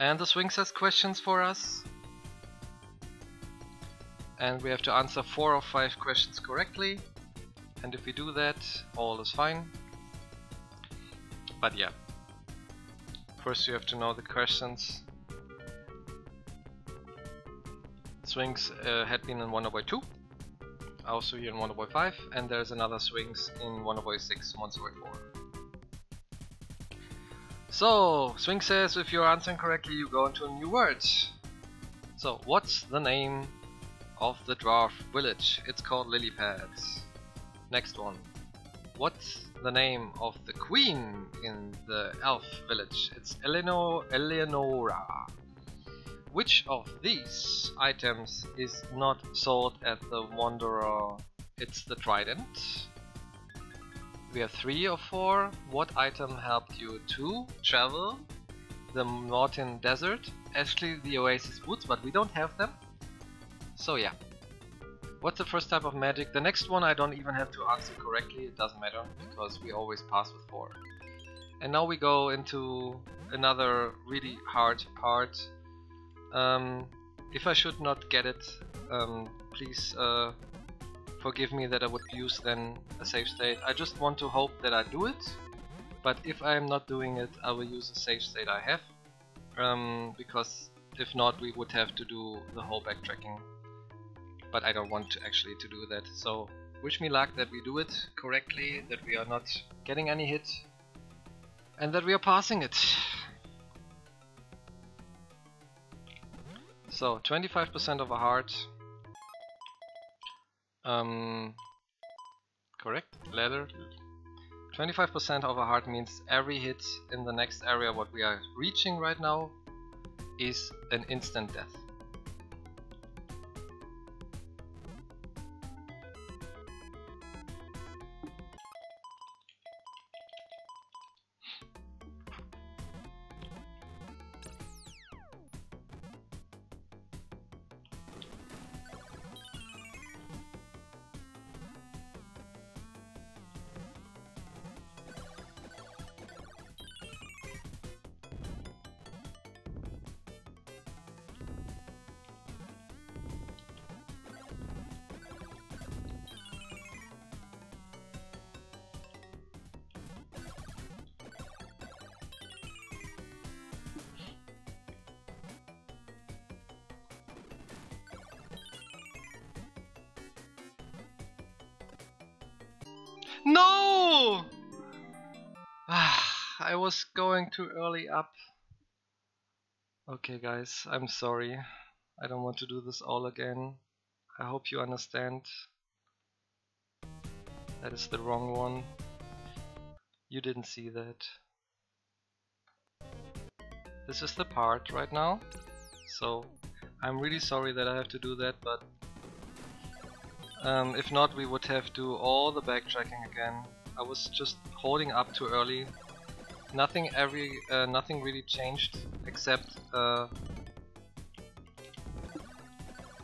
And the Sphinx has questions for us. And we have to answer 4 of 5 questions correctly. And if we do that, all is fine. But yeah. First you have to know the questions. Sphinx had been in Wonderboy 2. Also here in Wonderboy 5. And there's another Sphinx in Wonderboy 6, Monsterboy 4. So, Sphinx says if you're answering correctly, you go into a new word. So, what's the name of the dwarf village? It's called Lily Pads. Next one. What's the name of the queen in the elf village? It's Eleonora. Which of these items is not sold at the Wanderer? It's the trident. We have 3 of 4. What item helped you to travel the Northern Desert? Actually the Oasis Woods, but we don't have them. So yeah. What's the first type of magic? The next one I don't even have to answer correctly, it doesn't matter, because we always pass with 4. And now we go into another really hard part. If I should not get it, please forgive me that I would use then a save state. I just want to hope that I do it, but if I am not doing it, I will use a save state I have, because if not we would have to do the whole backtracking. But I don't want to actually to do that, so wish me luck that we do it correctly, that we are not getting any hit, and that we are passing it. So 25% of a heart. Correct? Ladder. 25% of a heart means every hit in the next area what we are reaching right now is an instant death. No! I was going too early up. Okay guys, I'm sorry. I don't want to do this all again. I hope you understand. That is the wrong one. You didn't see that. this is the part right now. So I'm really sorry that I have to do that, but if not, we would have to do all the backtracking again. I was just holding up too early. Nothing really changed except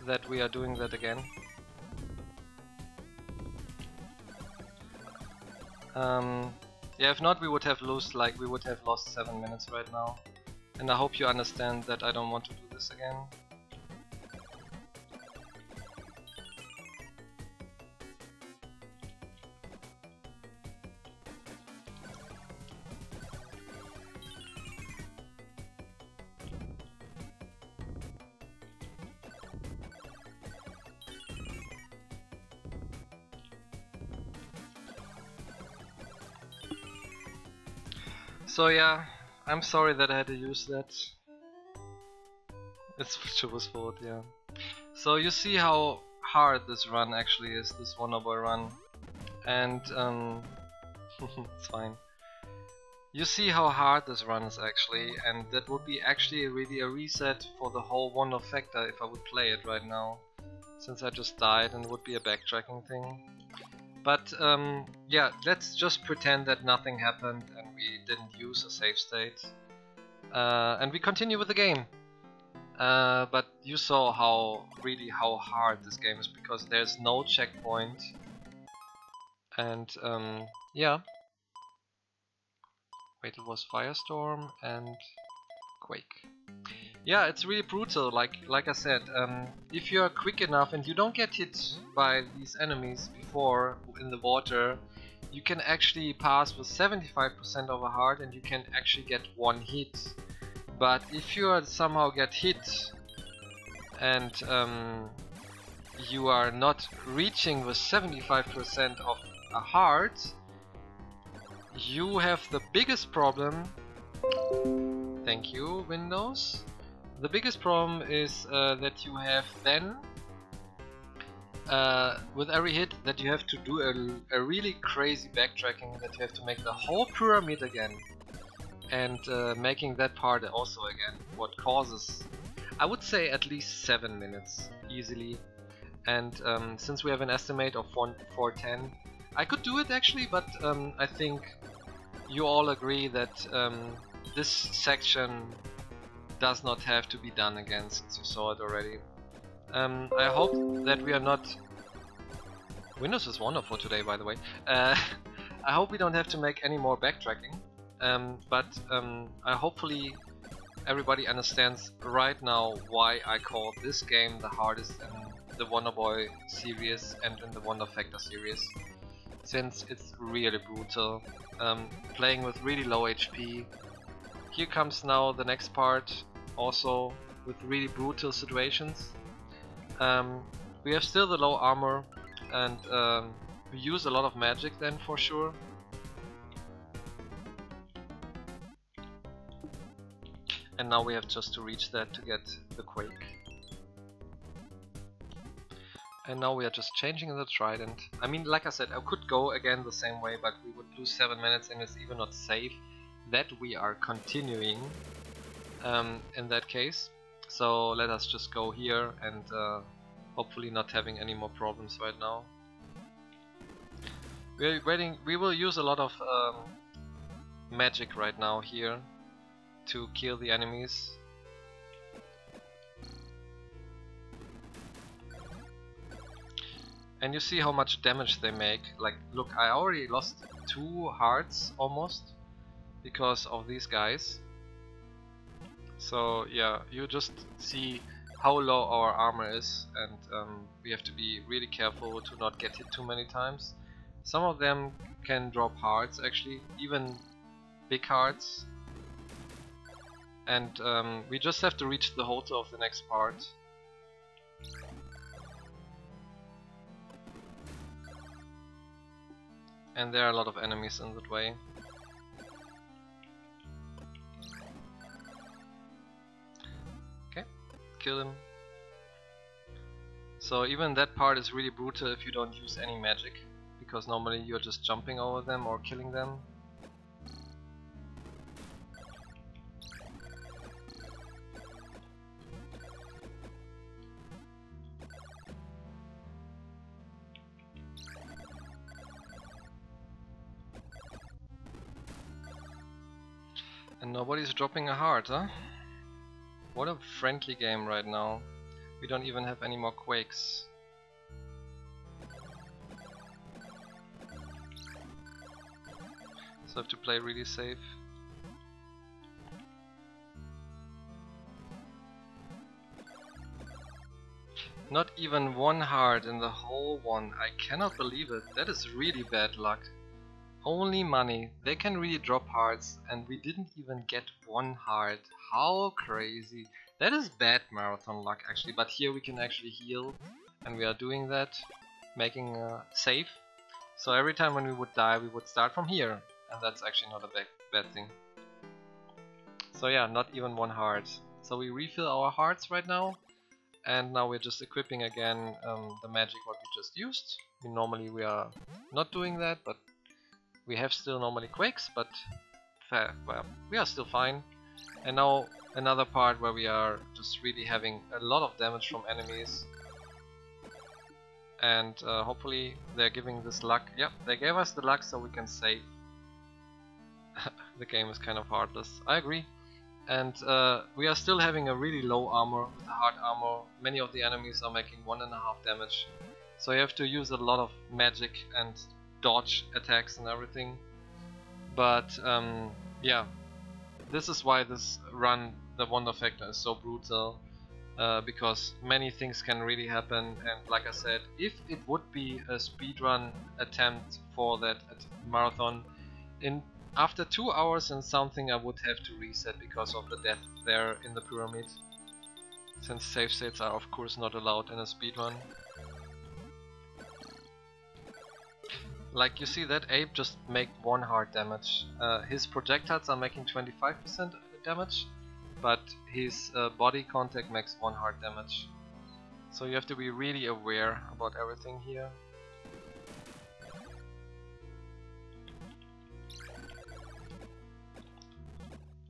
that we are doing that again. Yeah, if not, we would have lost 7 minutes right now. And I hope you understand that I don't want to do this again. So yeah, I'm sorry that I had to use that. It's Chuba's fault, yeah. So you see how hard this run actually is, this Wonderboy run. And it's fine. You see how hard this run is actually, and that would be actually really a reset for the whole Wonderfecta if I would play it right now. Since I just died, and it would be a backtracking thing. But yeah, let's just pretend that nothing happened and we didn't use a save state. And we continue with the game. But you saw how hard this game is, because there's no checkpoint. And yeah. Wait, it was Firestorm and Quake. Yeah, it's really brutal, like I said. If you're quick enough and you don't get hit by these enemies before in the water, you can actually pass with 75% of a heart and you can actually get one hit. But if you somehow get hit and you are not reaching with 75% of a heart, you have the biggest problem. Thank you, Windows. The biggest problem is that you have then, with every hit, that you have to do a really crazy backtracking, that you have to make the whole pyramid again. And making that part also again, what causes, I would say, at least 7 minutes, easily. And since we have an estimate of 410, I could do it actually, but I think you all agree that this section does not have to be done again, since you saw it already. I hope that we are not... Windows is wonderful today, by the way. I hope we don't have to make any more backtracking. But hopefully everybody understands right now why I call this game the hardest in the Wonderboy series and in the Wonderfecta series. Since it's really brutal, playing with really low HP. Here comes now the next part, also with really brutal situations. We have still the low armor, and we use a lot of magic then for sure. And now we have just to reach that to get the Quake. And now we are just changing the trident. I mean, like I said, I could go again the same way, but we would lose 7 minutes and it's even not safe that we are continuing in that case. So let us just go here and hopefully not having any more problems right now. We're waiting. We will use a lot of magic right now here to kill the enemies. And you see how much damage they make. Like, look, I already lost 2 hearts almost because of these guys. So yeah, you just see how low our armor is, and we have to be really careful to not get hit too many times. Some of them can drop hearts, actually, even big hearts. And we just have to reach the hotel of the next part. And there are a lot of enemies in that way. Okay, kill him. So even that part is really brutal if you don't use any magic, because normally you're just jumping over them or killing them. And nobody's dropping a heart, huh? What a friendly game right now. We don't even have any more quakes. So I have to play really safe. Not even one heart in the whole one. I cannot believe it. That is really bad luck. Only money. They can really drop hearts and we didn't even get one heart. How crazy. That is bad marathon luck actually, but here we can actually heal and we are doing that, making a save. So every time when we would die we would start from here and that's actually not a bad thing. So yeah, not even one heart. So we refill our hearts right now. And now we're just equipping again the magic what we just used. Normally we are not doing that, but we have still normally quakes, but well, we are still fine. And now another part where we are just really having a lot of damage from enemies. And hopefully they're giving this luck. Yep, they gave us the luck so we can save. The game is kind of heartless, I agree. And we are still having a really low armor with a hard armor. Many of the enemies are making 1.5 damage. So you have to use a lot of magic and dodge attacks and everything. But yeah, this is why this run, the Wonderfecta, is so brutal. Because many things can really happen. And like I said, if it would be a speedrun attempt for that marathon, after 2 hours and something I would have to reset because of the death there in the pyramid. Since save states are of course not allowed in a speedrun. Like you see that ape just make 1 heart damage. His projectiles are making 25% damage, but his body contact makes 1 heart damage. So you have to be really aware about everything here.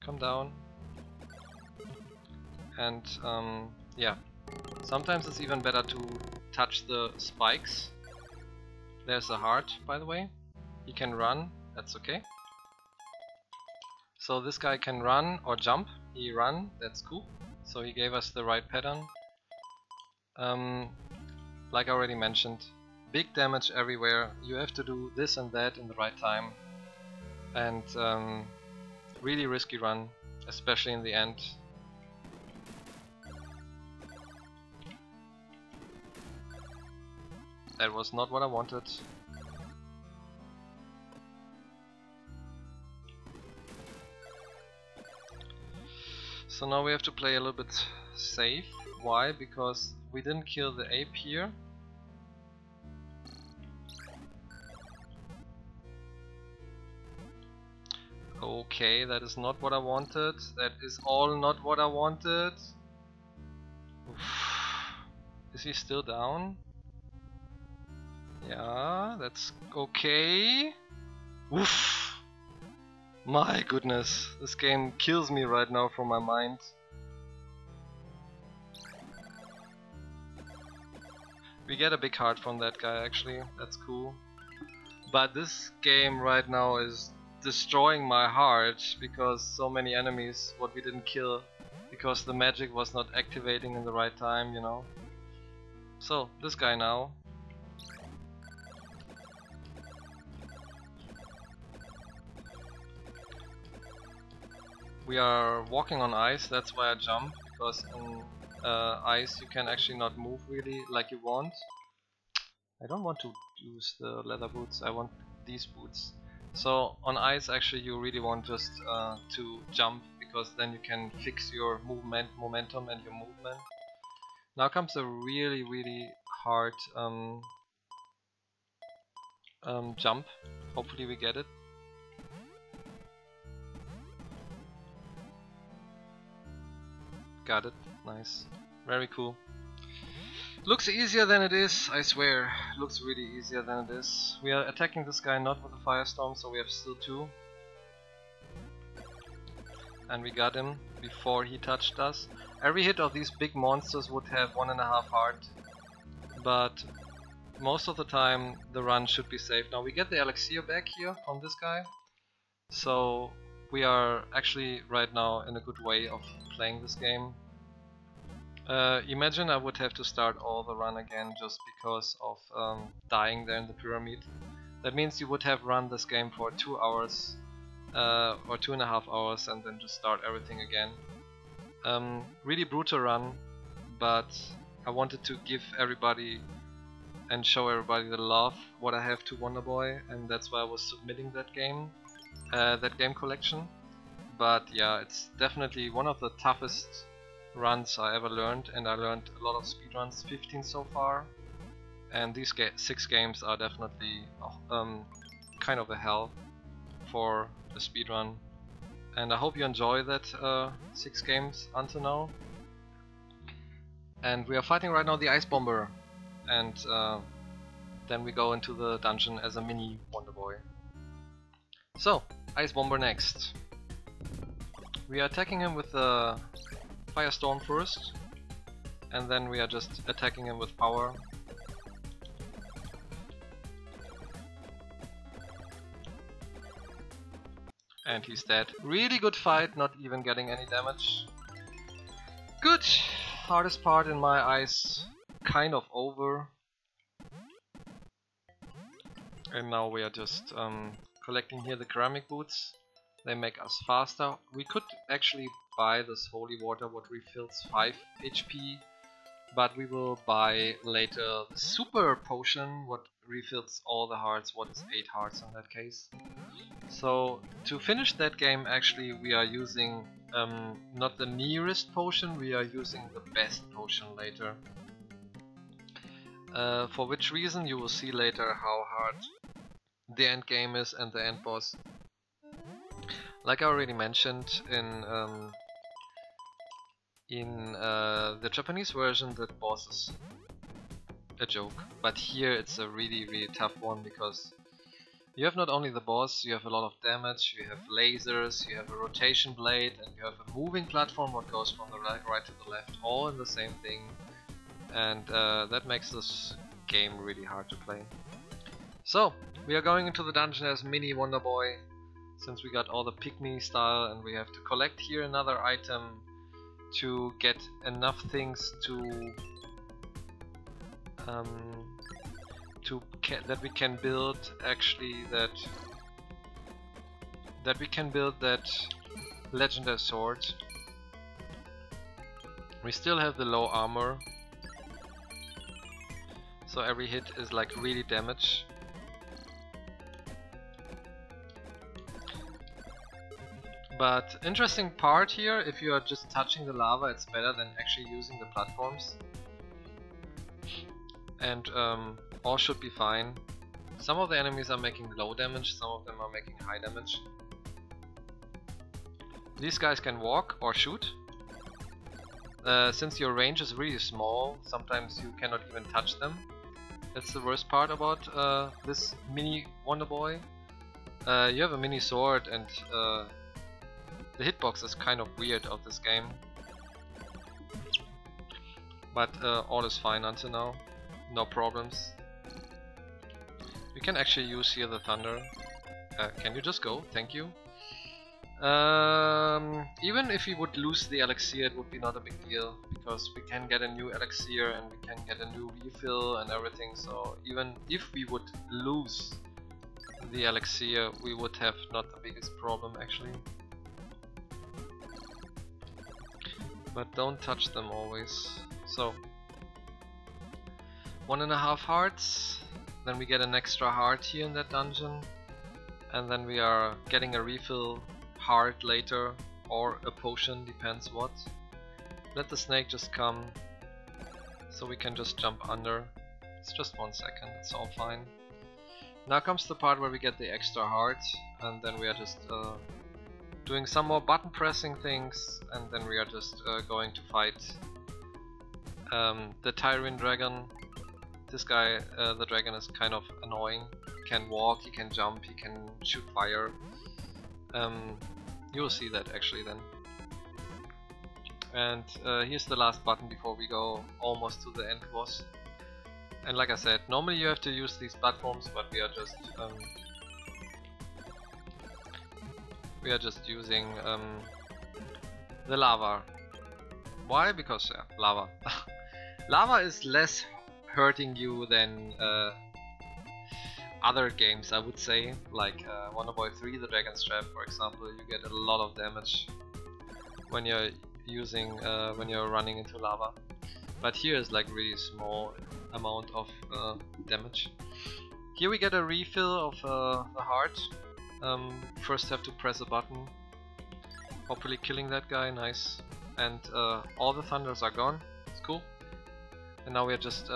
Come down. And yeah, sometimes it's even better to touch the spikes. There's a heart, by the way. He can run, that's okay. So this guy can run or jump. He ran, that's cool. So he gave us the right pattern. Like I already mentioned, big damage everywhere. You have to do this and that in the right time. And really risky run, especially in the end. That was not what I wanted. So now we have to play a little bit safe. Why? Because we didn't kill the ape here. Okay, that is not what I wanted. That is all not what I wanted. Oof. Is he still down? Yeah, that's okay. Oof. My goodness, this game kills me right now from my mind. We get a big heart from that guy actually, that's cool. But this game right now is destroying my heart because so many enemies what we didn't kill because the magic was not activating in the right time, you know. So this guy now. We are walking on ice, that's why I jump, because in ice you can actually not move really like you want. I don't want to use the leather boots, I want these boots. So on ice actually you really want just to jump, because then you can fix your momentum and your movement. Now comes a really hard jump. Hopefully we get it. Got it, nice, very cool. Looks easier than it is, I swear. Looks really easier than it is. We are attacking this guy not with a firestorm, so we have still 2. And we got him before he touched us. Every hit of these big monsters would have 1.5 heart. But most of the time the run should be safe. Now we get the elixir back here from this guy. So we are actually right now in a good way of playing this game. Imagine I would have to start all the run again just because of dying there in the pyramid. That means you would have run this game for 2 hours or 2.5 hours and then just start everything again. Really brutal run, but I wanted to give everybody and show everybody the love what I have to Wonder Boy, and that's why I was submitting that game collection. But yeah, it's definitely one of the toughest runs I ever learned, and I learned a lot of speedruns, 15 so far, and these 6 games are definitely kind of a hell for a speedrun, and I hope you enjoy that 6 games until now. And we are fighting right now the Ice Bomber, and then we go into the dungeon as a mini Wonder Boy. So, Ice Bomber next. We are attacking him with the Firestorm first, and then we are just attacking him with power. And he's dead. Really good fight, not even getting any damage. Good! Hardest part in my eyes kind of over. And now we are just collecting here the ceramic boots. They make us faster. We could actually buy this holy water what refills 5 HP, but we will buy later the super potion what refills all the hearts, what is 8 hearts in that case. So to finish that game actually we are using not the nearest potion, we are using the best potion later. For which reason you will see later how hard the end game is and the end boss. Like I already mentioned in the Japanese version, that boss is a joke, but here it's a really tough one because you have not only the boss, you have a lot of damage, you have lasers, you have a rotation blade, and you have a moving platform what goes from the right to the left, all in the same thing, and that makes this game really hard to play. So, we are going into the dungeon as mini Wonder Boy, since we got all the pygmy style, and we have to collect here another item to get enough things to that we can build actually that we can build that legendary sword. We still have the low armor, so every hit is like really damage. But interesting part here, if you are just touching the lava, it's better than actually using the platforms. And all should be fine. Some of the enemies are making low damage, some of them are making high damage. These guys can walk or shoot. Since your range is really small, sometimes you cannot even touch them. That's the worst part about this mini Wonder Boy. You have a mini sword, and the hitbox is kind of weird of this game. But all is fine until now. No problems. We can actually use here the thunder. Can you just go? Thank you. Even if we would lose the elixir, it would be not a big deal, because we can get a new elixir and we can get a new refill and everything. So even if we would lose the elixir, we would have not the biggest problem actually. But don't touch them always. So 1.5 hearts, then we get an extra heart here in that dungeon, and then we are getting a refill heart later, or a potion, depends what. Let the snake just come, so we can just jump under. It's just 1 second, it's all fine. Now comes the part where we get the extra heart, and then we are just doing some more button pressing things, and then we are just going to fight the Tyrant Dragon. This guy, the dragon, is kind of annoying. He can walk, he can jump, he can shoot fire. You will see that actually then. And here's the last button before we go almost to the end boss. And like I said, normally you have to use these platforms, but we are we are just using the lava. Why? Because yeah, lava. Lava is less hurting you than other games, I would say, like Wonderboy 3, the Dragon's Trap, for example. You get a lot of damage when you're using when you're running into lava. But here is like really small amount of damage. Here we get a refill of the heart. First have to press a button, hopefully killing that guy, nice. And all the thunders are gone, it's cool. And now we are just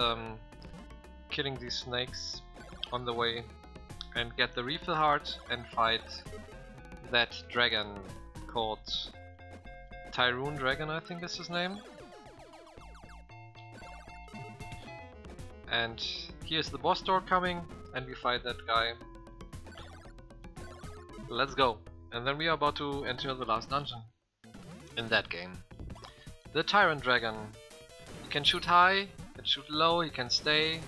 killing these snakes on the way and get the refill heart and fight that dragon called Tyrone Dragon, I think is his name. And here's the boss door coming, and we fight that guy. Let's go. And then we are about to enter the last dungeon in that game. The Tyrant Dragon. You can shoot high, you can shoot low, you can stay.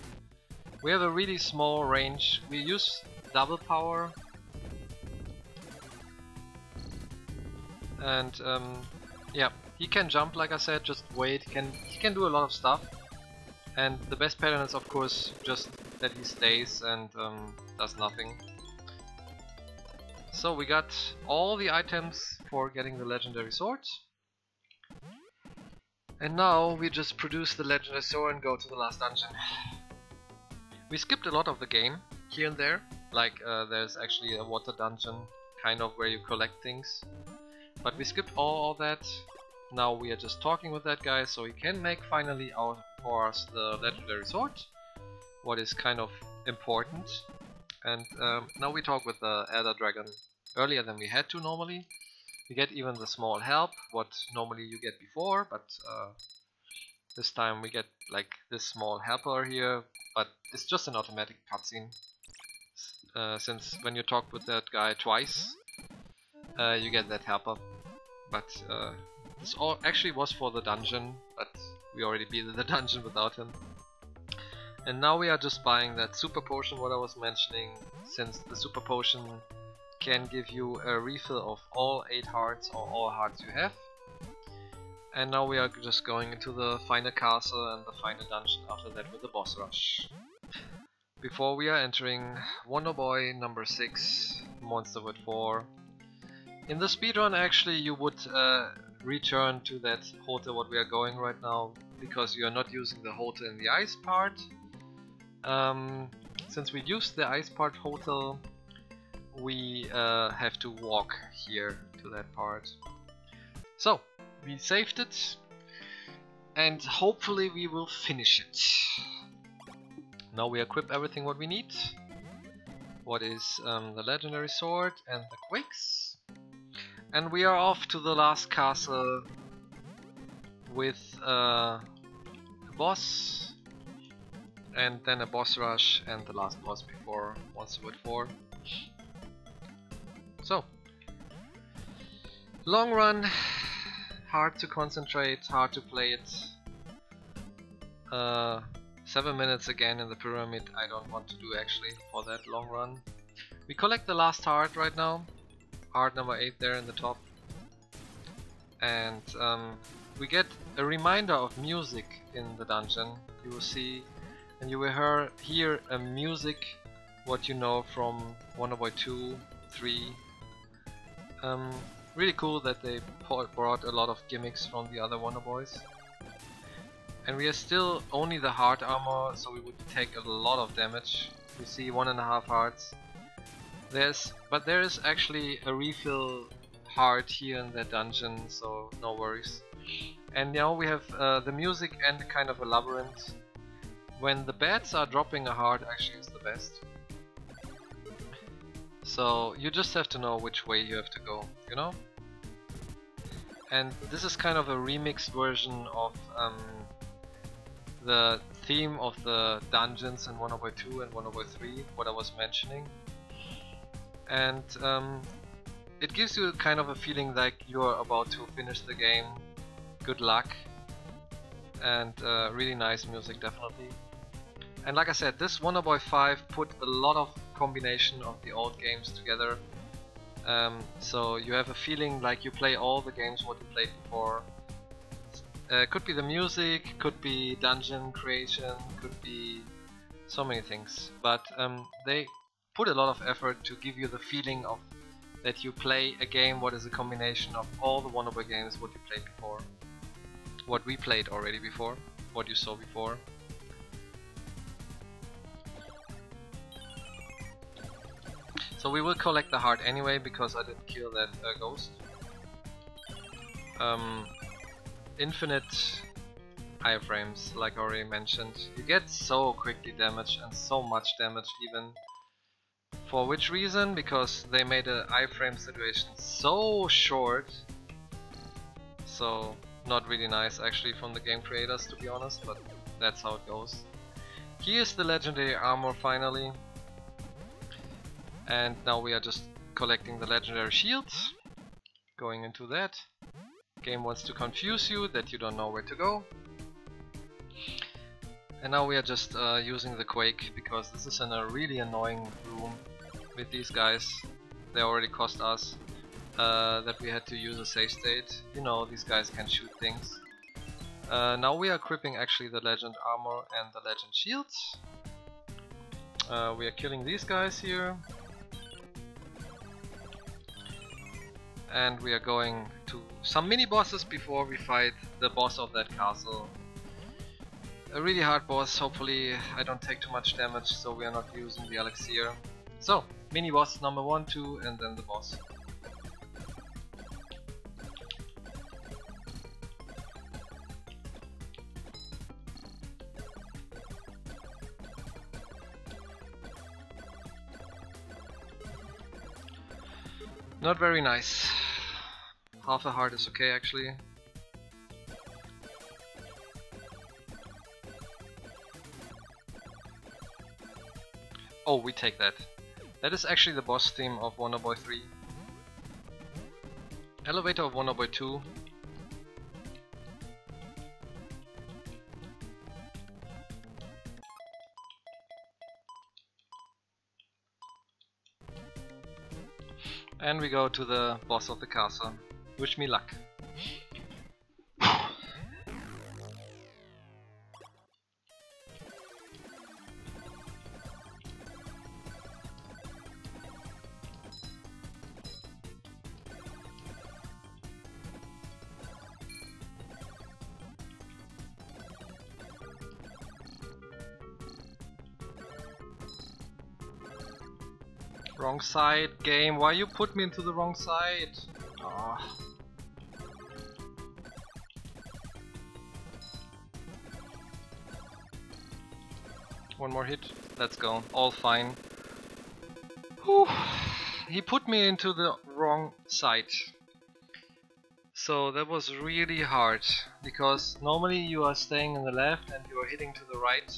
We have a really small range. We use double power. And yeah, he can jump, like I said, just wait. He can do a lot of stuff. And the best pattern is of course just that he stays and does nothing. So we got all the items for getting the legendary sword. And now we just produce the legendary sword and go to the last dungeon. We skipped a lot of the game here and there. Like there's actually a water dungeon kind of where you collect things. But we skipped all that. Now we are just talking with that guy so he can make finally out for us the legendary sword, what is kind of important. And now we talk with the Elder Dragon earlier than we had to normally. We get even the small help, what normally you get before, but this time we get like this small helper here, but it's just an automatic cutscene. Since when you talk with that guy twice, you get that helper. But this all actually was for the dungeon, but we already beat the dungeon without him. And now we are just buying that super potion, what I was mentioning, since the super potion can give you a refill of all 8 hearts or all hearts you have. And now we are just going into the final castle and the final dungeon after that with the boss rush. Before we are entering Wonderboy number 6, Monster with 4. In the speedrun actually you would return to that hotel what we are going right now, because you are not using the hotel in the ice part. Since we used the ice part hotel, we have to walk here to that part. So we saved it and hopefully we will finish it. Now we equip everything what we need. What is the legendary sword and the quakes. And we are off to the last castle with a boss and then a boss rush and the last boss before Monster with 4. So, long run, hard to concentrate, hard to play it. 7 minutes again in the pyramid, I don't want to do actually for that long run. We collect the last heart right now. Heart number 8 there in the top, and we get a reminder of music in the dungeon. You will see and you will hear a music what you know from Wonderboy 2, 3. Really cool that they brought a lot of gimmicks from the other Wonderboys. And we are still only the heart armor, so we would take a lot of damage. You see 1.5 hearts. But there is actually a refill heart here in that dungeon, so no worries. And now we have the music and kind of a labyrinth. When the bats are dropping a heart, actually is the best. So you just have to know which way you have to go, you know? And this is kind of a remixed version of the theme of the dungeons in Wonderboy 2 and Wonderboy 3, what I was mentioning. And it gives you kind of a feeling like you're about to finish the game. Good luck. And really nice music, definitely. And like I said, this Wonderboy 5 put a lot of combination of the old games together. So you have a feeling like you play all the games what you played before. Could be the music, could be dungeon creation, could be so many things. But they put a lot of effort to give you the feeling of that you play a game what is a combination of all the Wonderboy games what you played before. What we played already before, what you saw before. So we will collect the heart anyway because I didn't kill that ghost. Infinite iframes, like I already mentioned. You get so quickly damaged and so much damage even. For which reason? Because they made an iframe situation so short. So not really nice actually from the game creators, to be honest, but that's how it goes. Here's the legendary armor finally. And now we are just collecting the legendary shields. Going into that. Game wants to confuse you that you don't know where to go. And now we are just using the Quake because this is in a really annoying room with these guys. They already cost us that we had to use a safe state. You know, these guys can shoot things. Now we are equipping actually the legend armor and the legend shields. We are killing these guys here. And we are going to some mini bosses before we fight the boss of that castle. A really hard boss, hopefully I don't take too much damage so we are not using the elixir. So, mini boss number 1, 2 and then the boss. Not very nice. Half a heart is okay actually. Oh, we take that. That is actually the boss theme of Wonderboy 3. Elevator of Wonderboy 2. And we go to the boss of the castle. Wish me luck. Wrong side, game. Why you put me into the wrong side? Oh. One more hit. Let's go. All fine. Whew. He put me into the wrong side. So that was really hard. Because normally you are staying in the left and you are hitting to the right.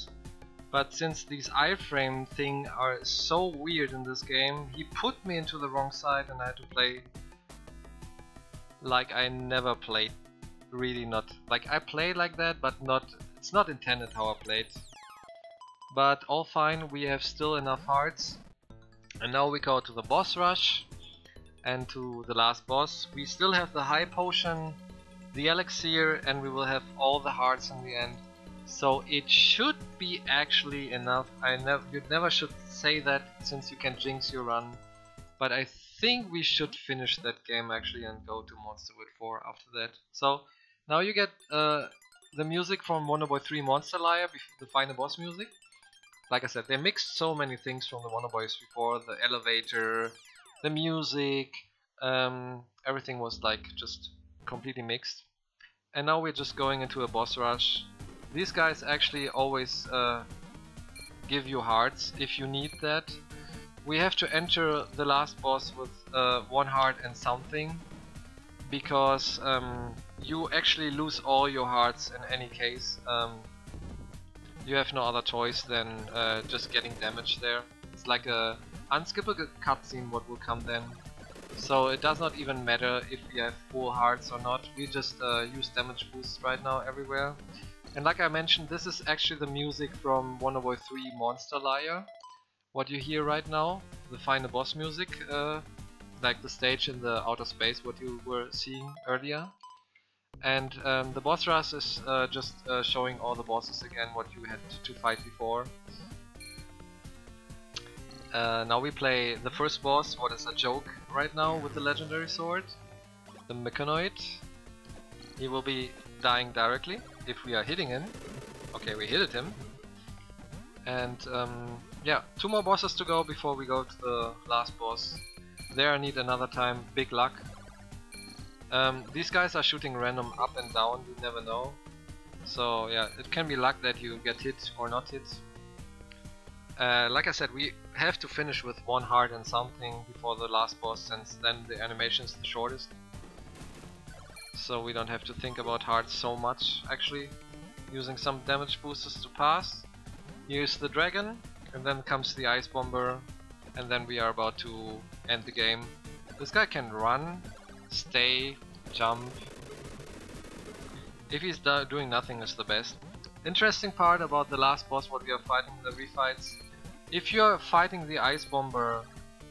But since these iframe thing are so weird in this game, he put me into the wrong side and I had to play like I never played. Really not. Like I played like that, but not. It's not intended how I played. But all fine, we have still enough hearts. And now we go to the boss rush and to the last boss. We still have the high potion, the elixir, and we will have all the hearts in the end. So it should be actually enough. You never should say that since you can jinx your run. But I think we should finish that game actually and go to Monster Wood 4 after that. So now you get the music from Wonderboy 3 Monster Lair, the final boss music. Like I said, they mixed so many things from the Wonderboys before. The elevator, the music, everything was like just completely mixed. And now we're just going into a boss rush. These guys actually always give you hearts if you need that. We have to enter the last boss with 1 heart and something, because you actually lose all your hearts in any case. You have no other choice than just getting damage there. It's like a unskippable cutscene what will come then. So it does not even matter if we have full hearts or not. We just use damage boosts right now everywhere. And like I mentioned, this is actually the music from Wonderboy 3 Monster Lair. What you hear right now, the final boss music, like the stage in the outer space what you were seeing earlier. And the boss rush is just showing all the bosses again what you had to fight before. Now we play the first boss, what is a joke right now with the legendary sword, the Mechanoid. He will be dying directly if we are hitting him. Okay, we hit him. And yeah, 2 more bosses to go before we go to the last boss. There I need another time, big luck. These guys are shooting random up and down, you never know. So yeah, it can be luck that you get hit or not hit. Like I said, we have to finish with 1 heart and something before the last boss, since then the animation is the shortest. So we don't have to think about hearts so much, actually. Using some damage boosters to pass. Here's the dragon, and then comes the ice bomber, and then we are about to end the game. This guy can run, stay, jump. If he's doing nothing, is the best. Interesting part about the last boss what we are fighting, the refights. If you're fighting the ice bomber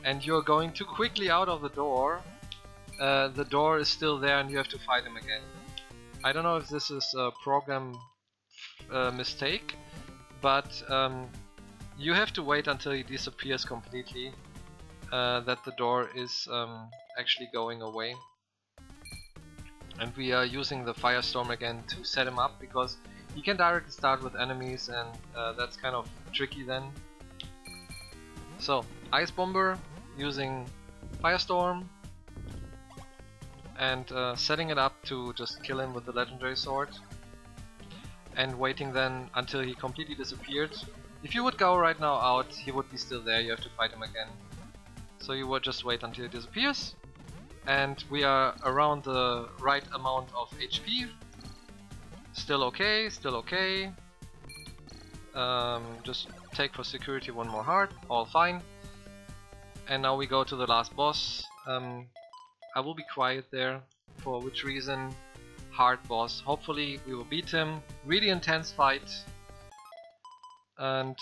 and you're going too quickly out of the door is still there and you have to fight him again. I don't know if this is a program mistake, but you have to wait until he disappears completely, that the door is actually going away. And we are using the firestorm again to set him up, because he can directly start with enemies, and that's kind of tricky then. So, Ice Bomber using Firestorm and setting it up to just kill him with the legendary sword, and waiting then until he completely disappeared. If you would go right now out, he would be still there, you have to fight him again. So you would just wait until he disappears, and we are around the right amount of HP. Still okay, still okay. Just take for security 1 more heart, all fine. And now we go to the last boss. I will be quiet there, for which reason? Hard boss. Hopefully we will beat him. Really intense fight. And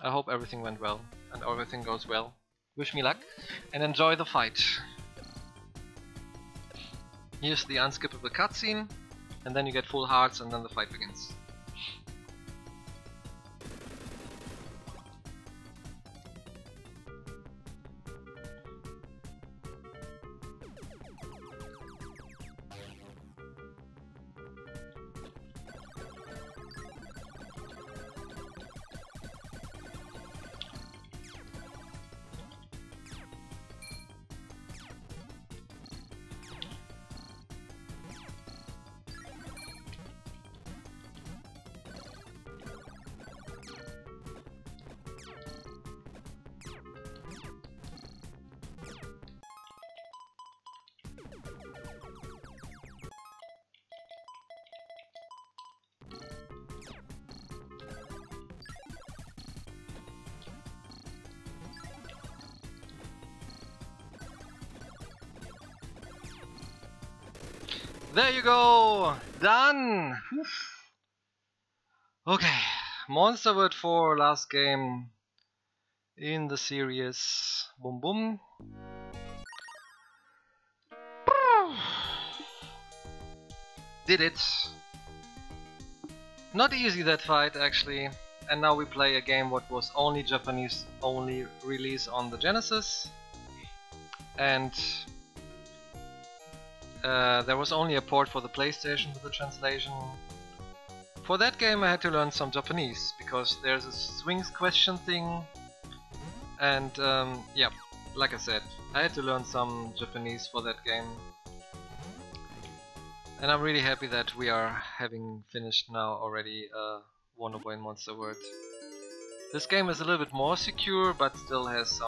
I hope everything went well and everything goes well. Wish me luck and enjoy the fight. Here's the unskippable cutscene, and then you get full hearts and then the fight begins. There you go! Done! Oof. Okay, Monster Word 4, last game in the series. Boom boom. Did it. Not easy, that fight actually. And now we play a game what was only Japanese only release on the Genesis. And there was only a port for the PlayStation with the translation. For that game I had to learn some Japanese, because there's a swings question thing. And yeah, like I said, I had to learn some Japanese for that game. And I'm really happy that we are having finished now already Wonderboy and Monster World. This game is a little bit more secure, but still has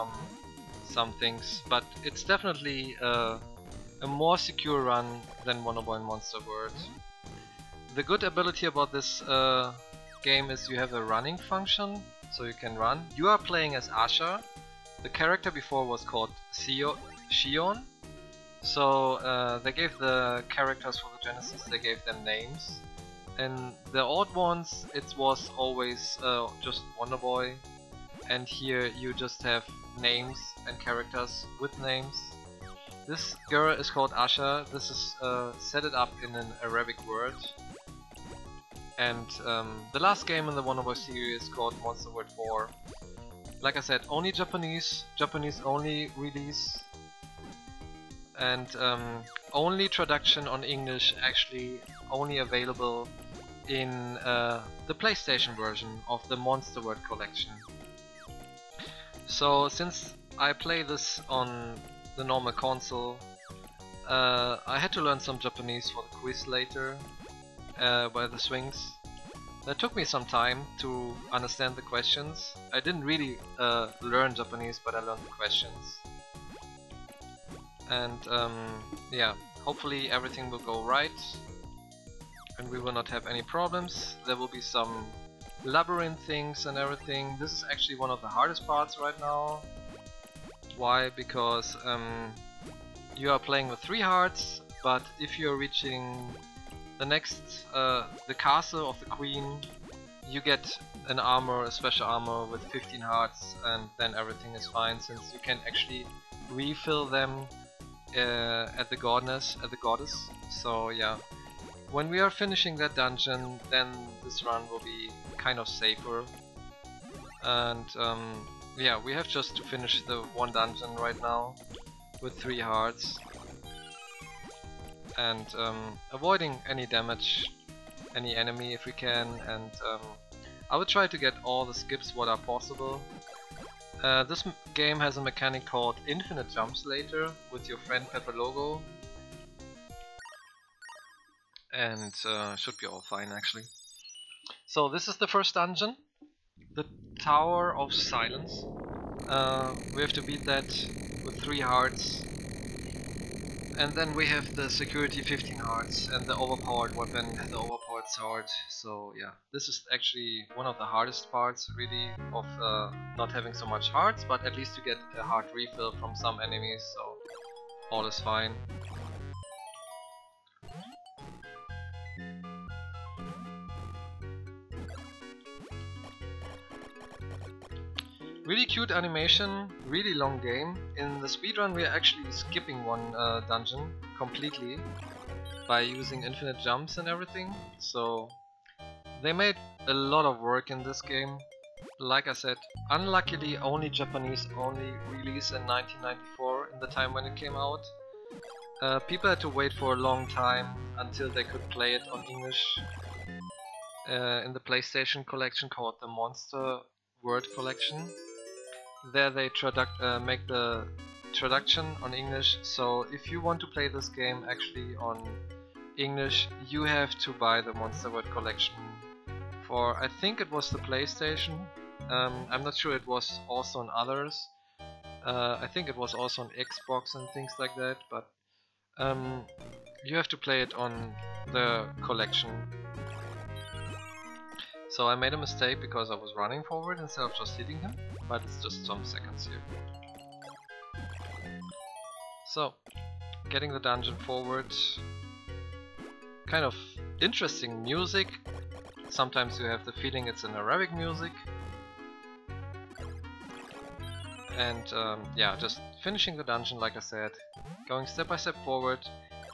some things. But it's definitely a more secure run than Wonderboy and Monster World. The good ability about this game is you have a running function, so you can run. You are playing as Asha. The character before was called Shion. So they gave the characters for the Genesis, they gave them names. And the old ones, it was always just Wonderboy. And here you just have names and characters with names. This girl is called Asha. This is set it up in an Arabic word. And the last game in the Wonderboy series is called Monster World 4. Like I said, only Japanese only release, and only traduction on English, actually only available in the PlayStation version of the Monster World collection. So since I play this on the normal console, I had to learn some Japanese for the quiz later by the swings. That took me some time to understand the questions. I didn't really learn Japanese, but I learned the questions. And yeah, hopefully everything will go right and we will not have any problems. There will be some labyrinth things and everything. This is actually one of the hardest parts right now. Why? Because you are playing with 3 hearts, but if you're reaching the next, the castle of the queen, you get an armor, a special armor with 15 hearts, and then everything is fine, since you can actually refill them at the goddess. So yeah, when we are finishing that dungeon, then this run will be kind of safer. And yeah, we have just to finish the 1 dungeon right now with 3 hearts. And avoiding any damage, any enemy if we can, and I will try to get all the skips what are possible. This game has a mechanic called infinite jumps later with your friend Pepper Logo, and should be all fine actually. So this is the first dungeon, the Tower of Silence. We have to beat that with 3 hearts. And then we have the security 15 hearts and the overpowered weapon, the overpowered sword. So yeah, this is actually one of the hardest parts really of not having so much hearts, but at least you get a heart refill from some enemies, so all is fine. Really cute animation, really long game. In the speedrun we are actually skipping 1 dungeon completely by using infinite jumps and everything. So they made a lot of work in this game. Like I said, unluckily only Japanese only released in 1994 in the time when it came out. People had to wait for a long time until they could play it on English in the PlayStation collection called the Monster World collection. There they make the traduction on English, so if you want to play this game actually on English, you have to buy the Monster World collection for, I think it was the PlayStation. I'm not sure it was also on others. I think it was also on Xbox and things like that, but you have to play it on the collection. So I made a mistake because I was running forward instead of just hitting him, but it's just some seconds here. So, getting the dungeon forward. Kind of interesting music. Sometimes you have the feeling it's an Arabic music. And yeah, just finishing the dungeon like I said, going step by step forward.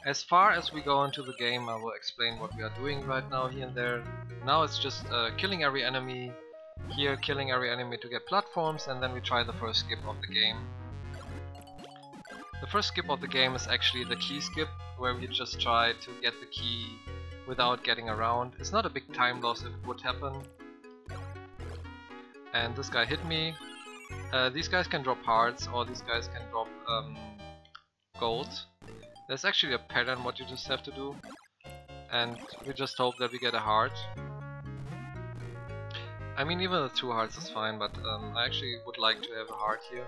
As far as we go into the game, I will explain what we are doing right now here and there. Now it's just killing every enemy, here killing every enemy to get platforms, and then we try the first skip of the game. The first skip of the game is actually the key skip, where we just try to get the key without getting around. It's not a big time loss if it would happen. And this guy hit me. These guys can drop hearts, or these guys can drop gold. There's actually a pattern what you just have to do, and we just hope that we get a heart. I mean, even the 2 hearts is fine, but I actually would like to have a heart here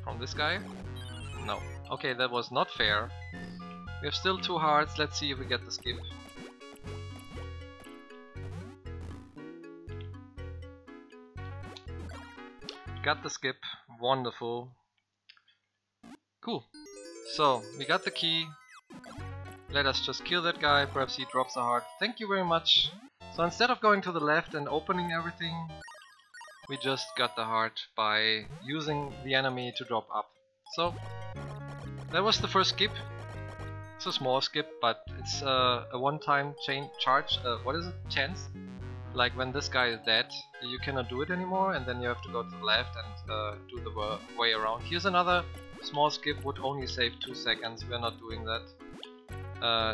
from this guy. No. Okay, that was not fair. We have still 2 hearts, let's see if we get the skip. Got the skip, wonderful. Cool. So, we got the key. Let us just kill that guy, perhaps he drops a heart. Thank you very much. So instead of going to the left and opening everything, we just got the heart by using the enemy to drop up. So, that was the first skip. It's a small skip, but it's a one-time charge. What is it? Chance? Like when this guy is dead, you cannot do it anymore, and then you have to go to the left and do the way around. Here's another small skip, would only save 2 seconds. We're not doing that.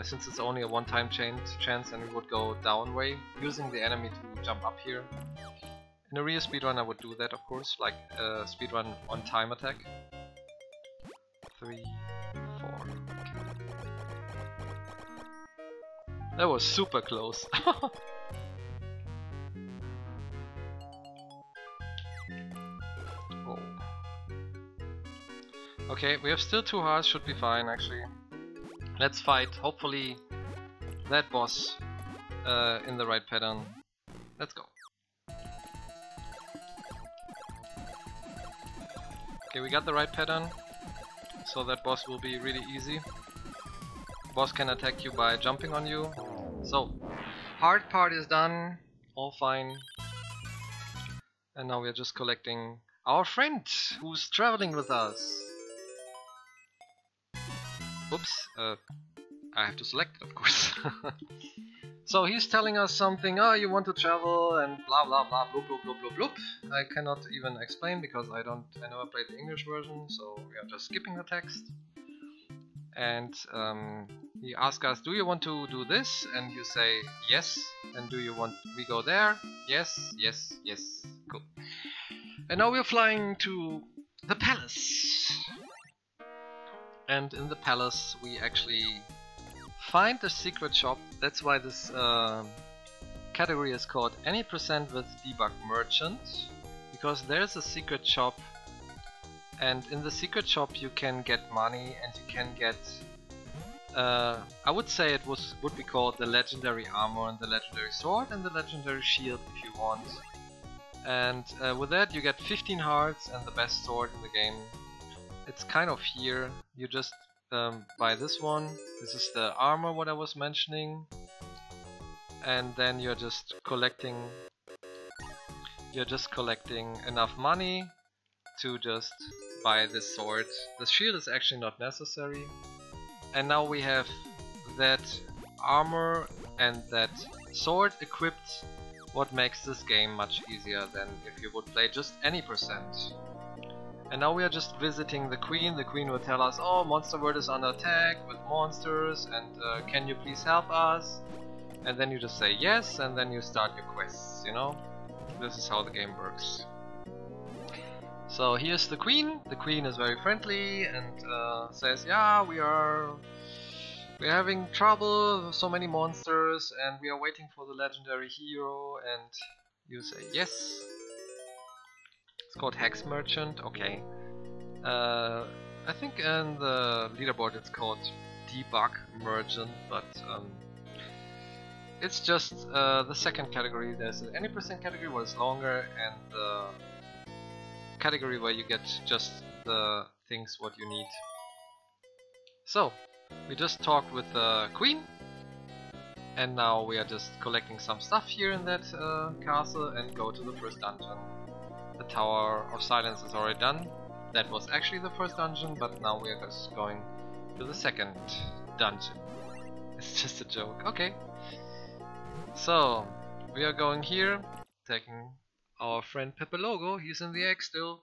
Since it's only a one-time chance, and we would go down way, using the enemy to jump up here. In a real speedrun I would do that, of course, like speedrun on time attack. 3, 4, okay. That was super close. Oh. Okay, we have still 2 hearts, should be fine actually. Let's fight, hopefully that boss in the right pattern. Let's go. Okay, we got the right pattern, so that boss will be really easy. Boss can attack you by jumping on you. So, hard part is done, all fine. And now we're just collecting our friend who's traveling with us. Oops, I have to select it, of course. So he's telling us something, oh, you want to travel and blah blah blah bloop bloop bloop bloop bloop. I cannot even explain because I never played the English version, so we are just skipping the text. And he asks us, do you want to do this? And you say yes. And do you want we go there? Yes, yes, yes. Cool. And now we're flying to the palace. And in the palace we actually find the secret shop. That's why this category is called any % with debug merchant, because there's a secret shop, and in the secret shop you can get money and you can get I would say it would be called the legendary armor and the legendary sword and the legendary shield if you want. And with that you get 15 hearts and the best sword in the game. It's kind of here. You just buy this one. This is the armor what I was mentioning, and then you're just collecting enough money to just buy this sword. The shield is actually not necessary. And now we have that armor and that sword equipped, what makes this game much easier than if you would play just any %. And now we are just visiting the queen. The queen will tell us, oh, monster world is under attack with monsters, and can you please help us? And then you just say yes, and then you start your quests, you know? This is how the game works. So here's the queen. The queen is very friendly and says, yeah, we're having trouble, so many monsters, and we are waiting for the legendary hero. And you say yes. It's called Hex Merchant, okay. I think in the leaderboard it's called Debug Merchant, but it's just the second category. There's an any % category where it's longer, and the category where you get just the things what you need. So, we just talked with the queen, and now we are just collecting some stuff here in that castle and go to the first dungeon. The Tower of Silence is already done. That was actually the first dungeon, but now we are just going to the second dungeon. It's just a joke, okay. So, we are going here, taking our friend Pepe Logo. He's in the egg still.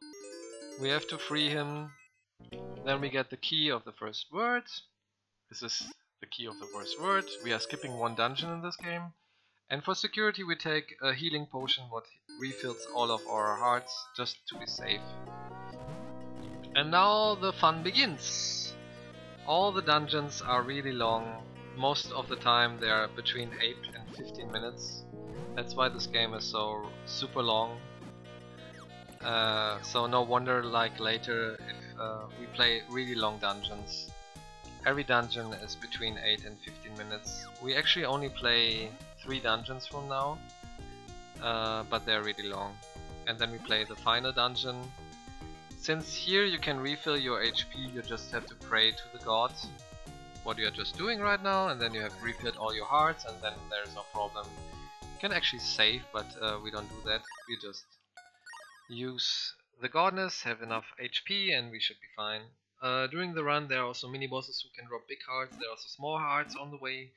We have to free him. Then we get the key of the first word. This is the key of the first word. We are skipping one dungeon in this game. And for security we take a healing potion what refills all of our hearts just to be safe. And now the fun begins. All the dungeons are really long. Most of the time they are between 8 and 15 minutes. That's why this game is so super long. So no wonder like later if we play really long dungeons. Every dungeon is between 8 and 15 minutes. We actually only play 3 dungeons from now, but they're really long. And then we play the final dungeon. Since here you can refill your HP, you just have to pray to the god, what you are just doing right now, and then you have refilled all your hearts, and then there's no problem. You can actually save, but we don't do that. We just use the godness, have enough HP, and we should be fine. During the run there are also mini bosses who can drop big hearts, there are also small hearts on the way.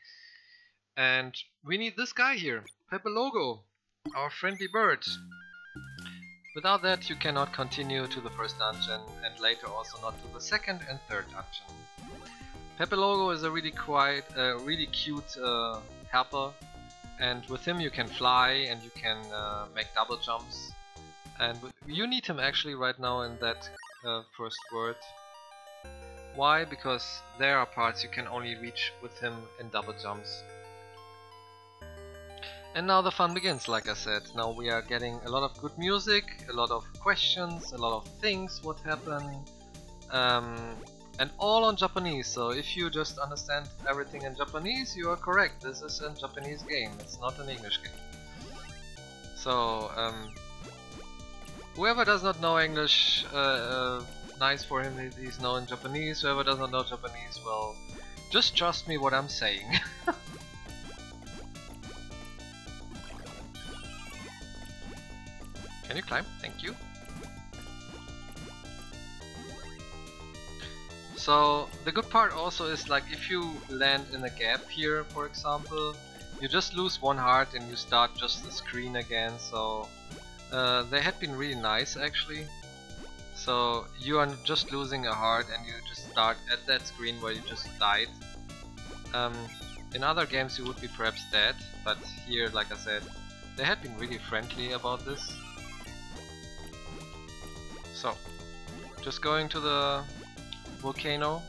And we need this guy here, Pepe Logo, our friendly bird. Without that you cannot continue to the first dungeon, and later also not to the second and third dungeon. Pepe Logo is a really cute helper, and with him you can fly and you can make double jumps. And you need him actually right now in that first world. Why? Because there are parts you can only reach with him in double jumps. And now the fun begins, like I said. Now we are getting a lot of good music, a lot of questions, a lot of things what happened, and all on Japanese. So if you just understand everything in Japanese, you are correct. This is a Japanese game, it's not an English game. So whoever does not know English, nice for him that he's known Japanese. Whoever does not know Japanese, well, just trust me what I'm saying. Can you climb? Thank you. So the good part also is, like, if you land in a gap here, for example, you just lose one heart and you start just the screen again. So they had been really nice actually. So you are just losing a heart and you just start at that screen where you just died. In other games you would be perhaps dead, but here, like I said, they had been really friendly about this. So, just going to the volcano.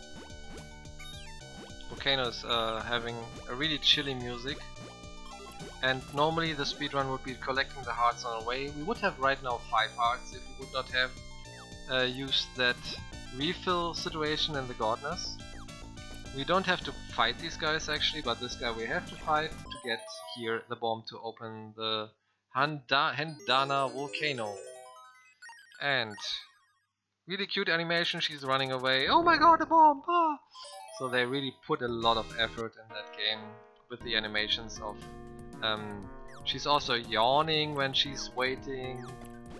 Volcano is having a really chilly music, and normally the speedrun would be collecting the hearts on the way. We would have right now 5 hearts if we would not have used that refill situation in the Godness. We don't have to fight these guys actually, but this guy we have to fight to get here the bomb to open the Hendana volcano. And really cute animation, she's running away. Oh my god, the bomb! Ah! So they really put a lot of effort in that game with the animations of she's also yawning when she's waiting.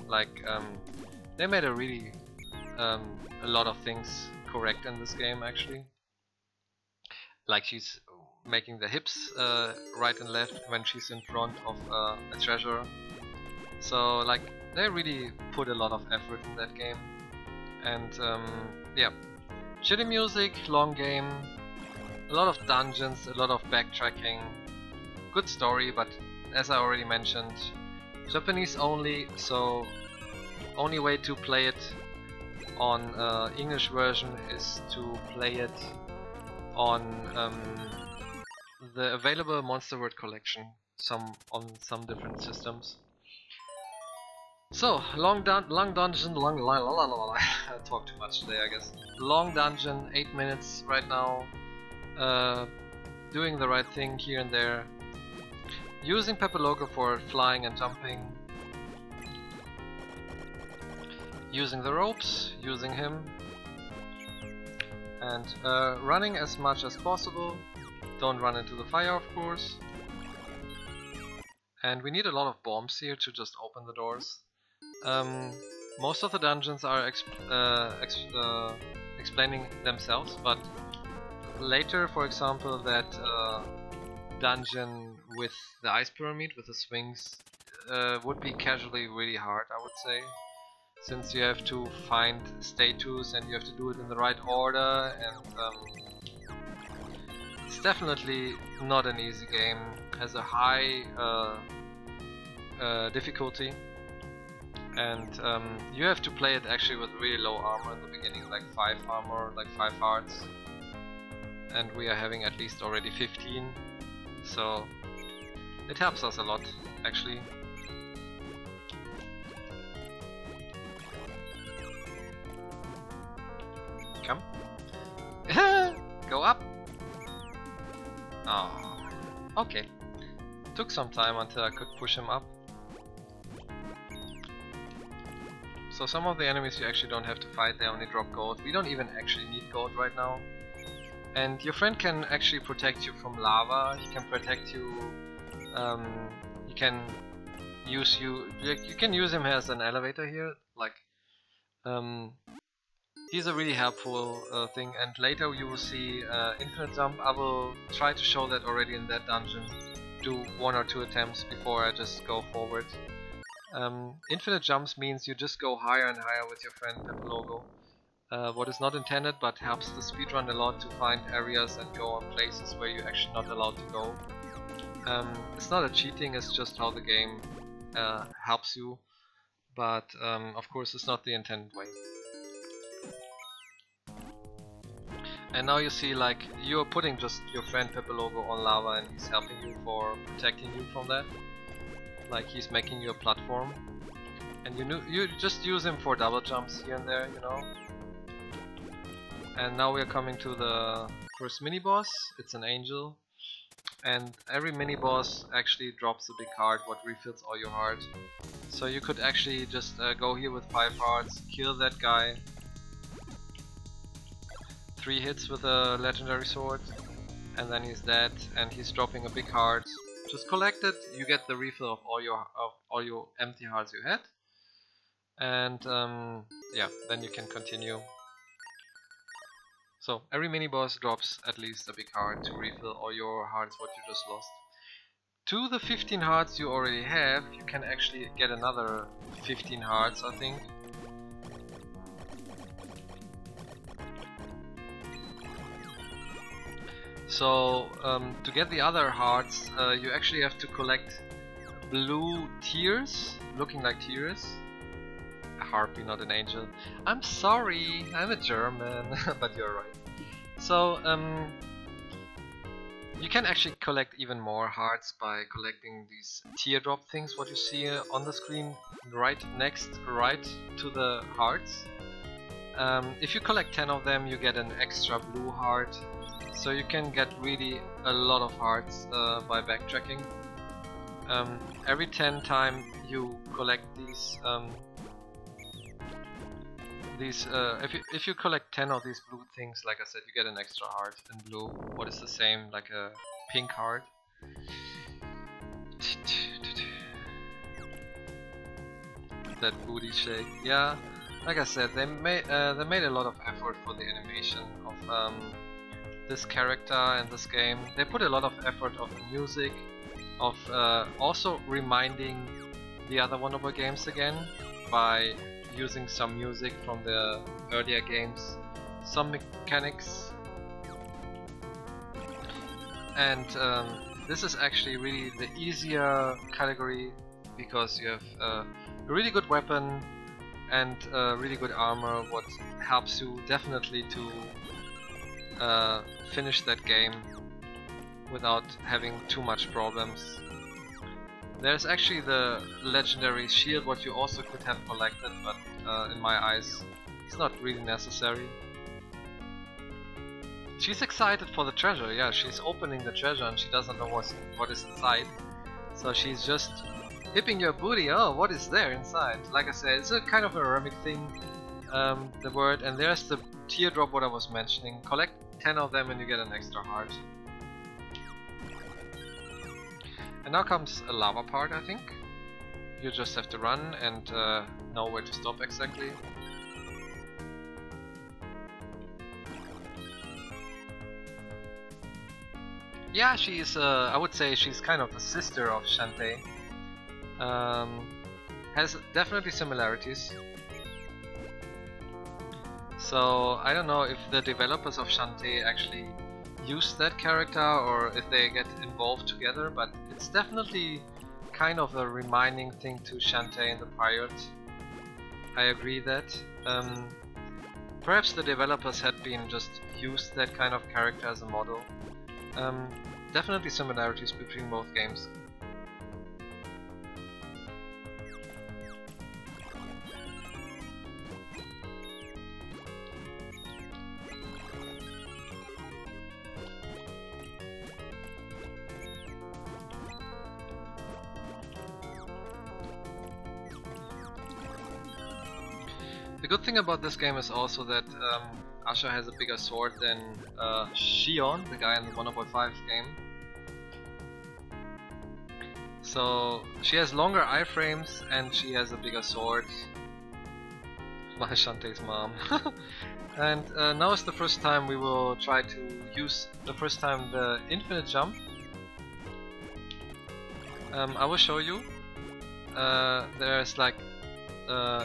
Like they made a really a lot of things correct in this game actually. Like she's making the hips right and left when she's in front of a treasure. So like they really put a lot of effort in that game. And yeah, chilly music, long game, a lot of dungeons, a lot of backtracking, good story, but as I already mentioned, Japanese only, so only way to play it on English version is to play it on the available Monster World collection, on some different systems. So, long dungeon, I talk too much today I guess. Long dungeon, 8 minutes right now, doing the right thing here and there, using Pepe Logo for flying and jumping, using the ropes, using him, and running as much as possible. Don't run into the fire, of course. And we need a lot of bombs here to just open the doors. Most of the dungeons are explaining themselves, but later, for example, that dungeon with the ice pyramid with the swings would be casually really hard, I would say, since you have to find statues and you have to do it in the right order, and it's definitely not an easy game. It has a high difficulty. And you have to play it actually with really low armor in the beginning, like 5 armor, like 5 hearts. And we are having at least already 15, so it helps us a lot actually. Come. Go up! Oh, okay. Took some time until I could push him up. So some of the enemies you actually don't have to fight, they only drop gold. We don't even actually need gold right now. And your friend can actually protect you from lava, he can protect you, he can use you can use him as an elevator here, like he's a really helpful thing, and later you will see infinite jump. I will try to show that already in that dungeon. Do 1 or 2 attempts before I just go forward. Infinite jumps means you just go higher and higher with your friend Pepologo. What is not intended but helps the speedrun a lot to find areas and go on places where you're actually not allowed to go. It's not a cheating, it's just how the game helps you, but of course it's not the intended way. And now you see, like, you're putting just your friend Pepologo on lava and he's helping you for protecting you from that. Like, he's making you a platform. And you just use him for double jumps here and there, you know. And now we're coming to the first mini-boss. It's an angel. And every mini-boss actually drops a big heart, what refills all your heart. So you could actually just go here with 5 hearts, kill that guy. 3 hits with a legendary sword, and then he's dead, and he's dropping a big heart. Just collect it, you get the refill of all your empty hearts you had, and yeah, then you can continue. So every mini boss drops at least a big heart to refill all your hearts what you just lost. To the 15 hearts you already have, you can actually get another 15 hearts, I think. So to get the other hearts, you actually have to collect blue tears, looking like tears. A harpy, not an angel. I'm sorry, I'm a German, but you're right. So you can actually collect even more hearts by collecting these teardrop things, what you see on the screen right to the hearts. If you collect 10 of them, you get an extra blue heart. So you can get really a lot of hearts by backtracking. Every 10 times you collect these, if you collect 10 of these blue things, like I said, you get an extra heart in blue. What is the same, like a pink heart. That booty shake, yeah. Like I said, they made a lot of effort for the animation of this character and this game. They put a lot of effort of the music, of also reminding the other Wonderboy games again by using some music from the earlier games, some mechanics, and this is actually really the easier category because you have a really good weapon and really good armor, what helps you definitely to finish that game without having too much problems. There's actually the legendary shield, what you also could have collected, but in my eyes it's not really necessary. She's excited for the treasure, yeah, she's opening the treasure and she doesn't know what is inside. So she's just hipping your booty, oh, what is there inside? Like I said, it's a kind of a Remic thing, the word, and there's the teardrop what I was mentioning. Collect 10 of them and you get an extra heart. And now comes a lava part, I think. You just have to run and know where to stop exactly. Yeah, she's, I would say she's kind of the sister of Shantae. Has definitely similarities. So I don't know if the developers of Shantae actually use that character or if they get involved together, but it's definitely kind of a reminding thing to Shantae and the Pirate. I agree that. Perhaps the developers had been just used that kind of character as a model. Definitely similarities between both games. The good thing about this game is also that Asha has a bigger sword than Shion, the guy in the Wonderboy 5 game. So she has longer iframes and she has a bigger sword. my Shantae's mom. And now is the first time we will try to use the infinite jump. I will show you. There's like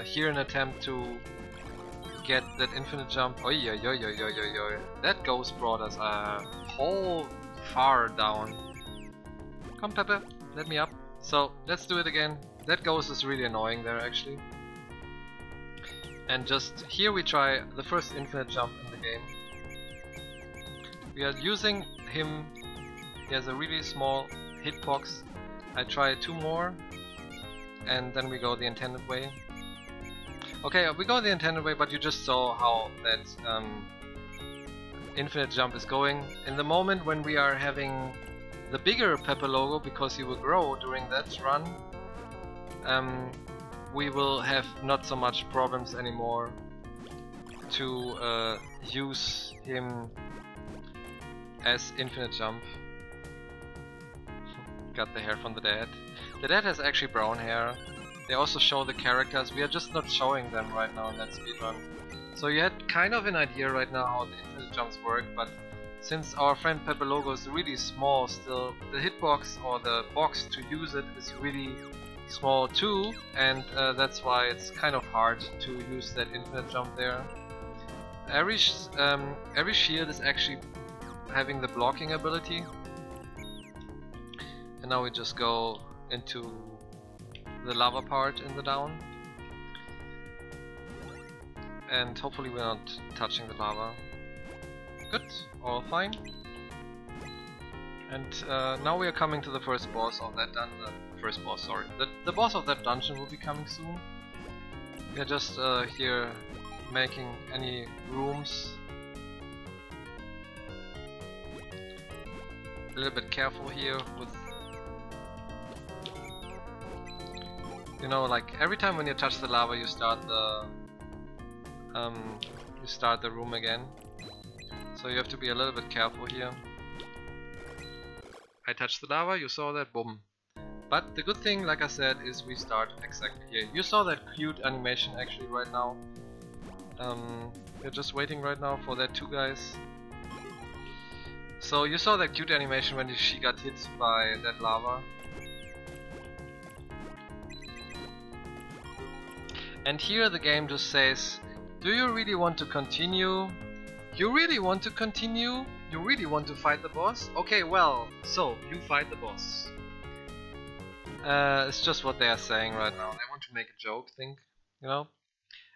here an attempt to get that infinite jump. Oh yeah, that ghost brought us a whole far down. Come Pepe, let me up. So let's do it again. That ghost is really annoying there actually. And just here we try the first infinite jump in the game. We are using him. He has a really small hitbox. I try 2 more and then we go the intended way. Okay, we go the intended way, but you just saw how that infinite jump is going. In the moment when we are having the bigger Pepe logo, because he will grow during that run, we will have not so much problems anymore to use him as infinite jump. Got the hair from the dad. The dad has actually brown hair. They also show the characters. We are just not showing them right now in that speedrun. So you had kind of an idea right now how the infinite jumps work, but since our friend Pepe logo is really small still, the hitbox or the box to use it is really small too, and that's why it's kind of hard to use that infinite jump there. Every shield is actually having the blocking ability. And now we just go into the lava part in the down. And hopefully we're not touching the lava. Good, all fine. And now we are coming to the first boss of that dungeon. The boss of that dungeon will be coming soon. We are just here making any rooms. A little bit careful here with, you know, like every time when you touch the lava, you start the room again. So you have to be a little bit careful here. I touched the lava, you saw that, boom. But the good thing, like I said, is we start exactly here. You saw that cute animation actually right now. We're just waiting right now for that 2 guys. So you saw that cute animation when she got hit by that lava. And here the game just says, do you really want to continue? You really want to continue? You really want to fight the boss? Okay, well, so you fight the boss. It's just what they are saying right now. They want to make a joke, think, you know?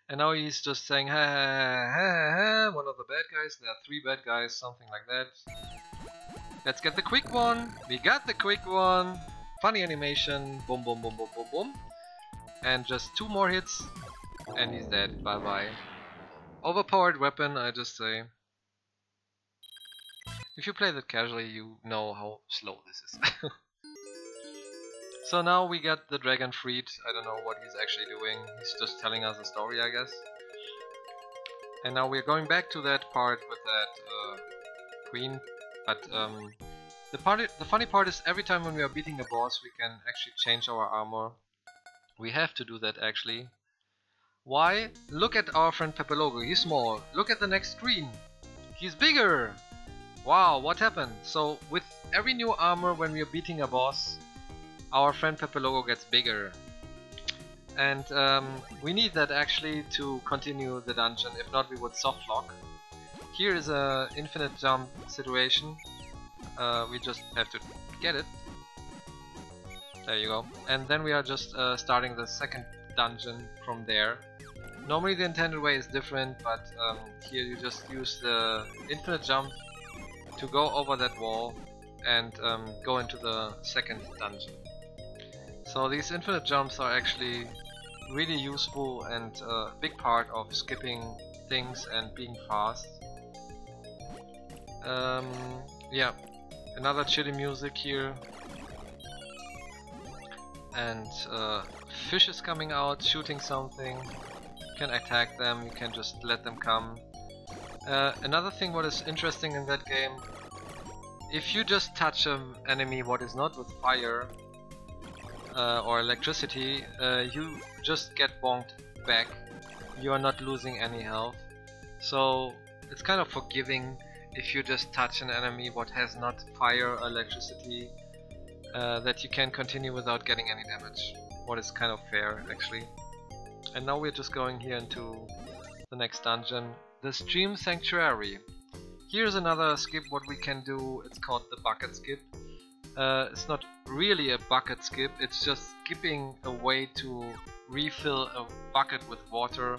And now he's just saying, ha ha ha ha, one of the bad guys. There are 3 bad guys, something like that. Let's get the quick one. We got the quick one. Funny animation. Boom, boom, boom, boom, boom, boom. And just 2 more hits, and he's dead. Bye bye. Overpowered weapon, I just say. If you play that casually, you know how slow this is. So now we got the dragon freed. I don't know what he's actually doing. He's just telling us a story, I guess. And now we're going back to that part with that queen. But the funny part is every time when we are beating a boss, we can actually change our armor. We have to do that actually. Why? Look at our friend Pepe logo. He's small. Look at the next screen. He's bigger. Wow, what happened? So with every new armor when we are beating a boss, our friend Pepe logo gets bigger. And we need that actually to continue the dungeon. If not, we would soft lock. Here is a infinite jump situation. We just have to get it. There you go. And then we are just starting the second dungeon from there. Normally the intended way is different, but here you just use the infinite jump to go over that wall and go into the second dungeon. So these infinite jumps are actually really useful and a big part of skipping things and being fast. Yeah, another chilly music here. And fish is coming out, shooting something. You can attack them, you can just let them come. Another thing what is interesting in that game, if you just touch an enemy what is not with fire or electricity, you just get bonked back you are not losing any health. So it's kind of forgiving if you just touch an enemy what has not fire or electricity, that you can continue without getting any damage. What is kind of fair actually. And now we're just going here into the next dungeon, the Stream Sanctuary. Here's another skip what we can do. It's called the bucket skip. It's not really a bucket skip, it's just skipping a way to refill a bucket with water,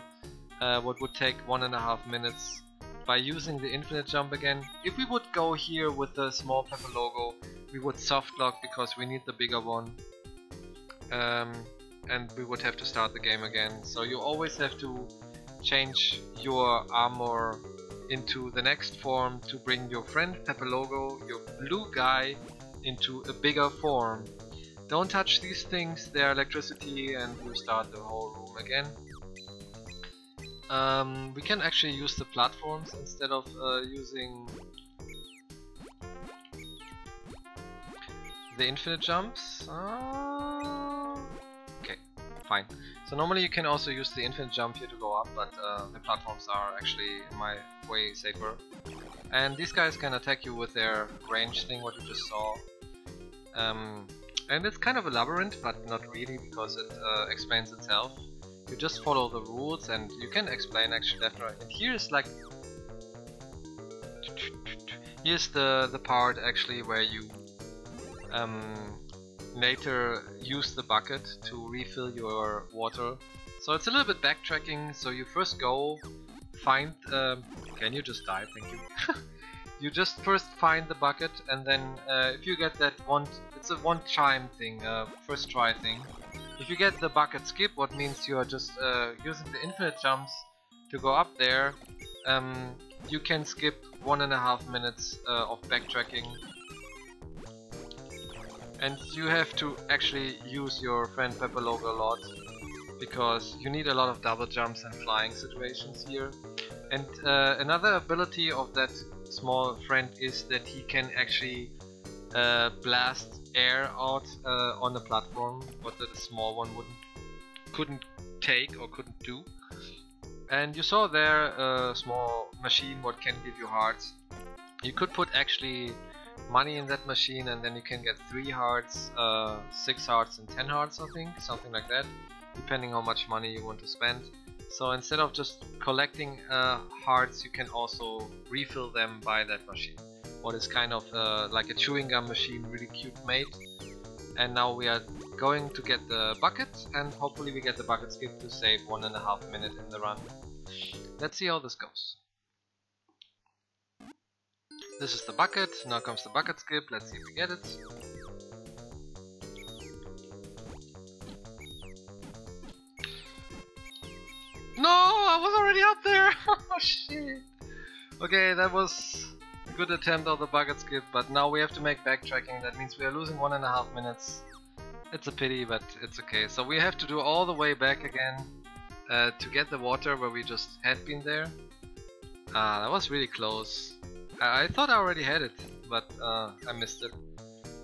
what would take 1.5 minutes by using the infinite jump again. If we would go here with the small pepper logo, we would soft lock because we need the bigger one, and we would have to start the game again. So you always have to change your armor into the next form to bring your friend Pepper Logo, your blue guy, into a bigger form. Don't touch these things, they're electricity, and you start the whole room again. We can actually use the platforms instead of using the infinite jumps. Okay, fine. So normally you can also use the infinite jump here to go up, but the platforms are actually in my way safer. And these guys can attack you with their range thing, what you just saw. And it's kind of a labyrinth, but not really, because it explains itself. You just follow the rules, and you can explain actually left and right. And here's like, here's the part actually where you later use the bucket to refill your water. So it's a little bit backtracking. So you first go find. Can you just die? Thank you. You just first find the bucket, and then if you get that one, it's a one time thing, first try thing. If you get the bucket skip, what means you are just using the infinite jumps to go up there, you can skip 1.5 minutes of backtracking. And you have to actually use your friend Pepper Logo a lot, because you need a lot of double jumps and flying situations here. And another ability of that small friend is that he can actually blast air out on the platform, what the small one couldn't take or couldn't do. And you saw there a small machine what can give you hearts. You could put actually money in that machine, and then you can get 3 hearts, 6 hearts and 10 hearts, I think, something like that, depending how much money you want to spend. So instead of just collecting hearts, you can also refill them by that machine. What is kind of like a chewing gum machine, really cute made. And now we are going to get the bucket, and hopefully we get the bucket skip to save 1.5 minutes in the run. Let's see how this goes. This is the bucket, now comes the bucket skip, let's see if we get it. No, I was already up there! Oh shit! Okay, that was a good attempt of the bucket skip, but now we have to make backtracking. That means we are losing 1.5 minutes. It's a pity, but it's okay. So we have to do all the way back again to get the water where we just had been there. That was really close. I thought I already had it, but I missed it.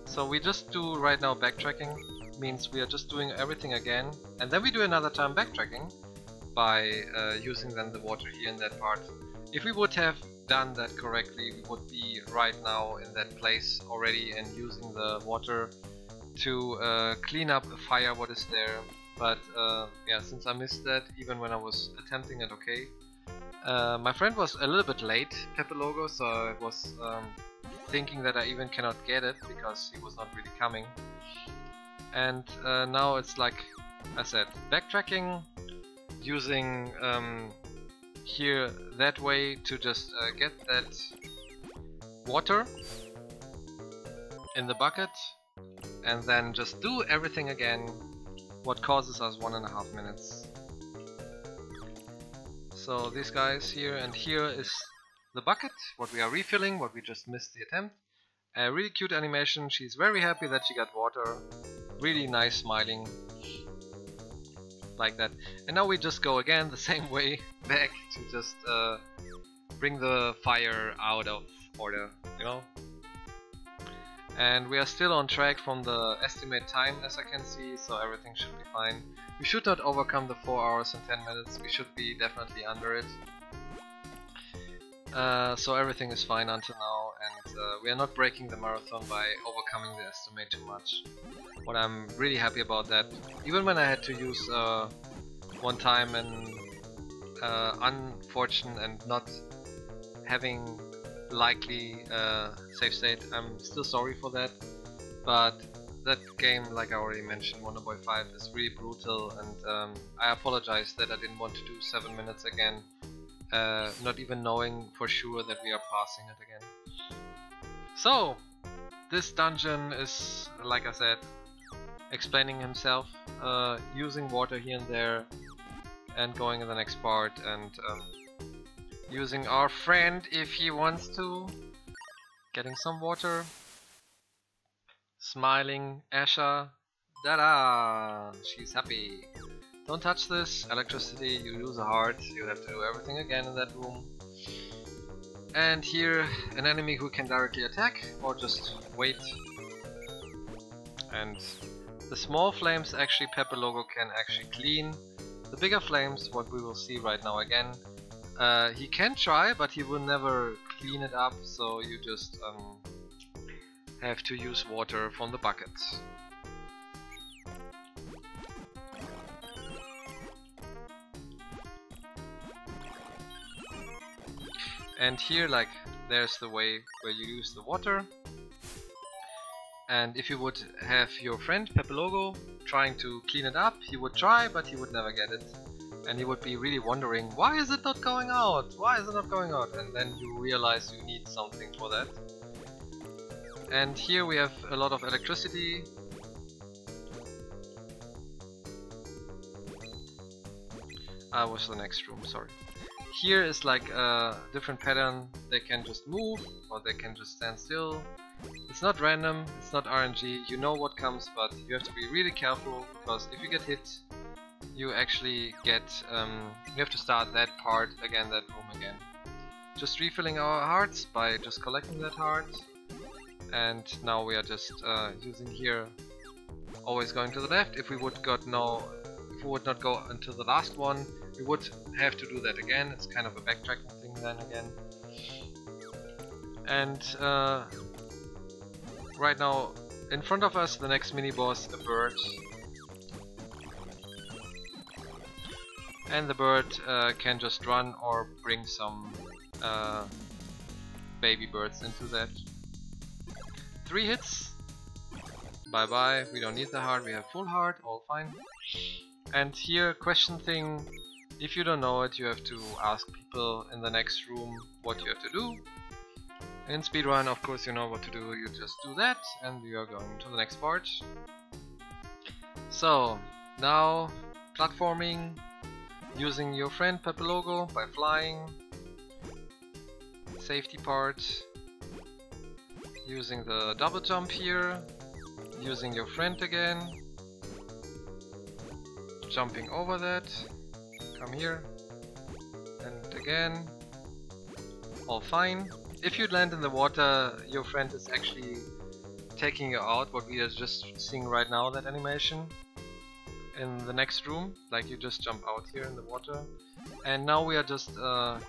So we just do right now backtracking. Means we are just doing everything again, and then we do another time backtracking by using then the water here in that part. If we would have done that correctly, we would be right now in that place already and using the water to clean up a fire what is there. But yeah, since I missed that even when I was attempting it, okay. My friend was a little bit late, Pepper Logo, so I was thinking that I even cannot get it because he was not really coming. And now it's like I said, backtracking, using here that way to just get that water in the bucket, and then just do everything again what causes us 1.5 minutes. So these guys here, and here is the bucket, what we are refilling, what we just missed the attempt. A really cute animation, she's very happy that she got water, really nice smiling, like that. And now we just go again the same way back to just bring the fire out of order, you know. And we are still on track from the estimate time, as I can see, so everything should be fine. We should not overcome the 4 hours and 10 minutes, we should be definitely under it. So everything is fine until now, and we are not breaking the marathon by overcoming the estimate too much. What I'm really happy about that, even when I had to use one time and unfortunate and not having likely save state, I'm still sorry for that. But that game, like I already mentioned, Wonderboy 5 is really brutal, and I apologize that I didn't want to do 7 minutes again. Not even knowing for sure that we are passing it again. So, this dungeon is, like I said, explaining himself, using water here and there, and going in the next part, and using our friend if he wants to, getting some water, smiling Asha, da-da, she's happy. Don't touch this, electricity, you lose a heart, you have to do everything again in that room. And here, an enemy who can directly attack, or just wait. And the small flames actually Pepper Logo can actually clean. The bigger flames, what we will see right now again, he can try, but he will never clean it up, so you just have to use water from the buckets. And here, like, there's the way where you use the water. And if you would have your friend Pepelogo trying to clean it up, he would try, but he would never get it. And he would be really wondering, why is it not going out? Why is it not going out? And then you realize you need something for that. And here we have a lot of electricity. Was the next room, sorry. Here is like a different pattern. They can just move, or they can just stand still. It's not random, it's not RNG, you know what comes, but you have to be really careful, because if you get hit, you actually get, you have to start that part again, that room again. Just refilling our hearts by just collecting that heart. And now we are just using here, always going to the left. If we would not go until the last one, we would have to do that again. It's kind of a backtracking thing then again. And right now, in front of us, the next mini boss, a bird. And the bird can just run or bring some baby birds into that. 3 hits. Bye bye, we don't need the heart, we have full heart, all fine. And here, question thing, if you don't know it, you have to ask people in the next room what you have to do. In speedrun, of course, you know what to do, you just do that, and you are going to the next part. So, now, platforming, using your friend Pepelogo by flying, safety part, using the double jump here, using your friend again, jumping over that, come here, and again, all fine. If you land in the water, your friend is actually taking you out, what we are just seeing right now, that animation. In the next room, like you just jump out here in the water. And now we are just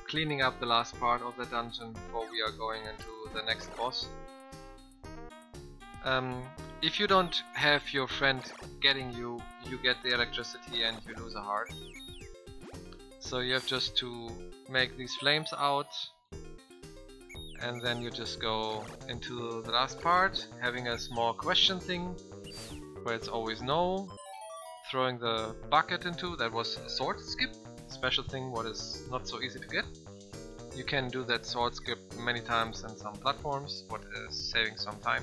cleaning up the last part of the dungeon before we are going into the next boss. If you don't have your friend getting you, you get the electricity and you lose a heart. So you have just to make these flames out, and then you just go into the last part, having a small question thing where it's always no. Throwing the bucket into, that was a sword skip, special thing what is not so easy to get. You can do that sword skip many times in some platforms, what is saving some time.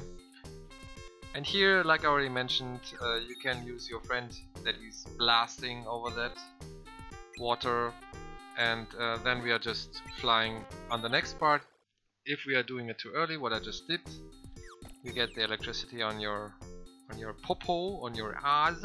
And here, like I already mentioned, you can use your friend that is blasting over that water, and then we are just flying on the next part. If we are doing it too early, what I just did, you get the electricity on your popo, on your ass.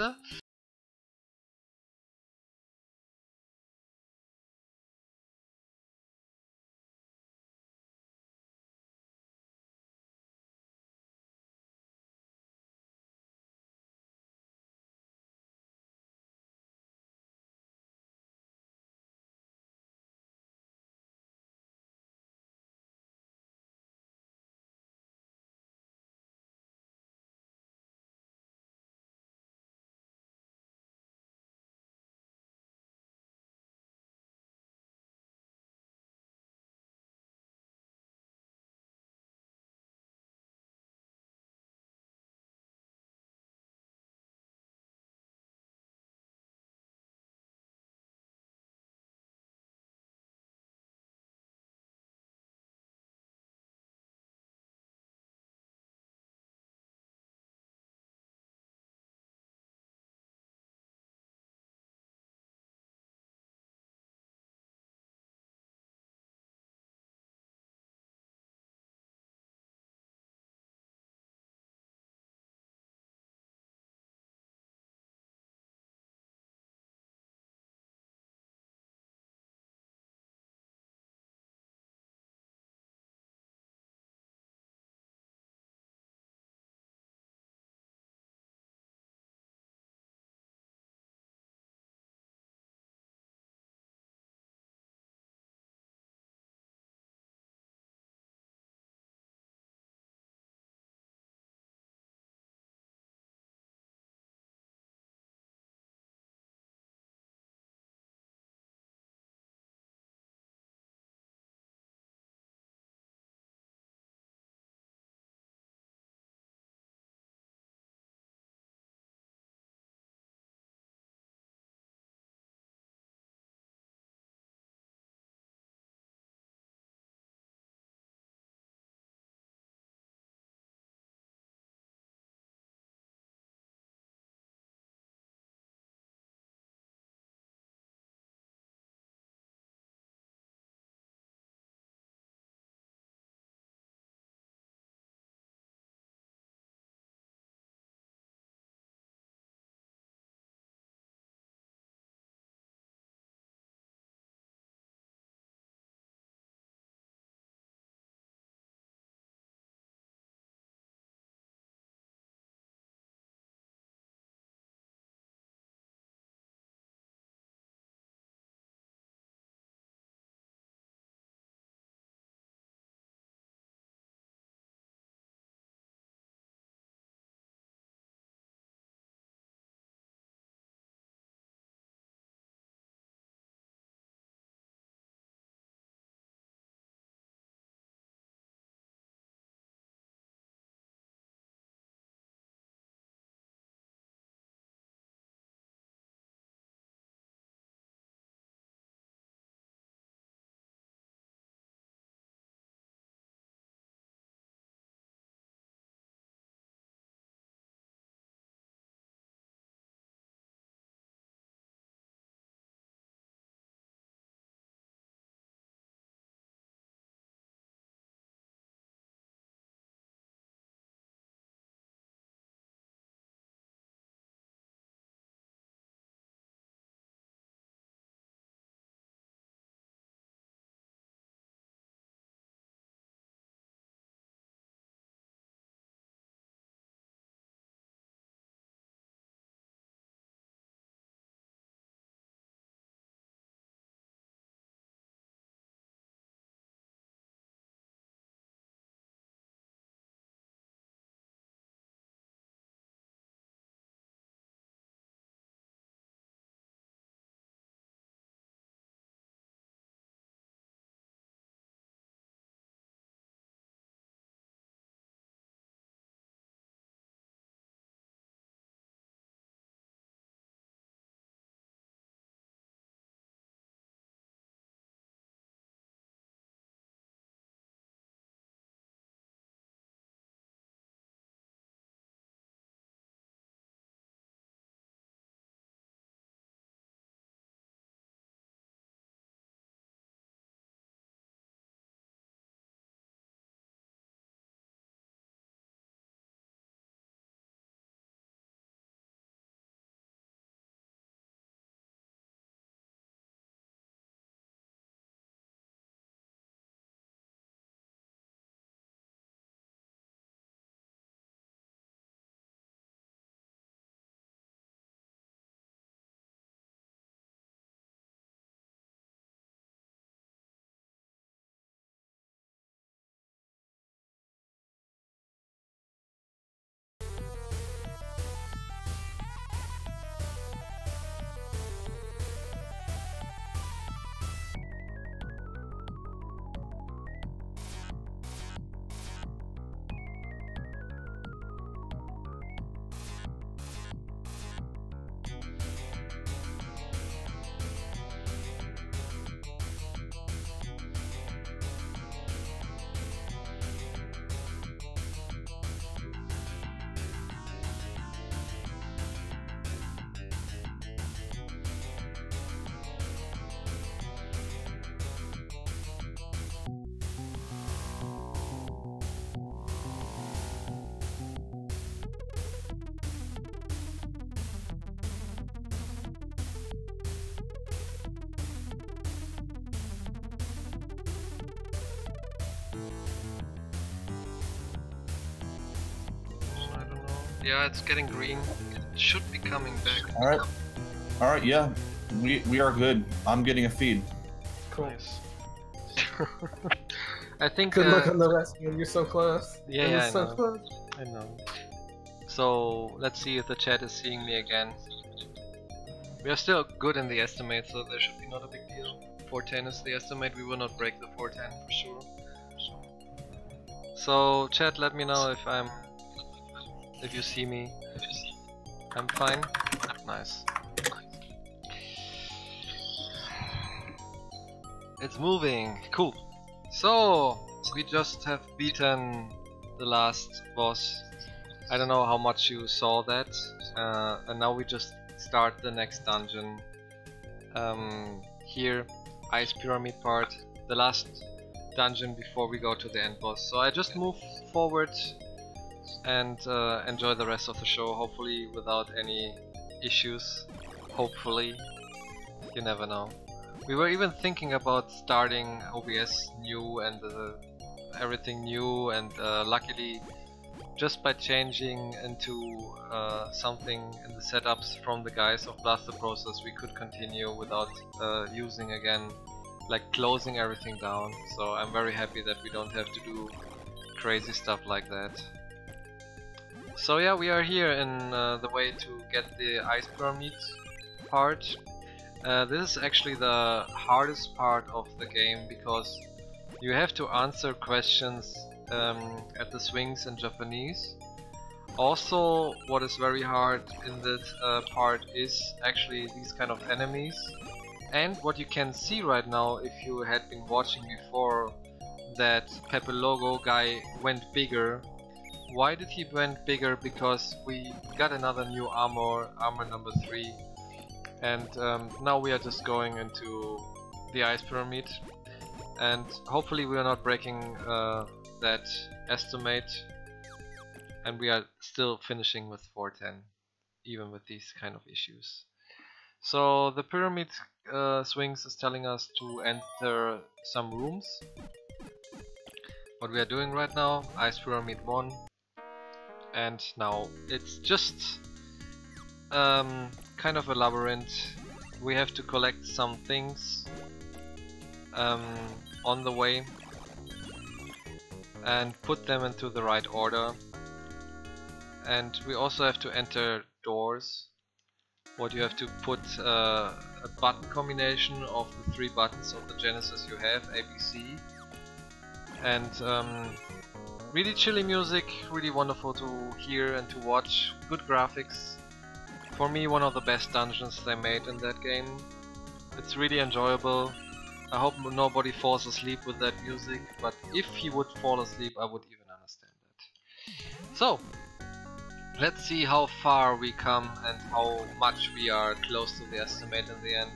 Yeah, it's getting green. It should be coming back. All right, yeah, we are good. I'm getting a feed. Cool. Nice. I think. Good luck on the rescue. You're so close. Yeah, It yeah, was I so know. close. I know. So let's see if the chat is seeing me again. We are still good in the estimate, so there should be not a big deal. 410 is the estimate. We will not break the 410 for sure. So chat, let me know if you see me. I'm fine. Nice. It's moving. Cool. So we just have beaten the last boss. I don't know how much you saw that. And now we just start the next dungeon. Here, Ice Pyramid part, the last dungeon before we go to the end boss. So I just move forward and enjoy the rest of the show, hopefully without any issues. Hopefully, you never know. We were even thinking about starting OBS new and everything new, and luckily just by changing into something in the setups from the guys of Blaster Process, we could continue without using again, like closing everything down. So I'm very happy that we don't have to do crazy stuff like that. So yeah, we are here in the way to get the Ice Pyramid part. This is actually the hardest part of the game, because you have to answer questions at the swings in Japanese. Also, what is very hard in this part is actually these kind of enemies. And what you can see right now, if you had been watching before, that Pepe Logo guy went bigger. Why did he went bigger? Because we got another new armor number 3. And now we are just going into the Ice Pyramid. And hopefully we are not breaking that estimate, and we are still finishing with 410 even with these kind of issues. So the pyramid swings is telling us to enter some rooms. What we are doing right now, Ice Pyramid 1, and now it's just kind of a labyrinth. We have to collect some things on the way and put them into the right order, and we also have to enter doors. What you have to put a button combination of the 3 buttons of the Genesis you have, A, B, C, and really chilly music, really wonderful to hear and to watch, good graphics. For me, one of the best dungeons they made in that game. It's really enjoyable. I hope nobody falls asleep with that music, but if he would fall asleep, I would even understand that. So, let's see how far we come and how much we are close to the estimate in the end.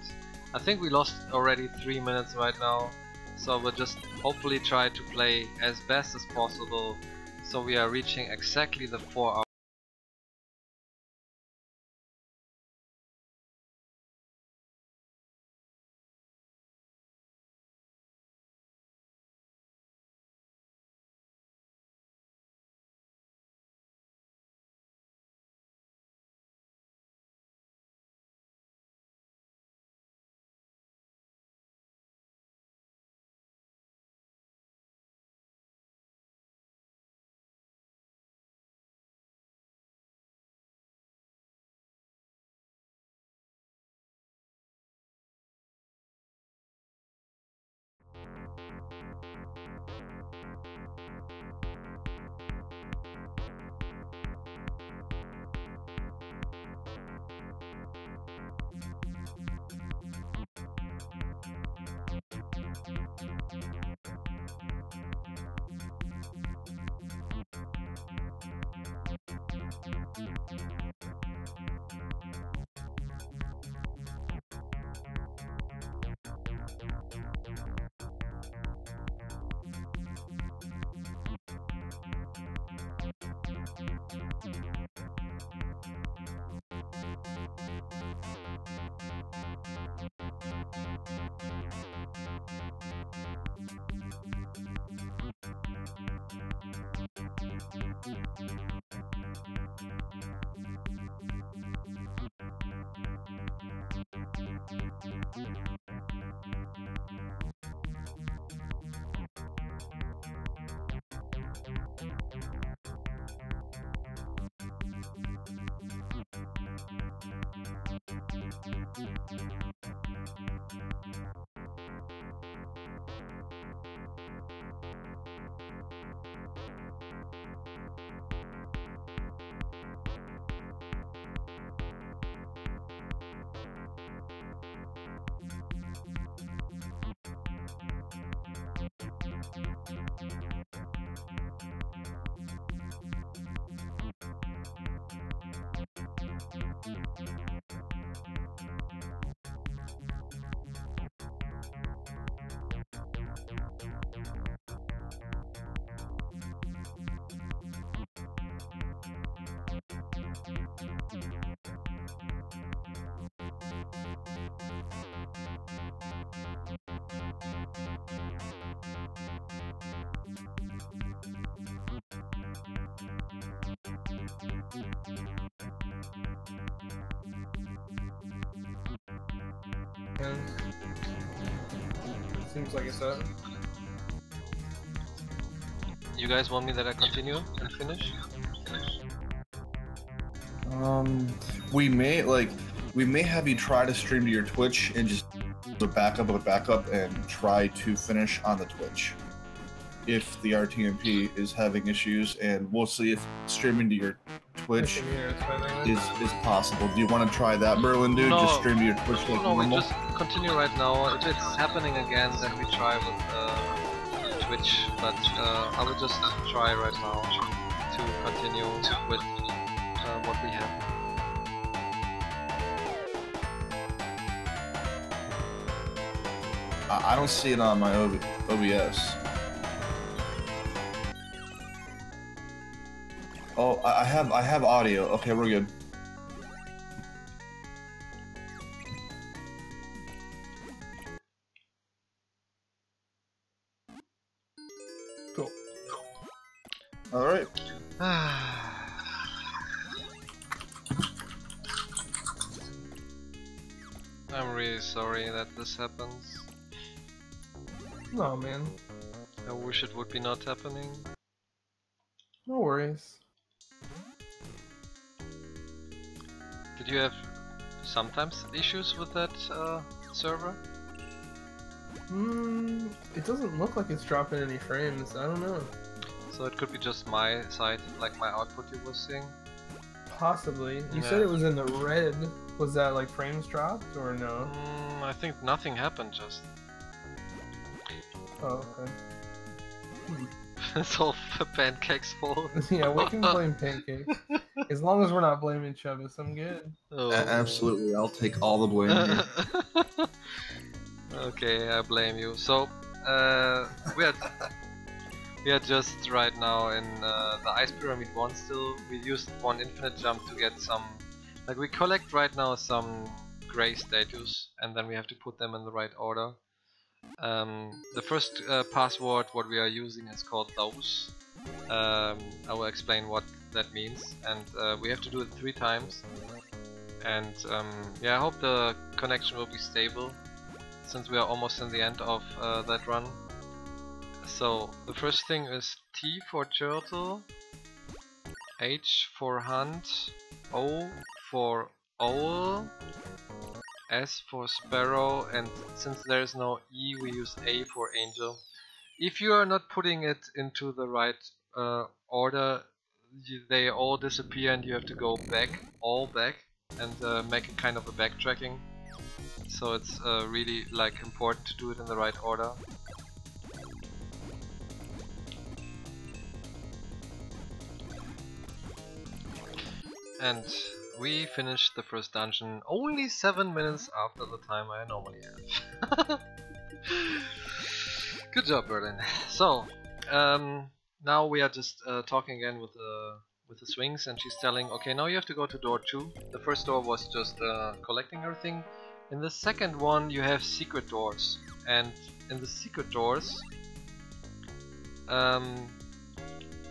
I think we lost already 3 minutes right now, so we'll just hopefully try to play as best as possible, so we are reaching exactly the 4 hours. And seems like it's up. You guys want me that I continue and finish? We may have you try to stream to your Twitch and just a backup and try to finish on the Twitch. If the RTMP is having issues, and we'll see if streaming to your Twitch is possible. Do you want to try that, Berlin dude? No. Just stream to your Twitch like No, we normal? just continue right now. If it's happening again, then we try with Twitch. But I will just try right now to continue with what we have. I don't see it on my OBS. Oh, I have audio. Okay, we're good. Cool. All right. I'm really sorry that this happens. No, man. I wish it would be not happening. No worries. Did you have sometimes issues with that server? It doesn't look like it's dropping any frames. I don't know. So it could be just my side, like my output you were seeing? Possibly. You Yeah. said it was in the red. Was that like frames dropped or no? I think nothing happened, just. Oh, okay. It's all Pancake's fault. Yeah, we can blame Pancake. As long as we're not blaming Chubbis, I'm good. Oh. Absolutely, I'll take all the blame here. Okay, I blame you. So, we are just right now in the Ice Pyramid 1 still. We used one infinite jump to get some... Like, we collect right now some gray statues, and then we have to put them in the right order. The first password what we are using is called those. I will explain what that means, and we have to do it 3 times. And yeah, I hope the connection will be stable, since we are almost in the end of that run. So the first thing is T for turtle, H for hunt, O for owl, S for sparrow, and since there is no E, we use A for angel. If you are not putting it into the right order, they all disappear and you have to go back, all back, and make a kind of a backtracking. So it's really like important to do it in the right order. And we finished the first dungeon only 7 minutes after the time I normally have. Good job, Berlin. So, now we are just talking again with the swings, and she's telling, okay, now you have to go to door 2. The first door was just collecting everything. In the second one you have secret doors, and in the secret doors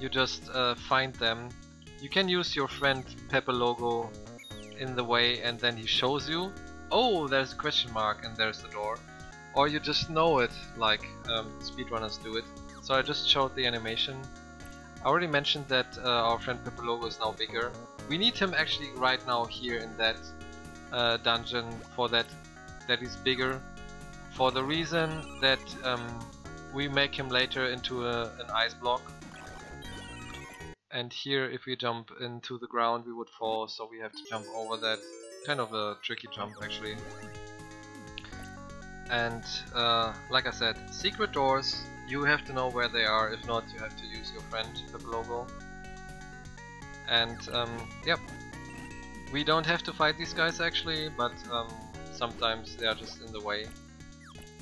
you just find them. You can use your friend Pepe Logo in the way, and then he shows you, oh, there's a question mark and there's the door. Or you just know it, like speedrunners do it. So I just showed the animation. I already mentioned that our friend Pepe Logo is now bigger. We need him actually right now here in that dungeon for that he's bigger. For the reason that we make him later into an ice block. And here, if we jump into the ground, we would fall, so we have to jump over that. Kind of a tricky jump, actually. And like I said, secret doors, you have to know where they are. If not, you have to use your friend Pepe Logo. And yep, we don't have to fight these guys actually, but sometimes they are just in the way.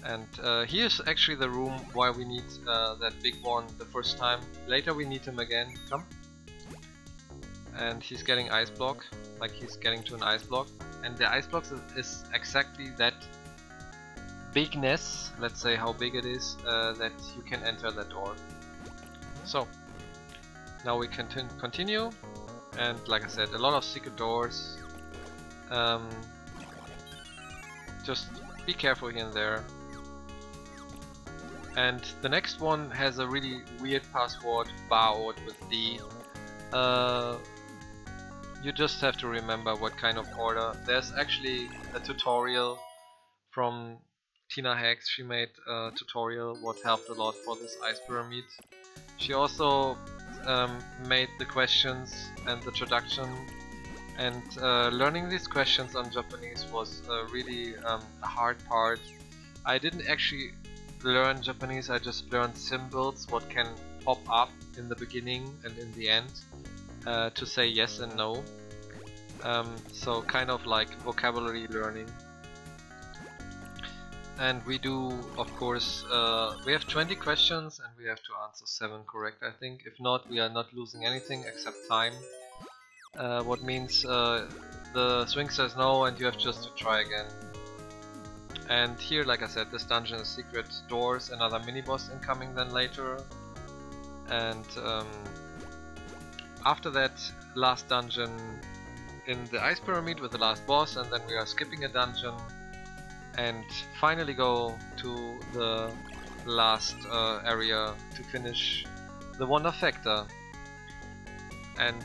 And here's actually the room why we need that big one the first time. Later we need him again. Come. And he's getting ice block, like he's getting to an ice block. And the ice block is exactly that bigness, let's say how big it is, that you can enter that door. So, now we can continue. And like I said, a lot of secret doors. Just be careful here and there. And the next one has a really weird password, barword with D. You just have to remember what kind of order. There's actually a tutorial from Tina Hacks. She made a tutorial what helped a lot for this ice pyramid. She also made the questions and the traduction, and learning these questions on Japanese was really a hard part. I didn't actually learn Japanese, I just learned symbols, what can pop up in the beginning and in the end to say yes and no. So kind of like vocabulary learning. And we do, of course, we have 20 questions and we have to answer 7 correct, I think. If not, we are not losing anything except time. What means the swing says no and you have just to try again. And here, like I said, this dungeon is secret doors, another mini-boss incoming then later. And after that, last dungeon in the ice pyramid with the last boss, and then we are skipping a dungeon and finally go to the last area to finish the Wonderfecta. And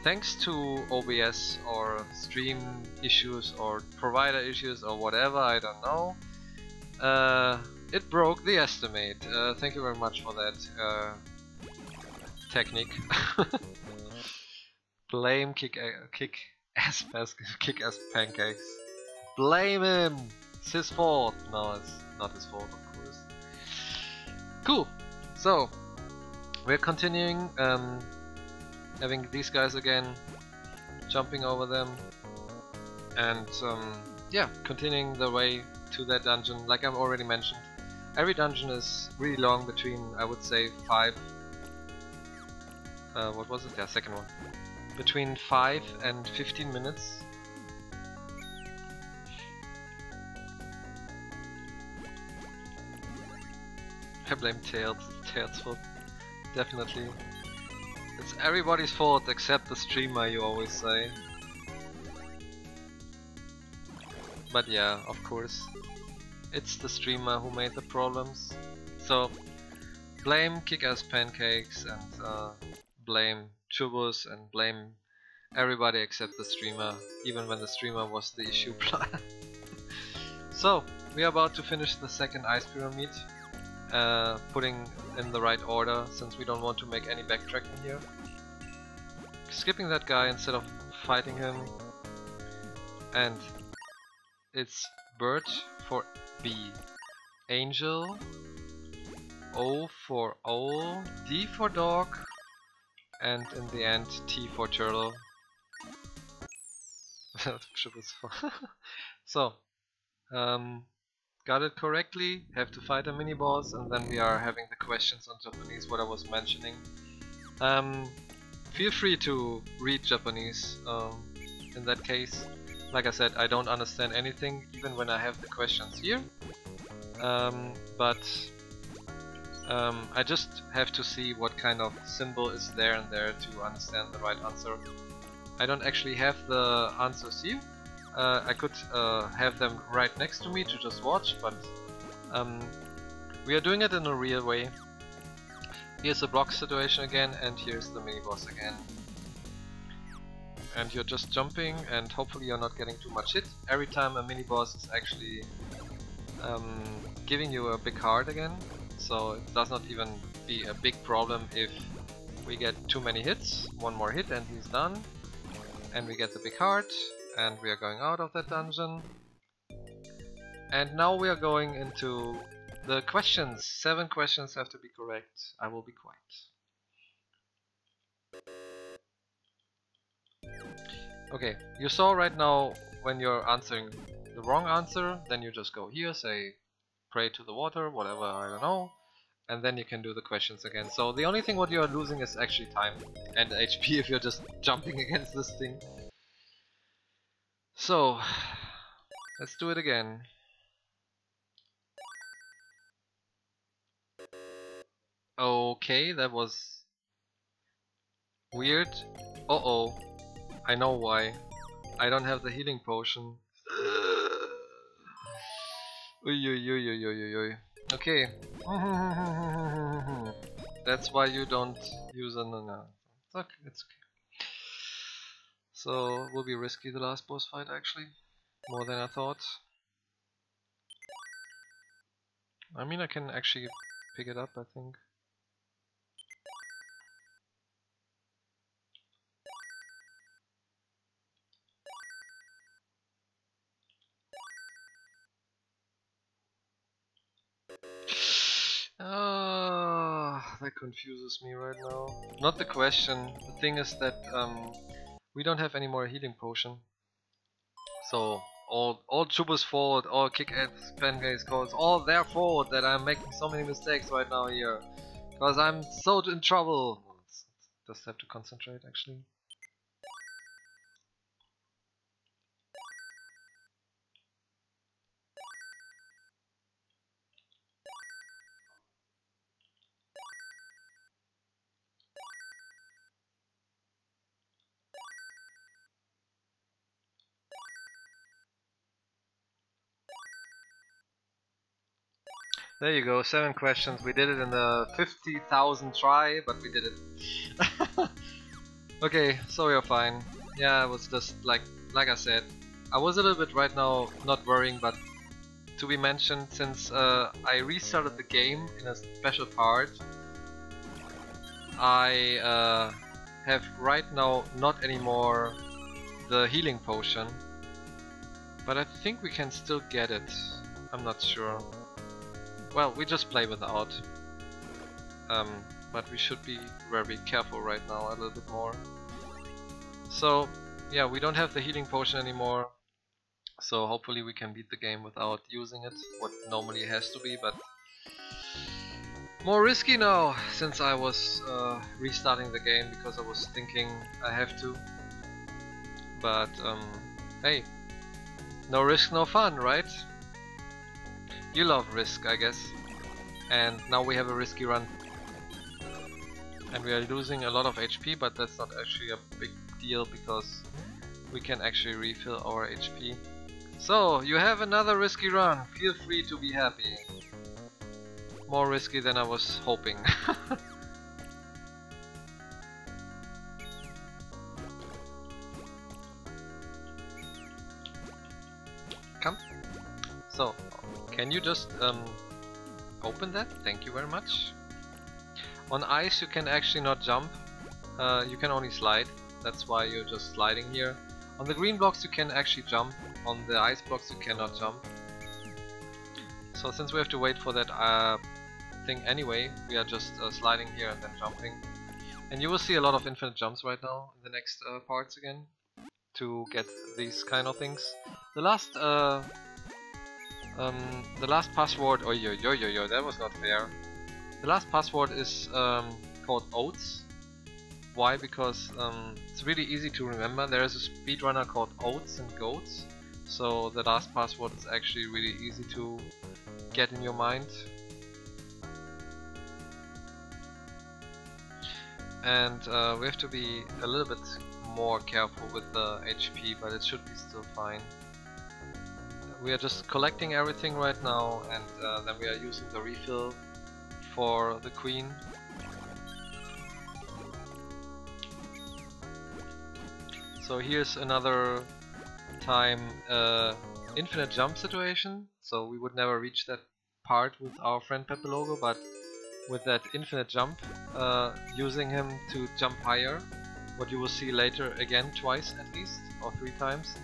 thanks to OBS or stream issues or provider issues or whatever, I don't know, it broke the estimate. Thank you very much for that technique. Blame kick-ass pancakes. Blame him! It's his fault! No, it's not his fault, of course. Cool! So, we're continuing, having these guys again, jumping over them, and yeah, continuing the way to that dungeon. Like I've already mentioned, every dungeon is really long, between, I would say, 5... what was it? Yeah, second one. Between 5 and 15 minutes. I blame Tails. Tails' fault. Definitely. It's everybody's fault except the streamer, you always say. But yeah, of course. It's the streamer who made the problems. So, blame kick-ass pancakes and blame Chubus and blame everybody except the streamer, even when the streamer was the issue. So, we are about to finish the second ice pyramid. Putting in the right order, since we don't want to make any backtracking here. Skipping that guy instead of fighting him. And it's bird for B, angel, O for owl, D for dog, and in the end T for turtle. So, got it correctly, have to fight a mini-boss, and then we are having the questions on Japanese, what I was mentioning. Feel free to read Japanese in that case. Like I said, I don't understand anything, even when I have the questions here. But I just have to see what kind of symbol is there and there to understand the right answer. I don't actually have the answers here. I could have them right next to me to just watch, but we are doing it in a real way. Here's the block situation again, and here's the mini-boss again. And you're just jumping, and hopefully you're not getting too much hit. Every time a mini-boss is actually giving you a big heart again, so it does not even be a big problem if we get too many hits. One more hit and he's done. And we get the big heart. And we are going out of that dungeon. And now we are going into the questions. 7 questions have to be correct. I will be quiet. Okay, you saw right now when you're answering the wrong answer, then you just go here, say pray to the water, whatever, I don't know. And then you can do the questions again. So the only thing what you are losing is actually time and HP if you're just jumping against this thing. So, let's do it again. Okay, that was weird. Uh-oh. I know why. I don't have the healing potion. Ui, ui, ui, ui, ui, ui, ui. Okay. That's why you don't use a no. It's okay, it's okay. So it will be risky, the last boss fight, actually. More than I thought. I mean, I can actually pick it up, I think. That confuses me right now. Not the question. The thing is that we don't have any more healing potion. So all Chuba's fault, all kick-ass Pancakes calls, all their fault that I'm making so many mistakes right now here. Because I'm so in trouble. Just have to concentrate actually. There you go, 7 questions. We did it in the 50,000 try, but we did it. Okay, so you're fine. Yeah, it was just like I said, I was a little bit right now not worrying, but to be mentioned, since I restarted the game in a special part, I have right now not anymore the healing potion, but I think we can still get it. I'm not sure. Well, we just play without. But we should be very careful right now a little bit more. So, yeah, we don't have the healing potion anymore. So hopefully we can beat the game without using it, what normally has to be, but more risky now, since I was restarting the game because I was thinking I have to. But hey, no risk, no fun, right? You love risk, I guess. And now we have a risky run. And we are losing a lot of HP, but that's not actually a big deal because we can actually refill our HP. So, you have another risky run. Feel free to be happy. More risky than I was hoping. Come. So, can you just open that? Thank you very much. On ice you can actually not jump. You can only slide. That's why you're just sliding here. On the green blocks you can actually jump. On the ice blocks you cannot jump. So since we have to wait for that thing anyway, we are just sliding here and then jumping. And you will see a lot of infinite jumps right now in the next parts again to get these kind of things. The last password, oh yo, that was not fair. The last password is called Oats. Why? Because it's really easy to remember. There is a speedrunner called Oats and Goats. So the last password is actually really easy to get in your mind. And we have to be a little bit more careful with the HP, but it should be still fine. We are just collecting everything right now, and then we are using the refill for the queen. So here's another time infinite jump situation. So we would never reach that part with our friend Pepelogo, but with that infinite jump, using him to jump higher, what you will see later again twice at least, or 3 times,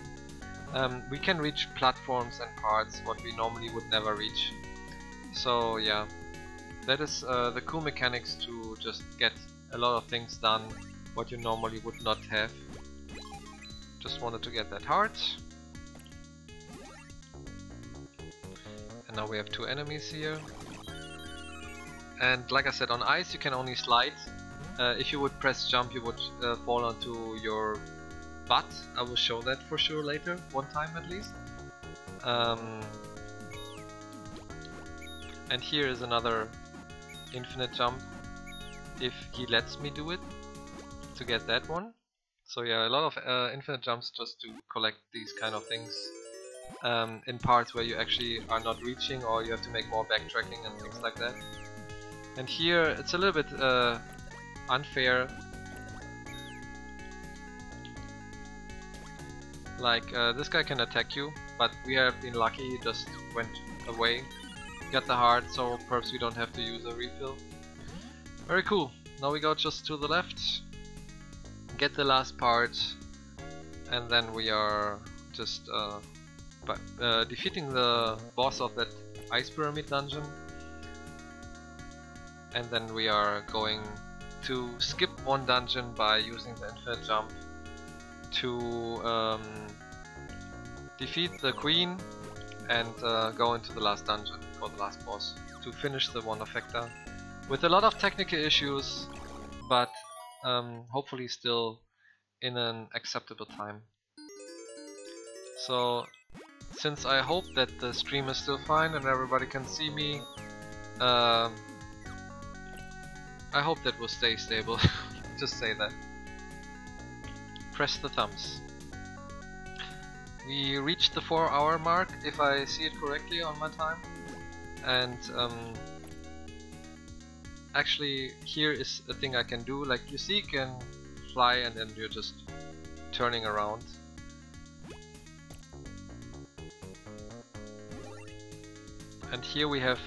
we can reach platforms and parts what we normally would never reach. So yeah, that is the cool mechanics to just get a lot of things done what you normally would not have. Just wanted to get that heart. And now we have 2 enemies here. And like I said, on ice you can only slide. If you would press jump you would fall onto your butt. I will show that for sure later, one time at least. And here is another infinite jump, if he lets me do it, to get that one. So yeah, a lot of infinite jumps just to collect these kind of things. in parts where you actually are not reaching, or you have to make more backtracking and things like that. And here it's a little bit unfair. Like this guy can attack you, but we have been lucky, he just went away. Got the heart, so perhaps we don't have to use a refill. Very cool. Now we go just to the left, get the last part, and then we are just defeating the boss of that ice pyramid dungeon. And then we are going to skip one dungeon by using the infinite jump to defeat the queen and go into the last dungeon for the last boss to finish the Wonderfecta with a lot of technical issues, but hopefully still in an acceptable time. So since I hope that the stream is still fine and everybody can see me, I hope that will stay stable. Just say that. Press the thumbs. We reached the 4-hour mark, if I see it correctly on my time. And actually here is a thing I can do. Like you see, you can fly and then you're just turning around. And here we have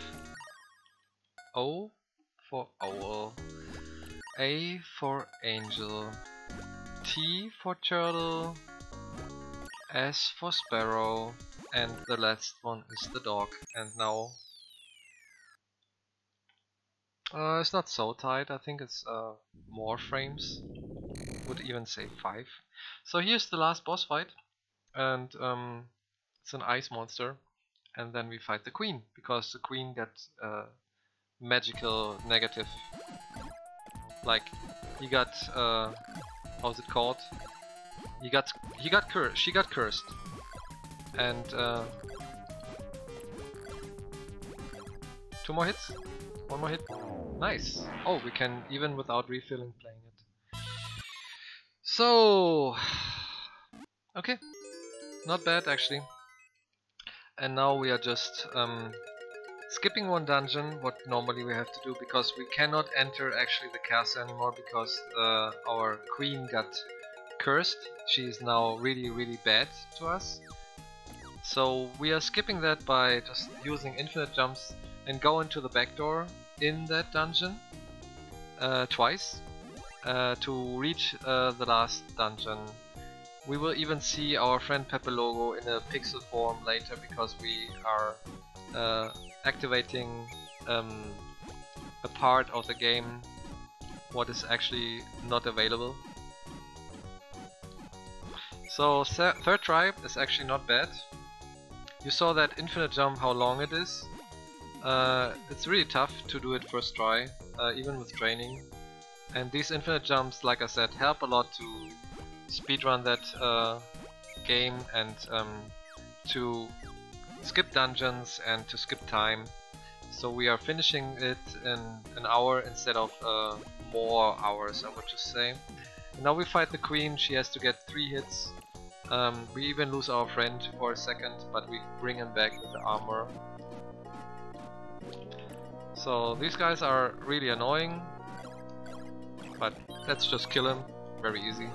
O for owl, A for angel, T for turtle, S for sparrow, and the last one is the dog. And now it's not so tight, I think it's more frames, would even say 5. So here's the last boss fight, and it's an ice monster, and then we fight the queen, because the queen got magical negative, like he got how's it called? She got cursed, and 2 more hits, 1 more hit, nice. Oh, we can even without refilling playing it. So okay, not bad actually. And now we are just skipping one dungeon, what normally we have to do, because we cannot enter actually the castle anymore, because our queen got cursed. She is now really bad to us. So we are skipping that by just using infinite jumps and go into the back door in that dungeon twice to reach the last dungeon. We will even see our friend Pepe Logo in a pixel form later, because we are activating a part of the game what is actually not available. So third try is actually not bad. You saw that infinite jump, how long it is. It's really tough to do it first try, even with training. And these infinite jumps, like I said, help a lot to speedrun that game and to skip dungeons and to skip time. So we are finishing it in an hour instead of more hours, I would just say. And now we fight the queen. She has to get 3 hits. We even lose our friend for a second, but we bring him back with the armor. So these guys are really annoying, but let's just kill him, very easy.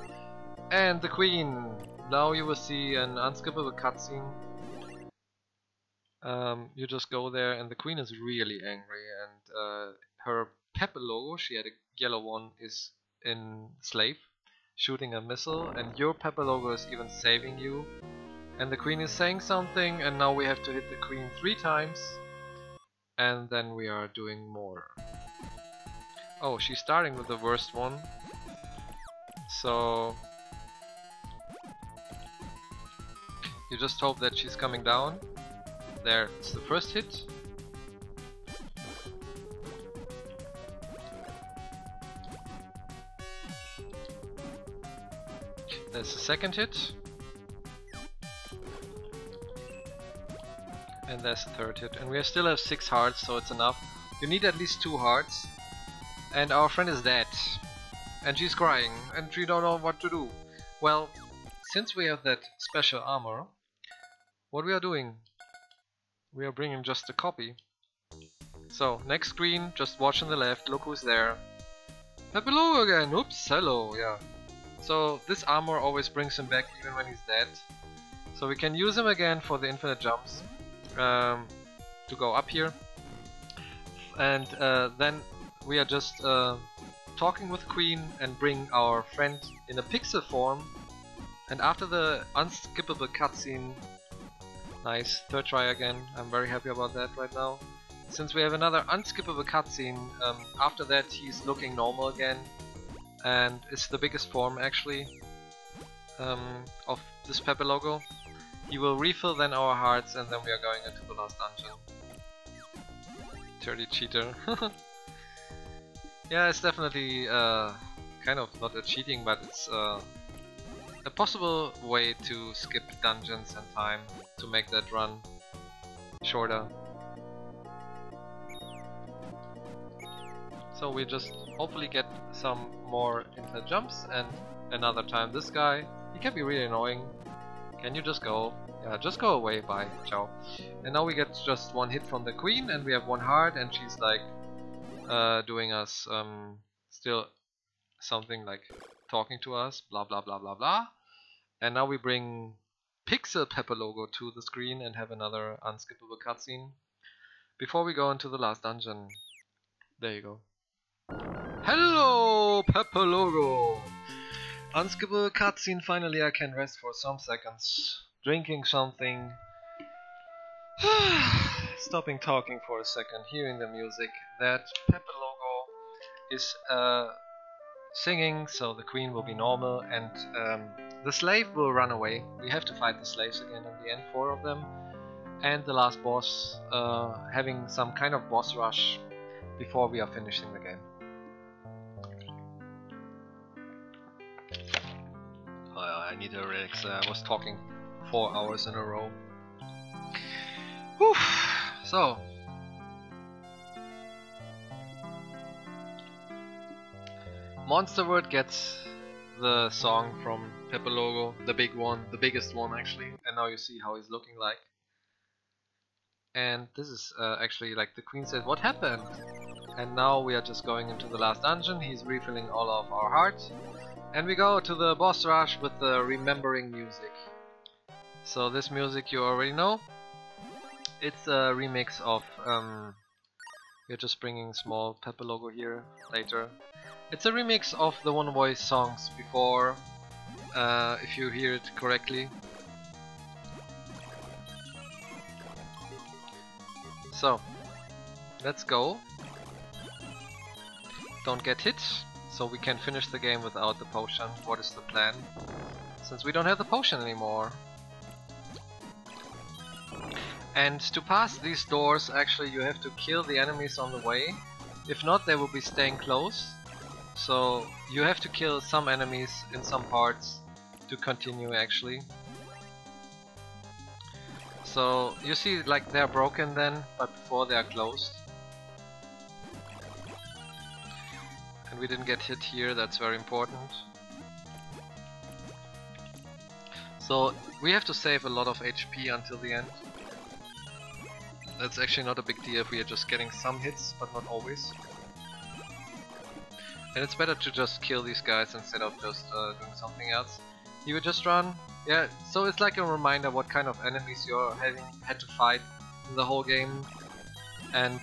And the queen! Now you will see an unskippable cutscene. You just go there and the queen is really angry, and her Pepe logo, she had a yellow one, is in slave, shooting a missile, and your Pepe logo is even saving you. And the queen is saying something, and now we have to hit the queen 3 times, and then we are doing more. Oh, she's starting with the worst one, so you just hope that she's coming down. There, it's the first hit. There's the second hit. And there's the third hit. And we still have 6 hearts, so it's enough. You need at least 2 hearts. And our friend is dead. And she's crying, and she don't know what to do. Well, since we have that special armor, what we are doing, we are bringing just a copy. So, next screen, just watch on the left, look who's there. Hello again, oops, hello, yeah. So, this armor always brings him back even when he's dead. So we can use him again for the infinite jumps to go up here. And then we are just talking with Queen and bring our friend in a pixel form. And after the unskippable cutscene, nice, third try again, I'm very happy about that right now. Since we have another unskippable cutscene, after that he's looking normal again, and it's the biggest form actually of this Pepe logo. He will refill then our hearts, and then we are going into the last dungeon. Dirty cheater. Yeah, it's definitely kind of not a cheating, but it's a possible way to skip dungeons and time to make that run shorter. So we just hopefully get some more infinite jumps, and another time this guy, he can be really annoying. Can you just go? Yeah, just go away, bye, ciao. And now we get just one hit from the Queen, and we have one heart, and she's like doing us still something like talking to us, blah blah blah blah blah. And now we bring Pixel Pepe logo to the screen and have another unskippable cutscene before we go into the last dungeon. There you go. Hello, Pepe logo! Unskippable cutscene, finally I can rest for some seconds, drinking something, stopping talking for a second, hearing the music. That Pepe logo is singing, so the Queen will be normal, and the slave will run away. We have to fight the slaves again in the end, 4 of them, and the last boss, having some kind of boss rush before we are finishing the game. I need to relax. I was talking 4 hours in a row. Whew. So, Monster World gets the song from Pepe logo, the big one, the biggest one actually, and now you see how he's looking like. And this is actually like the Queen said, what happened? And now we are just going into the last dungeon. He's refilling all of our hearts. And we go to the boss rush with the remembering music. So this music you already know. It's a remix of, we're just bringing small Pepe logo here later. It's a remix of the One Voice songs before, if you hear it correctly. So, let's go. Don't get hit, so we can finish the game without the potion. What is the plan? Since we don't have the potion anymore. And to pass these doors, actually you have to kill the enemies on the way. If not, they will be staying close. So you have to kill some enemies in some parts to continue actually. So you see, like, they're broken then, but before they are closed. And we didn't get hit here, that's very important. So we have to save a lot of HP until the end. That's actually not a big deal if we are just getting some hits, but not always. And it's better to just kill these guys instead of just doing something else. You would just run. Yeah, so it's like a reminder what kind of enemies you're had to fight in the whole game. And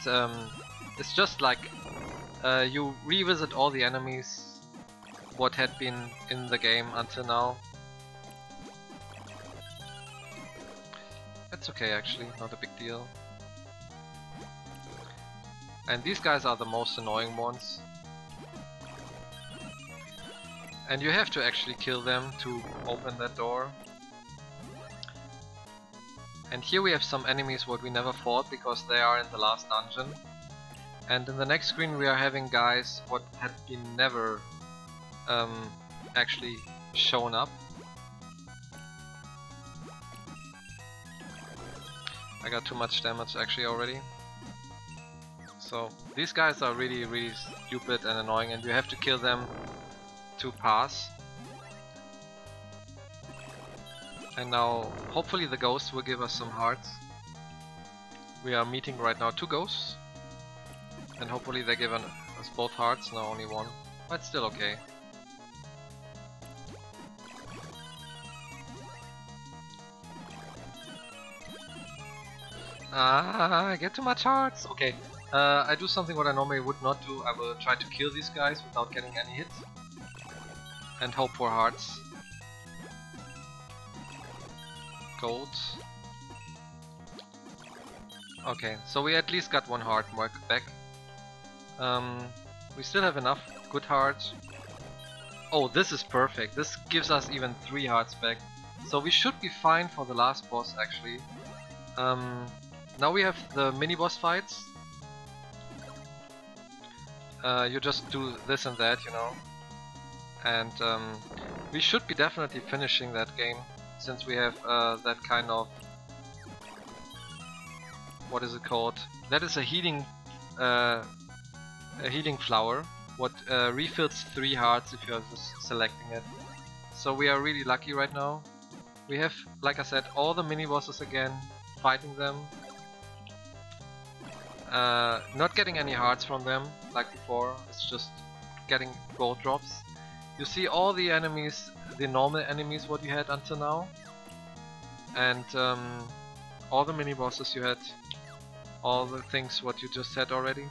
it's just like you revisit all the enemies, what had been in the game until now. It's okay actually, not a big deal. And these guys are the most annoying ones. And you have to actually kill them to open that door. And here we have some enemies what we never fought because they are in the last dungeon. And in the next screen we are having guys what had been never actually shown up. I got too much damage actually already. So these guys are really stupid and annoying, and you have to kill them to pass. And now, hopefully the ghost will give us some hearts. We are meeting right now 2 ghosts. And hopefully they give us both hearts, no only one. But still okay. I get too much hearts! Okay, I do something what I normally would not do. I will try to kill these guys without getting any hits. And hope for hearts. Gold. Okay, so we at least got 1 heart mark back. We still have enough good hearts. Oh, this is perfect. This gives us even 3 hearts back. So we should be fine for the last boss actually. Now we have the mini boss fights. You just do this and that, you know. And we should be definitely finishing that game, since we have that kind of... what is it called? That is a healing flower, what refills 3 hearts if you're just selecting it. So we are really lucky right now. We have, like I said, all the mini bosses again, fighting them. Not getting any hearts from them like before, it's just getting gold drops. You see all the enemies, the normal enemies what you had until now, and all the mini bosses you had, all the things what you just said already.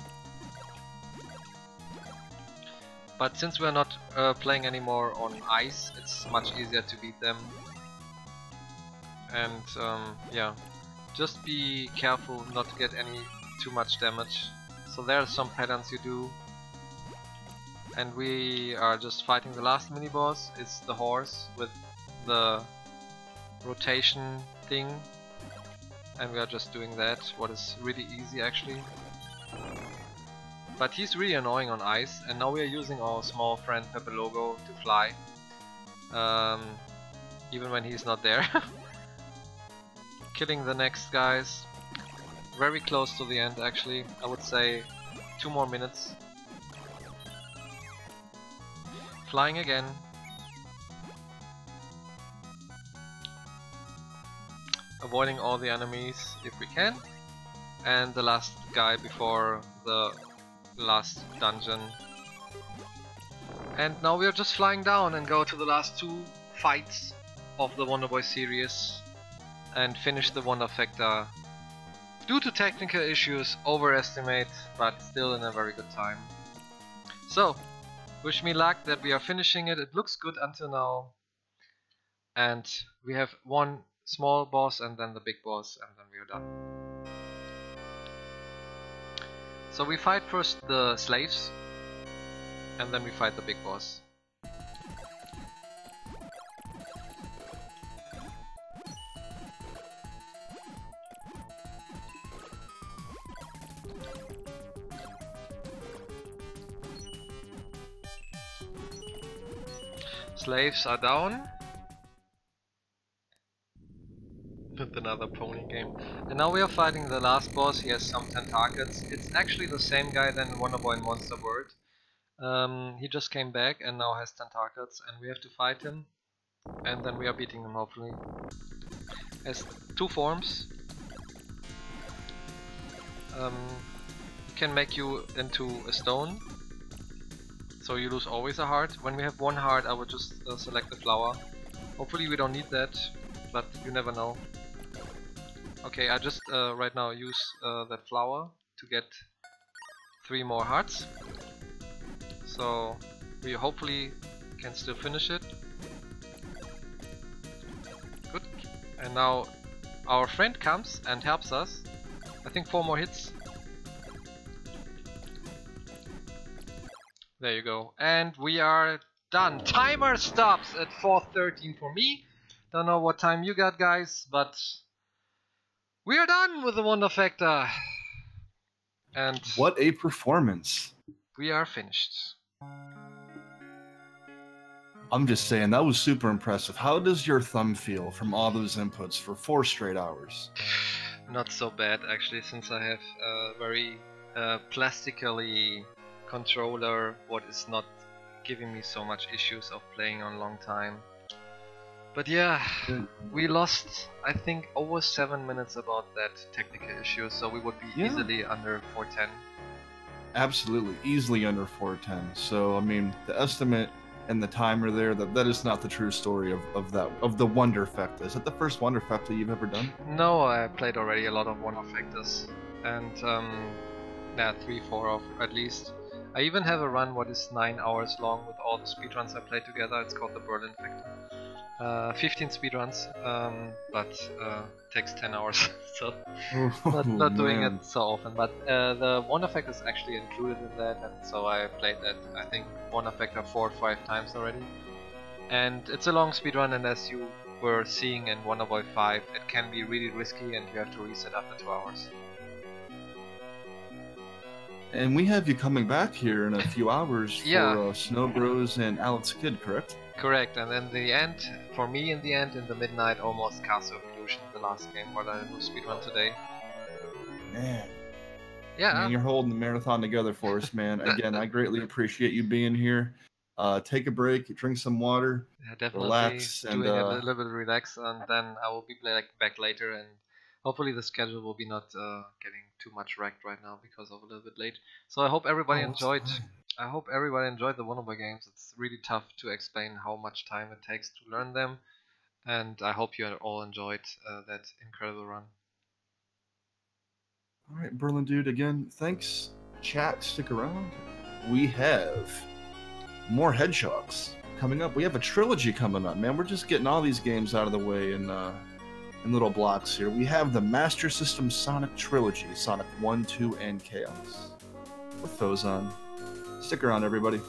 But since we're not playing anymore on ice, it's much easier to beat them. And yeah, just be careful not to get any too much damage. So there are some patterns you do. And we are just fighting the last mini boss. It's the horse with the rotation thing. And we are just doing that, what is really easy actually. But he's really annoying on ice, and now we are using our small friend Pepe Logo to fly. Even when he's not there. Killing the next guys. Very close to the end actually, I would say 2 more minutes. Flying again. Avoiding all the enemies if we can. And the last guy before the last dungeon. And now we are just flying down and go to the last 2 fights of the Wonder Boy series and finish the Wonderfecta. Due to technical issues, overestimate, but still in a very good time. So, wish me luck that we are finishing it. It looks good until now. And we have 1 small boss and then the big boss, and then we are done. So we fight first the slaves, and then we fight the big boss. Slaves are down. With another pony game. And now we are fighting the last boss. He has some tentacles. It's actually the same guy than Wonder Boy in Monster World. He just came back and now has tentacles, and we have to fight him. And then we are beating him hopefully. Has 2 forms. Can make you into a stone. So you lose always a heart. When we have 1 heart, I would just select the flower. Hopefully we don't need that, but you never know. Okay, I just right now use that flower to get 3 more hearts. So we hopefully can still finish it. Good. And now our friend comes and helps us. I think 4 more hits. There you go. And we are done. Timer stops at 4:13 for me. Don't know what time you got, guys, but we are done with the Wonderfecta. And what a performance. We are finished. I'm just saying, that was super impressive. How does your thumb feel from all those inputs for 4 straight hours? Not so bad actually, since I have a very plastically controller what is not giving me so much issues of playing on long time. But yeah, we lost, I think, over 7 minutes about that technical issue, so we would be easily under 410. Absolutely, easily under 410. So I mean, the estimate and the timer there, that is not the true story of the Wonderfecta. Is that the first Wonderfecta you've ever done? No, I played already a lot of Wonderfectas, and yeah, 3-4 of at least. I even have a run what is 9 hours long with all the speedruns I played together. It's called the Berlindude1. 15 speedruns, but takes 10 hours, so not doing it so often. But the Wonderfecta is actually included in that, and so I played that, I think, Wonderfecta 4 or 5 times already. And it's a long speedrun, and as you were seeing in Wonderboy 5, it can be really risky and you have to reset after 2 hours. And we have you coming back here in a few hours for Snow Bros and Alex Kidd, correct? Correct, and in the end, for me in the midnight, almost Castle Evolution, the last game what I will speedrun today. Man. Yeah. Man, you're holding the marathon together for us, man. Again, I greatly appreciate you being here. Take a break, drink some water, definitely relax, and doing a little bit of relax, and then I will be back later, and hopefully the schedule will be not getting too much wrecked right now because of a little bit late. So I hope everybody enjoyed. I hope everybody enjoyed the Wonderboy games. It's really tough to explain how much time it takes to learn them, and I hope you all enjoyed that incredible run. All right, Berlin Dude, again, thanks. Chat, stick around. We have more Hedgehogs coming up. We have a trilogy coming up, man. We're just getting all these games out of the way in little blocks here. We have the Master System Sonic Trilogy, Sonic 1, 2, and Chaos. With those on. Stick around, everybody.